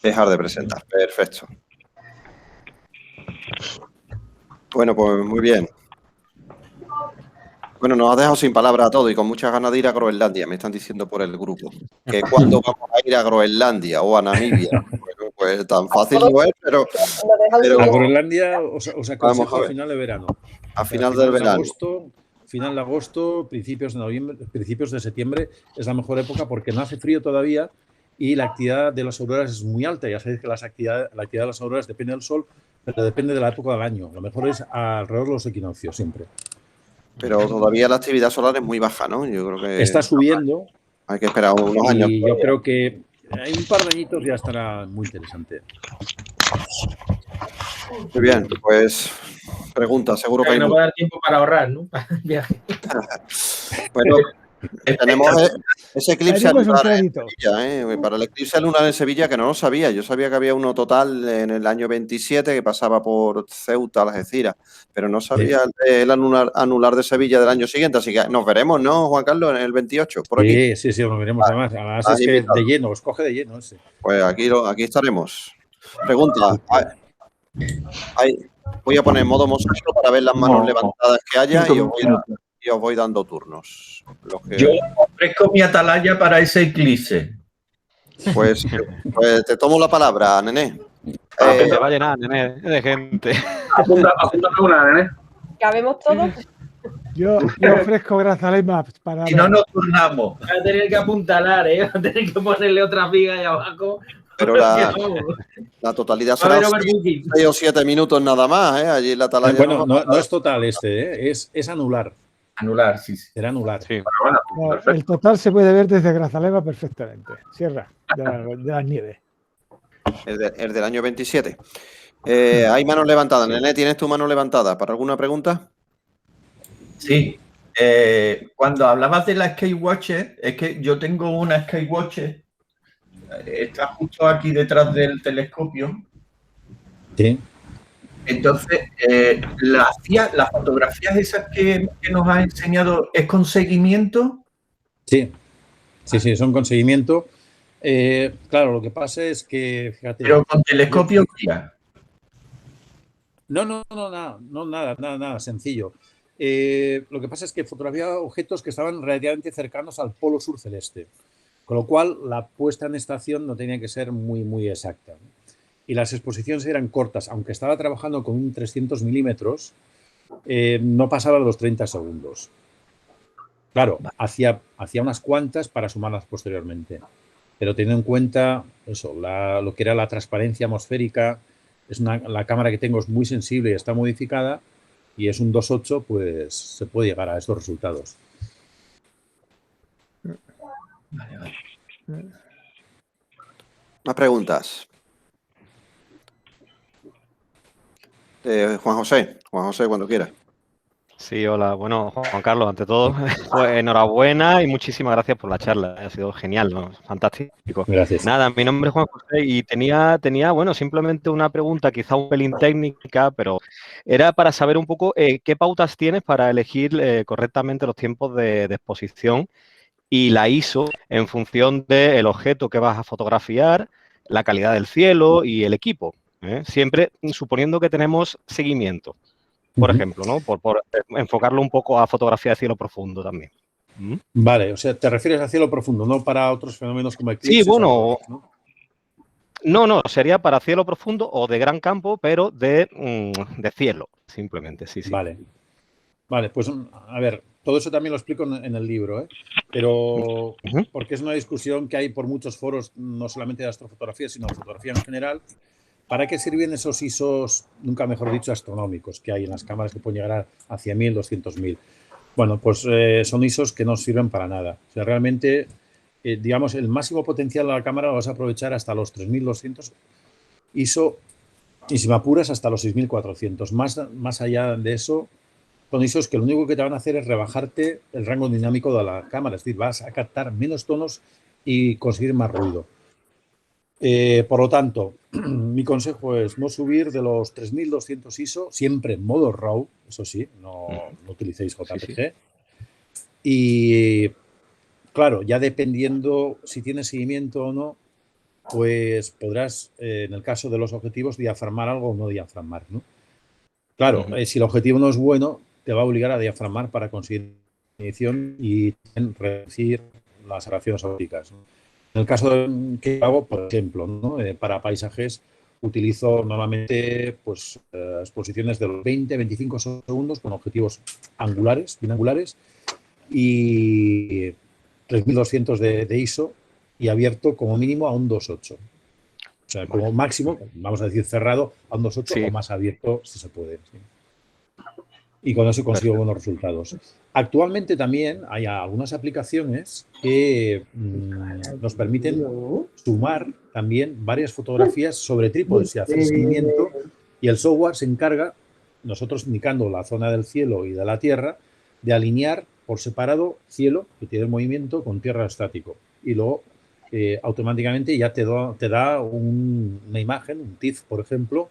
dejar de presentar. Perfecto. Bueno, pues muy bien. Bueno, nos has dejado sin palabras a todos y con muchas ganas de ir a Groenlandia, me están diciendo por el grupo. Que cuándo vamos a ir a Groenlandia o a Namibia. Bueno, pues tan fácil no es, pero a Groenlandia os aconsejo a final de verano. A final del verano. Final de agosto, principios de noviembre, principios de septiembre es la mejor época, porque no hace frío todavía y la actividad de las auroras es muy alta. Ya sabéis que la actividad de las auroras depende del sol, pero depende de la época del año. Lo mejor es alrededor de los equinoccios siempre. Pero todavía la actividad solar es muy baja, ¿no? Yo creo que está subiendo. Hay que esperar unos años. Y yo creo que en un par de añitos ya estará muy interesante. Muy bien, pues pregunta, seguro que hay. No va a dar tiempo para ahorrar, ¿no? Bueno, tenemos ese eclipse lunar en Sevilla, para el eclipse lunar en Sevilla, que no lo sabía. Yo sabía que había uno total en el año 27 que pasaba por Ceuta, Algeciras, pero no sabía el anular de Sevilla del año siguiente. Así que nos veremos, ¿no, Juan Carlos, en el 28? Por aquí. Sí, nos veremos. Además es que de lleno, os coge de lleno ese. Pues aquí estaremos. Pregunta. Voy a poner modo mosaico para ver las manos levantadas que haya y os voy dando turnos. Yo ofrezco mi atalaya para ese eclipse. Pues te tomo la palabra, Nené. Que te va a llenar, Nené, de gente. Apúntame una, Nené. ¿Cabemos todos? Yo ofrezco Grazalema para... Si no, nos turnamos. Va a tener que apuntalar, ¿eh? Va a tener que ponerle otra viga ahí abajo. Pero la totalidad será 6 o 7 minutos nada más, ¿eh? Allí la atalaya. Bueno, no es total es anular. Anular, sí. Será anular. Sí. Bueno, No, perfecto. el total se puede ver desde Grazalema perfectamente. Sierra de las Nieves. El del año 27. Hay manos levantadas. Nene, ¿tienes tu mano levantada para alguna pregunta? Sí. Cuando hablabas de la Skywatcher, es que yo tengo una Skywatcher, está justo aquí detrás del telescopio. Sí. Entonces, las fotografías esas que nos has enseñado, ¿es con seguimiento? Sí, son con seguimiento. Claro, lo que pasa es que, fíjate. Pero con telescopio guía. Nada, sencillo. Lo que pasa es que fotografía objetos que estaban relativamente cercanos al polo sur celeste, con lo cual la puesta en estación no tenía que ser muy exacta. Y las exposiciones eran cortas, aunque estaba trabajando con un 300 milímetros, no pasaba los 30 segundos. Claro, hacía unas cuantas para sumarlas posteriormente, pero teniendo en cuenta eso, lo que era la transparencia atmosférica, la cámara que tengo es muy sensible y está modificada, y es un 2.8, pues se puede llegar a estos resultados. Vale. Más preguntas. Juan José, cuando quieras. Sí, hola. Bueno, Juan Carlos, ante todo, pues enhorabuena y muchísimas gracias por la charla. Ha sido genial, ¿no? Fantástico. Gracias. Nada, mi nombre es Juan José y tenía, bueno, simplemente una pregunta, quizá un pelín técnica, pero era para saber un poco qué pautas tienes para elegir correctamente los tiempos de exposición y la ISO en función del objeto que vas a fotografiar, la calidad del cielo y el equipo. Siempre suponiendo que tenemos seguimiento. Por ejemplo, ¿no? Por enfocarlo un poco a fotografía de cielo profundo también. Vale, o sea, te refieres a cielo profundo, no para otros fenómenos como eclipses. Sí, bueno, ¿no? no, sería para cielo profundo o de gran campo, pero de cielo, simplemente, sí. Vale, pues a ver, todo eso también lo explico en el libro, ¿eh? Pero porque es una discusión que hay por muchos foros, no solamente de astrofotografía, sino de fotografía en general. ¿Para qué sirven esos ISOs, nunca mejor dicho, astronómicos que hay en las cámaras que pueden llegar a 100.000, 200.000? Bueno, pues son ISOs que no sirven para nada. O sea, realmente, digamos, el máximo potencial de la cámara lo vas a aprovechar hasta los 3.200 ISO y, si me apuras, hasta los 6.400. Más allá de eso, son ISOs que lo único que te van a hacer es rebajarte el rango dinámico de la cámara. Es decir, vas a captar menos tonos y conseguir más ruido. Por lo tanto, mi consejo es no subir de los 3.200 ISO, siempre en modo RAW, eso sí, no utilicéis JPG. Sí. Y claro, ya dependiendo si tienes seguimiento o no, pues podrás, en el caso de los objetivos, diafragmar algo o no diafragmar, ¿no? Claro, si el objetivo no es bueno, te va a obligar a diafragmar para conseguir edición y reducir las aberraciones ópticas, ¿no? En el caso que hago, por ejemplo, ¿no? Para paisajes utilizo normalmente pues, exposiciones de los 20-25 segundos con objetivos angulares, binangulares, y 3.200 de ISO y abierto como mínimo a un 2.8. O sea, como máximo, vamos a decir cerrado, a un 2.8 o más abierto si se puede. ¿Sí? Y con eso consigo buenos resultados. Actualmente también hay algunas aplicaciones que nos permiten sumar también varias fotografías sobre trípodes y hacer seguimiento, y el software se encarga, nosotros indicando la zona del cielo y de la tierra, de alinear por separado cielo, que tiene movimiento, con tierra estático. Y luego automáticamente ya te da una imagen, un TIFF, por ejemplo,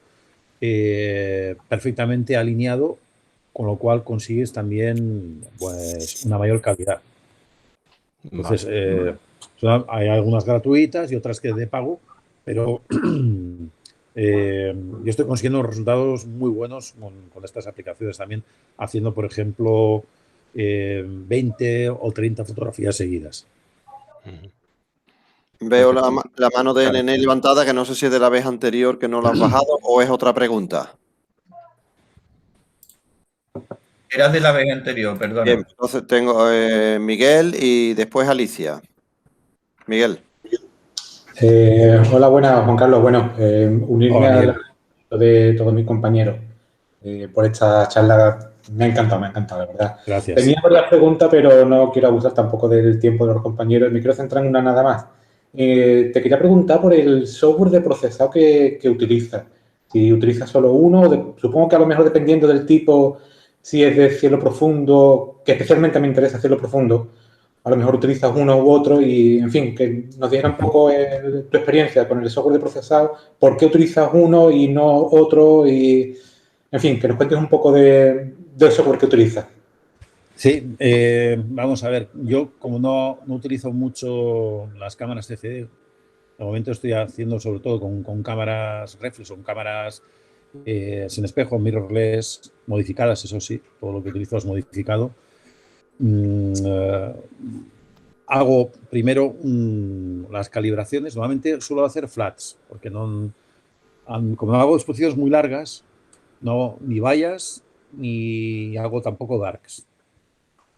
perfectamente alineado, con lo cual consigues también pues, una mayor calidad. Entonces, hay algunas gratuitas y otras que de pago, pero yo estoy consiguiendo resultados muy buenos con estas aplicaciones también, haciendo, por ejemplo, 20 o 30 fotografías seguidas. Veo la mano de Nene levantada, que no sé si es de la vez anterior que no la has bajado o es otra pregunta. Era de la vez anterior, perdón. Bien, entonces tengo Miguel y después Alicia. Miguel. Hola, buenas, Juan Carlos. Bueno, unirme a lo de todos mis compañeros por esta charla Me ha encantado, la verdad. Gracias. Tenía varias preguntas, pero no quiero abusar tampoco del tiempo de los compañeros. Me quiero centrar en una nada más. Te quería preguntar por el software de procesado que utilizas. Si utilizas solo uno, supongo que a lo mejor dependiendo del tipo, si es de cielo profundo, que especialmente me interesa cielo profundo, a lo mejor utilizas uno u otro y, en fin, que nos diera un poco tu experiencia con el software de procesado, por qué utilizas uno y no otro y, en fin, que nos cuentes un poco del software que utilizas. Sí, vamos a ver, yo como no utilizo mucho las cámaras CCD, de momento estoy haciendo sobre todo con cámaras reflex, con cámaras sin espejo, mirrorless, modificadas, eso sí, todo lo que utilizo es modificado. Hago primero las calibraciones, normalmente suelo hacer flats, porque como no hago exposiciones muy largas, no ni bayas ni hago tampoco darks.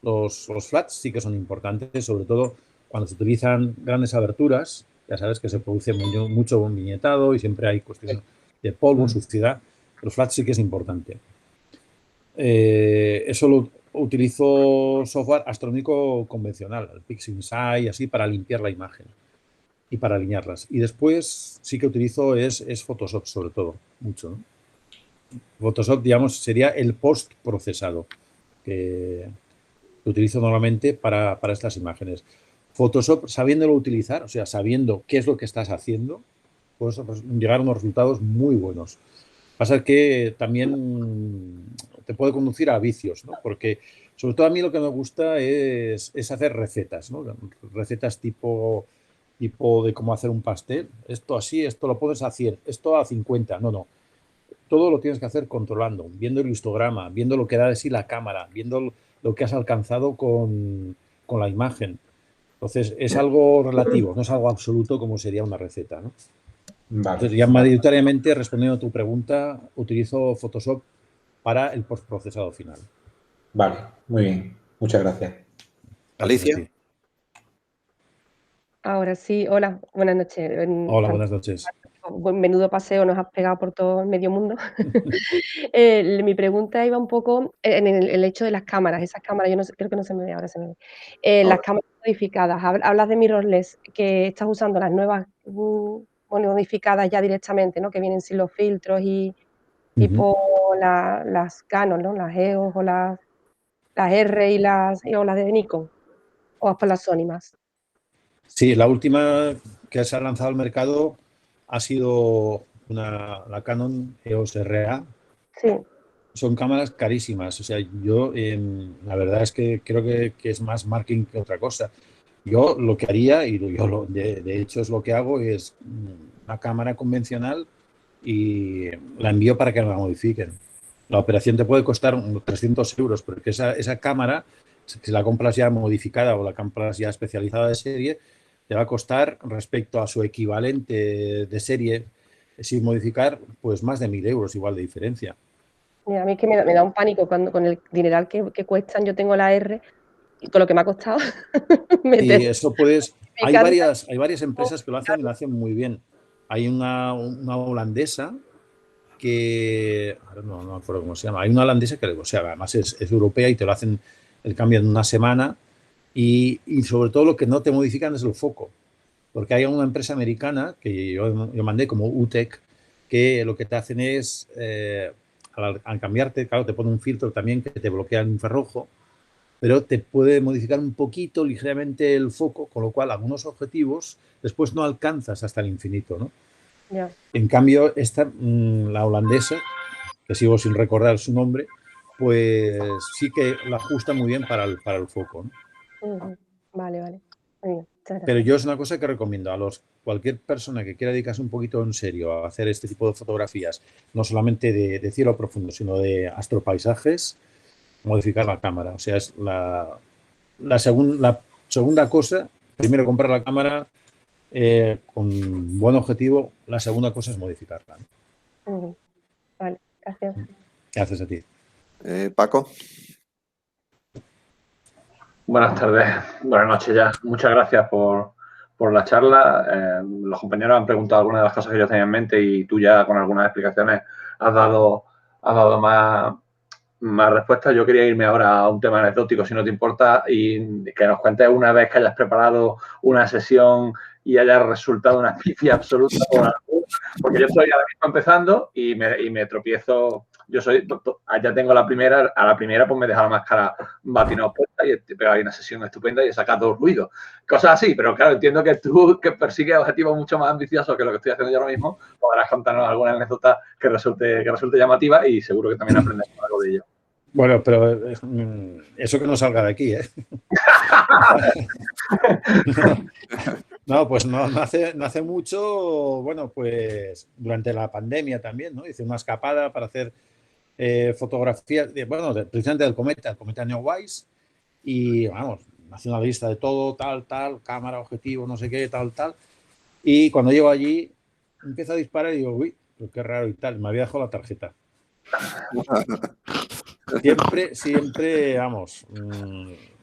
Los flats sí que son importantes, sobre todo cuando se utilizan grandes aberturas. Ya sabes que se produce mucho viñetado y siempre hay cuestiones de polvo, suciedad. Los flats sí que es importante. Eso lo utilizo software astronómico convencional, el PixInsight, así, para limpiar la imagen y para alinearlas. Y después sí que utilizo es Photoshop, sobre todo, mucho, ¿no? Photoshop, digamos, sería el post-procesado que utilizo normalmente para estas imágenes. Photoshop, sabiéndolo utilizar, o sea, sabiendo qué es lo que estás haciendo, puedes llegar a unos resultados muy buenos. Pasa que también te puede conducir a vicios, ¿no? Porque sobre todo a mí lo que me gusta es hacer recetas, ¿no? Recetas tipo de cómo hacer un pastel. Esto así, esto lo pones a 100, esto a 50. No. Todo lo tienes que hacer controlando, viendo el histograma, viendo lo que da de sí la cámara, viendo lo que has alcanzado con la imagen. Entonces, es algo relativo, no es algo absoluto como sería una receta, ¿no? Vale. Entonces, ya mayoritariamente, respondiendo a tu pregunta, utilizo Photoshop para el postprocesado final. Vale, muy bien. Muchas gracias. Alicia. Ahora sí, hola, buenas noches. Hola, buenas noches. Buen menudo paseo nos has pegado por todo el medio mundo. Mi pregunta iba un poco en el hecho de las cámaras. Esas cámaras, yo no sé, creo que no se me ve, ahora se me ve. Las cámaras modificadas. Hablas de mirrorless, que estás usando las nuevas modificadas ya directamente, ¿no? Que vienen sin los filtros y tipo las Canon, ¿no? Las EOS o las R o las de Nikon. O vas por las Sony más. Sí, la última que se ha lanzado al mercado ha sido la Canon EOS RA. Sí. Son cámaras carísimas. O sea, yo la verdad es que creo que es más marketing que otra cosa. Yo lo que haría, y de hecho es lo que hago, es una cámara convencional y la envío para que la modifiquen. La operación te puede costar unos 300 euros, porque esa cámara, si la compras ya modificada o la compras ya especializada de serie, te va a costar respecto a su equivalente de serie sin modificar, pues más de 1.000 euros igual de diferencia. Mira, a mí es que me da un pánico cuando con el dineral que cuestan. Yo tengo la R y con lo que me ha costado Y eso hay varias empresas que lo hacen muy bien. Hay una holandesa que, no me acuerdo cómo se llama, hay una holandesa que, o sea, además es europea y te lo hacen el cambio en una semana y sobre todo lo que no te modifican es el foco, porque hay una empresa americana que yo mandé como UTEC que lo que te hacen es, al cambiarte, claro, te pone un filtro también que te bloquea el infrarrojo, pero te puede modificar un poquito, ligeramente el foco, con lo cual algunos objetivos después no alcanzas hasta el infinito, ¿no? Yeah. En cambio, la holandesa, que sigo sin recordar su nombre, pues sí que la ajusta muy bien para el foco, ¿no? Vale. Muy bien, pero yo es una cosa que recomiendo a cualquier persona que quiera dedicarse un poquito en serio a hacer este tipo de fotografías, no solamente de cielo profundo, sino de astropaisajes, modificar la cámara. O sea, es la segunda cosa. Primero, comprar la cámara con buen objetivo. La segunda cosa es modificarla. Vale, gracias. Gracias a ti. Paco. Buenas tardes, buenas noches ya. Muchas gracias por la charla. Los compañeros han preguntado algunas de las cosas que yo tenía en mente y tú ya con algunas explicaciones has dado más respuestas. Yo quería irme ahora a un tema anecdótico, si no te importa, y que nos cuentes una vez que hayas preparado una sesión y haya resultado una pifia absoluta, porque yo estoy ahora mismo empezando y me tropiezo. Yo ya tengo la primera, a la primera pues me deja la máscara batina puesta y te pega ahí una sesión estupenda y he sacado ruido. Cosas así, pero claro, entiendo que tú, que persigues objetivos mucho más ambiciosos que lo que estoy haciendo yo ahora mismo, podrás contarnos alguna anécdota que resulte llamativa y seguro que también aprenderemos algo de ello. Bueno, pero eso que no salga de aquí, ¿eh? No, pues no hace mucho, bueno, pues durante la pandemia también, ¿no? Hice una escapada para hacer fotografías, precisamente del cometa, el cometa Neowise, y vamos, hace una lista de todo, tal, cámara, objetivo, no sé qué, tal. Y cuando llego allí, empiezo a disparar y digo, uy, pues qué raro y tal, me había dejado la tarjeta. Siempre, vamos,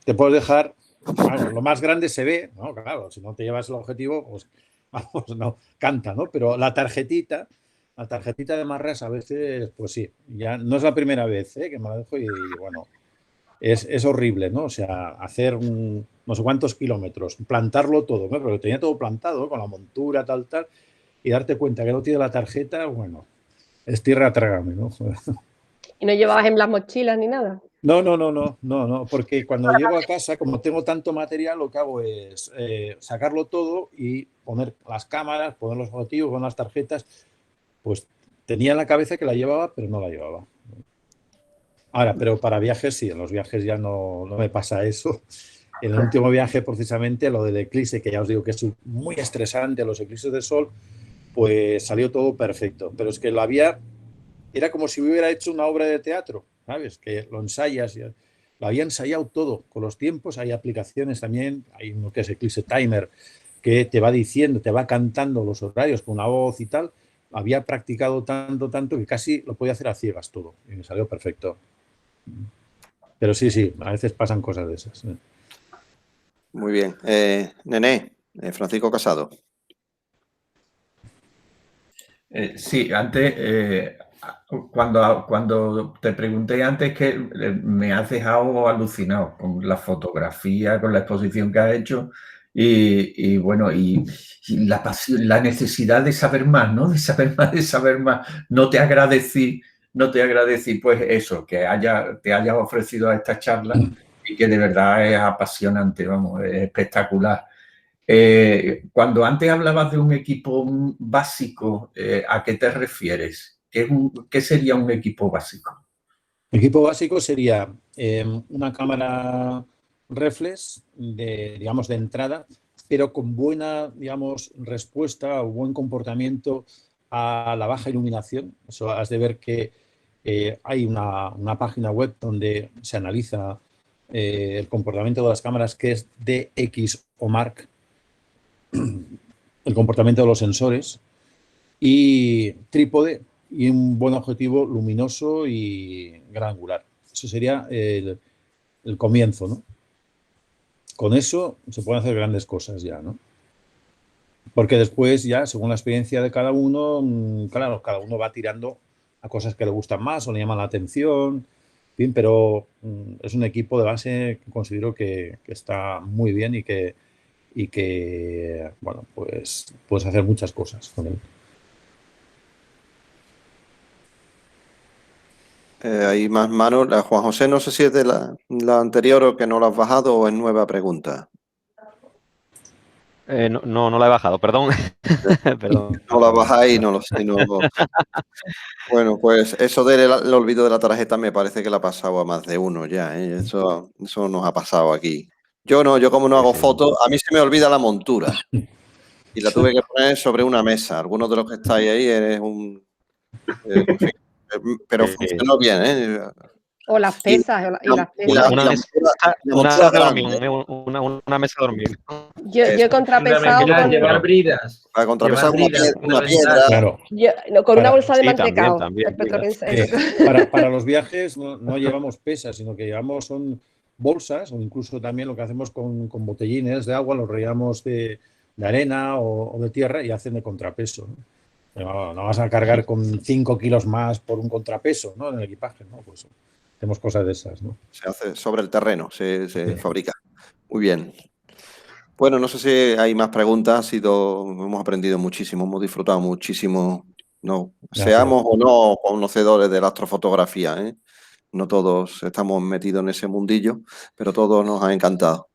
te puedes dejar, vamos, lo más grande se ve, ¿no? Claro, si no te llevas el objetivo, pues, vamos, no, canta, ¿no? Pero la tarjetita de Marras a veces, pues sí, ya no es la primera vez que me la dejo y bueno, es horrible, ¿no? O sea, hacer no sé cuántos kilómetros, plantarlo todo, ¿no? Pero tenía todo plantado, con la montura, tal, y darte cuenta que no tiene la tarjeta, bueno, es tierra trágame, ¿no? ¿Y no llevabas en las mochilas ni nada? No, porque cuando llego a casa, como tengo tanto material, lo que hago es sacarlo todo y poner las cámaras, poner los objetivos, poner las tarjetas. Pues tenía en la cabeza que la llevaba, pero no la llevaba. Ahora, pero para viajes sí, en los viajes ya no me pasa eso. En el último viaje, precisamente, lo del eclipse, que ya os digo que es muy estresante, los eclipses de sol, pues salió todo perfecto. Pero es que era como si hubiera hecho una obra de teatro, ¿sabes? Que lo ensayas, lo había ensayado todo, con los tiempos, hay aplicaciones también, hay uno que es Eclipse Timer, que te va diciendo, te va cantando los horarios con una voz y tal. Había practicado tanto que casi lo podía hacer a ciegas todo, y me salió perfecto. Pero sí, a veces pasan cosas de esas. Muy bien. Nené, Francisco Casado. Sí, antes, cuando te pregunté antes, que me has dejado alucinado con la fotografía, con la exposición que has hecho y bueno, y la pasión, la necesidad de saber más, ¿no? De saber más. No te agradecí pues eso, que te hayas ofrecido a esta charla y que de verdad es apasionante, vamos, es espectacular. Cuando antes hablabas de un equipo básico, ¿a qué te refieres? ¿Qué sería un equipo básico? Equipo básico sería una cámara reflex, digamos, de entrada, pero con buena, digamos, respuesta o buen comportamiento a la baja iluminación. Eso has de ver que hay una página web donde se analiza el comportamiento de las cámaras, que es DxOMark, el comportamiento de los sensores, y trípode y un buen objetivo luminoso y gran angular. Eso sería el comienzo, ¿no? Con eso se pueden hacer grandes cosas ya, ¿no? Porque después ya, según la experiencia de cada uno, claro, cada uno va tirando a cosas que le gustan más o le llaman la atención, en fin, pero es un equipo de base que considero que está muy bien y que bueno, pues puedes hacer muchas cosas con él. Hay más manos. Juan José, no sé si es de la anterior o que no la has bajado o es nueva pregunta. No la he bajado, perdón. Perdón. No la bajáis, no lo sé. No. Bueno, pues eso del olvido de la tarjeta me parece que le ha pasado a más de uno ya. Eso nos ha pasado aquí. Yo como no hago fotos, a mí se me olvida la montura. Y la tuve que poner sobre una mesa. Algunos de los que estáis ahí eres un... pero funcionó bien, ¿eh? O las pesas. Una mesa de dormir. Yo he contrapesado llevar bridas. Para contrapesar una piedra. Claro. Con una bolsa de mantecao. También. Para los viajes no llevamos pesas, sino que son bolsas, o incluso también lo que hacemos con botellines de agua, los rellenamos de arena o de tierra y hacen de contrapeso, ¿no? No vas a cargar con 5 kilos más por un contrapeso, ¿no? En el equipaje, ¿no? Pues hacemos cosas de esas, ¿no? Se hace sobre el terreno, se fabrica. Muy bien. Bueno, no sé si hay más preguntas. Hemos aprendido muchísimo, hemos disfrutado muchísimo. No, seamos o no conocedores de la astrofotografía, ¿eh? No todos estamos metidos en ese mundillo, pero todos nos ha encantado.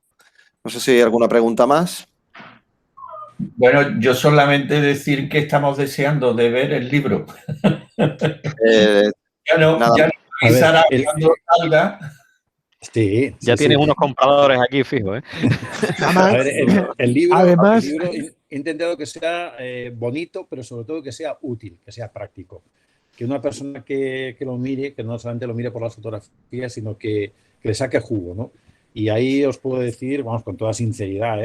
No sé si hay alguna pregunta más. Bueno, yo solamente decir que estamos deseando de ver el libro. Ya no avisará cuando salga. Sí, ya tienes unos compradores aquí fijos, ¿eh? A ver, el libro, Además, he intentado que sea bonito, pero sobre todo que sea útil, que sea práctico. Que una persona que lo mire, que no solamente lo mire por las fotografías, sino que le saque jugo, ¿no? Y ahí os puedo decir, vamos, con toda sinceridad,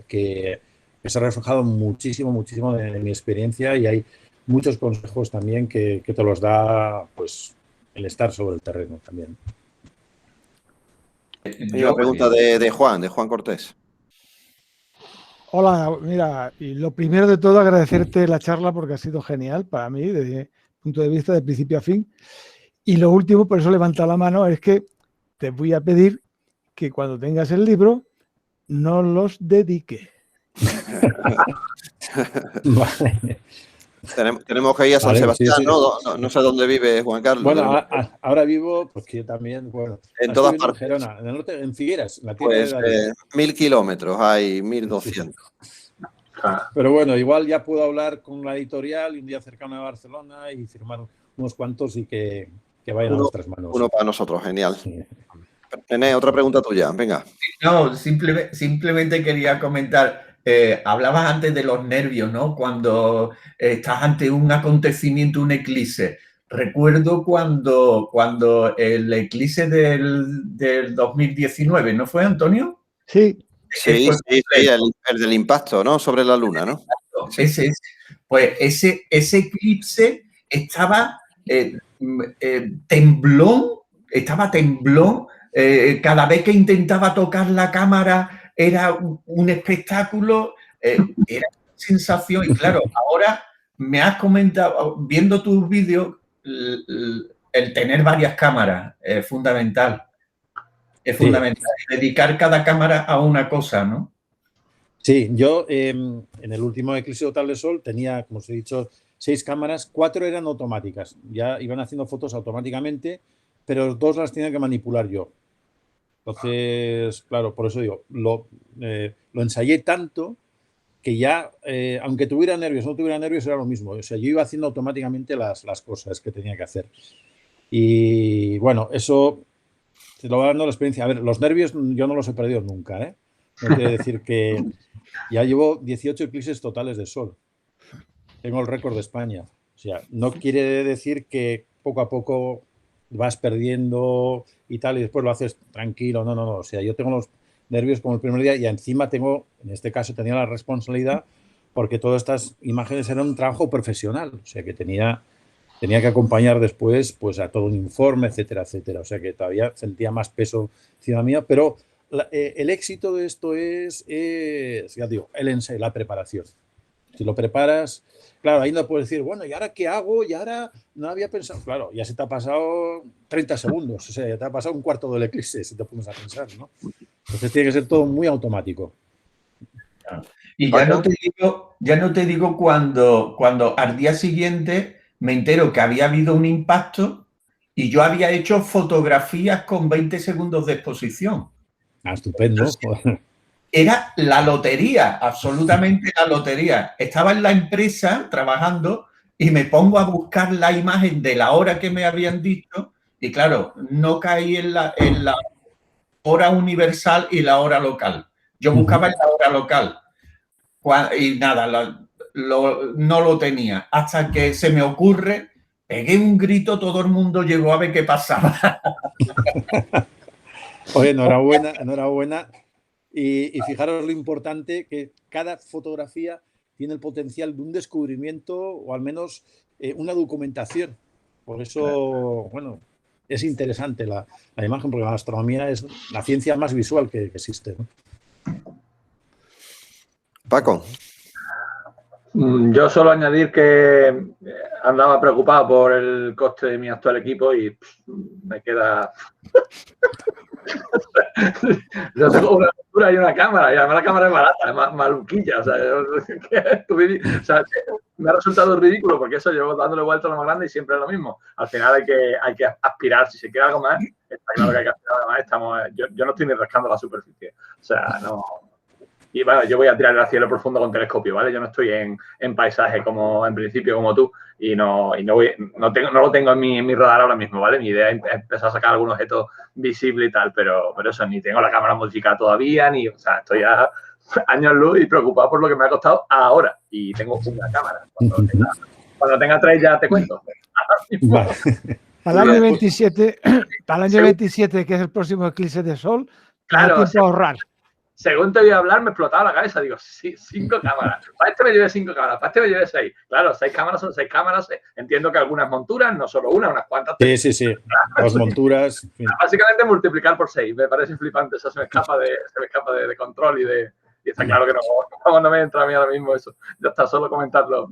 que se ha reflejado muchísimo de mi experiencia, y hay muchos consejos también que te los da, pues, el estar sobre el terreno también. Hay una pregunta de Juan Cortés. hola, mira, y lo primero de todo agradecerte la charla porque ha sido genial para mí desde mi punto de vista de principio a fin. Y lo último, por eso levanta la mano, es que te voy a pedir que cuando tengas el libro no los dediques. Vale. Tenemos que ir a San Sebastián, sí. No sé dónde vive Juan Carlos. Bueno, ahora vivo, pues que yo también, bueno, en todas partes. En Gerona, en el norte, en Figueras, en la tierra pues, de David. 1000 kilómetros, hay 1200. Pero bueno, igual ya puedo hablar con la editorial un día cercano a Barcelona y firmar unos cuantos y que vayan a nuestras manos. Uno para nosotros, genial. Sí. René, otra pregunta tuya, venga. No, simplemente quería comentar. Hablabas antes de los nervios, ¿no? Cuando estás ante un acontecimiento, un eclipse. Recuerdo cuando el eclipse del 2019, ¿no fue, Antonio? Sí. Sí, el del impacto, ¿no? Sobre la luna, ¿no? Pues ese eclipse estaba temblón. Cada vez que intentaba tocar la cámara era un espectáculo, era una sensación. Y claro, ahora me has comentado, viendo tus vídeos, el tener varias cámaras es fundamental. Es fundamental. Dedicar cada cámara a una cosa, ¿no? Sí, yo en el último eclipse total de sol tenía, como os he dicho, 6 cámaras, 4 eran automáticas. Ya iban haciendo fotos automáticamente, pero 2 las tenía que manipular yo. Entonces, claro, por eso digo, lo ensayé tanto que ya, aunque tuviera nervios o no tuviera nervios, era lo mismo. O sea, yo iba haciendo automáticamente las cosas que tenía que hacer. Y bueno, eso te lo va dando la experiencia. A ver, los nervios yo no los he perdido nunca, ¿eh? No quiere decir que ya llevo 18 eclipses totales de sol. Tengo el récord de España. O sea, no quiere decir que poco a poco vas perdiendo y tal, y después lo haces tranquilo. No. O sea, yo tengo los nervios como el primer día y encima tengo, en este caso, tenía la responsabilidad porque todas estas imágenes eran un trabajo profesional. O sea, que tenía que acompañar después pues a todo un informe, etcétera. O sea, que todavía sentía más peso encima mía, pero el éxito de esto es, ya digo, el ensayo, la preparación. Si lo preparas, claro, ahí no puedes decir, bueno, ¿y ahora qué hago? Y ahora no había pensado. Claro, ya se te ha pasado 30 segundos, o sea, ya te ha pasado un cuarto del eclipse, si te pones a pensar, ¿no? Entonces tiene que ser todo muy automático. Y ya no te digo cuando al día siguiente me entero que había habido un impacto y yo había hecho fotografías con 20 segundos de exposición. Ah, estupendo. Era la lotería, absolutamente la lotería. Estaba en la empresa trabajando y me pongo a buscar la imagen de la hora que me habían dicho y claro, no caí en la hora universal y la hora local. Yo buscaba en la hora local y nada, no lo tenía. Hasta que se me ocurre, pegué un grito, todo el mundo llegó a ver qué pasaba. Oye, enhorabuena. Y fijaros lo importante que cada fotografía tiene el potencial de un descubrimiento o al menos una documentación. Por eso, bueno, es interesante la imagen, porque la astronomía es la ciencia más visual que existe, ¿no? Paco. Yo solo añadir que andaba preocupado por el coste de mi actual equipo y me queda... Yo tengo una altura y una cámara, y además la cámara es barata, es maluquilla, o sea, me ha resultado ridículo porque eso llevo dándole vueltas a lo más grande y siempre es lo mismo. Al final hay que aspirar, si se quiere algo más, está claro que hay que aspirar, además yo no estoy ni rascando la superficie, o sea, no... Y bueno, yo voy a tirar al cielo profundo con telescopio, ¿vale? Yo no estoy en paisaje como en principio como tú y no lo tengo en mi radar ahora mismo, ¿vale? Mi idea es empezar a sacar algún objeto visible y tal, pero eso, ni tengo la cámara modificada todavía, o sea, estoy a años luz y preocupado por lo que me ha costado ahora. Y tengo una cámara. Cuando tenga 3 ya te cuento. Vale. Para el año 27, que es el próximo eclipse de sol, claro, tiempo a ahorrar. Según te voy a hablar, me explotaba la cabeza. Digo, sí, 5 cámaras. Para este me llevé 5 cámaras, para este me llevé 6. Claro, 6 cámaras son 6 cámaras. Entiendo que algunas monturas, no solo una, unas cuantas. Sí. 2 monturas. En fin. Básicamente multiplicar por 6. Me parece flipante. Eso se me escapa de control y está claro que no me entra a mí ahora mismo eso. Ya está, solo comentarlo.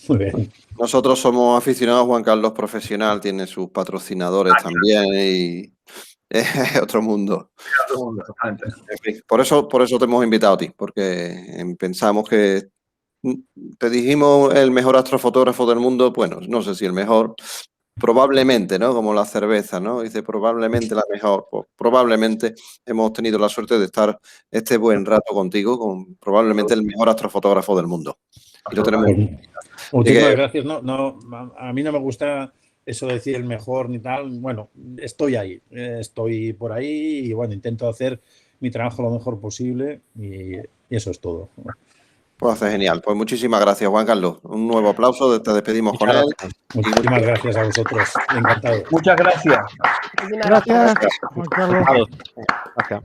Muy bien. Nosotros somos aficionados, Juan Carlos profesional, tiene sus patrocinadores también y es otro mundo. Otro mundo, totalmente. En fin, por eso te hemos invitado a ti, porque pensamos que te dijimos el mejor astrofotógrafo del mundo, bueno, no sé si el mejor, probablemente, ¿no? Como la cerveza, ¿no? Dice probablemente la mejor, pues probablemente hemos tenido la suerte de estar este buen rato contigo, con probablemente el mejor astrofotógrafo del mundo. Y lo tenemos. Muchísimas gracias. No, a mí no me gusta eso de decir el mejor ni tal. Bueno, estoy ahí, estoy por ahí y bueno, intento hacer mi trabajo lo mejor posible y eso es todo. Pues hace genial. Pues muchísimas gracias, Juan Carlos. Un nuevo aplauso, te despedimos con él. Muchísimas gracias a vosotros. Encantado. Muchas gracias. Gracias, Juan Carlos. Gracias.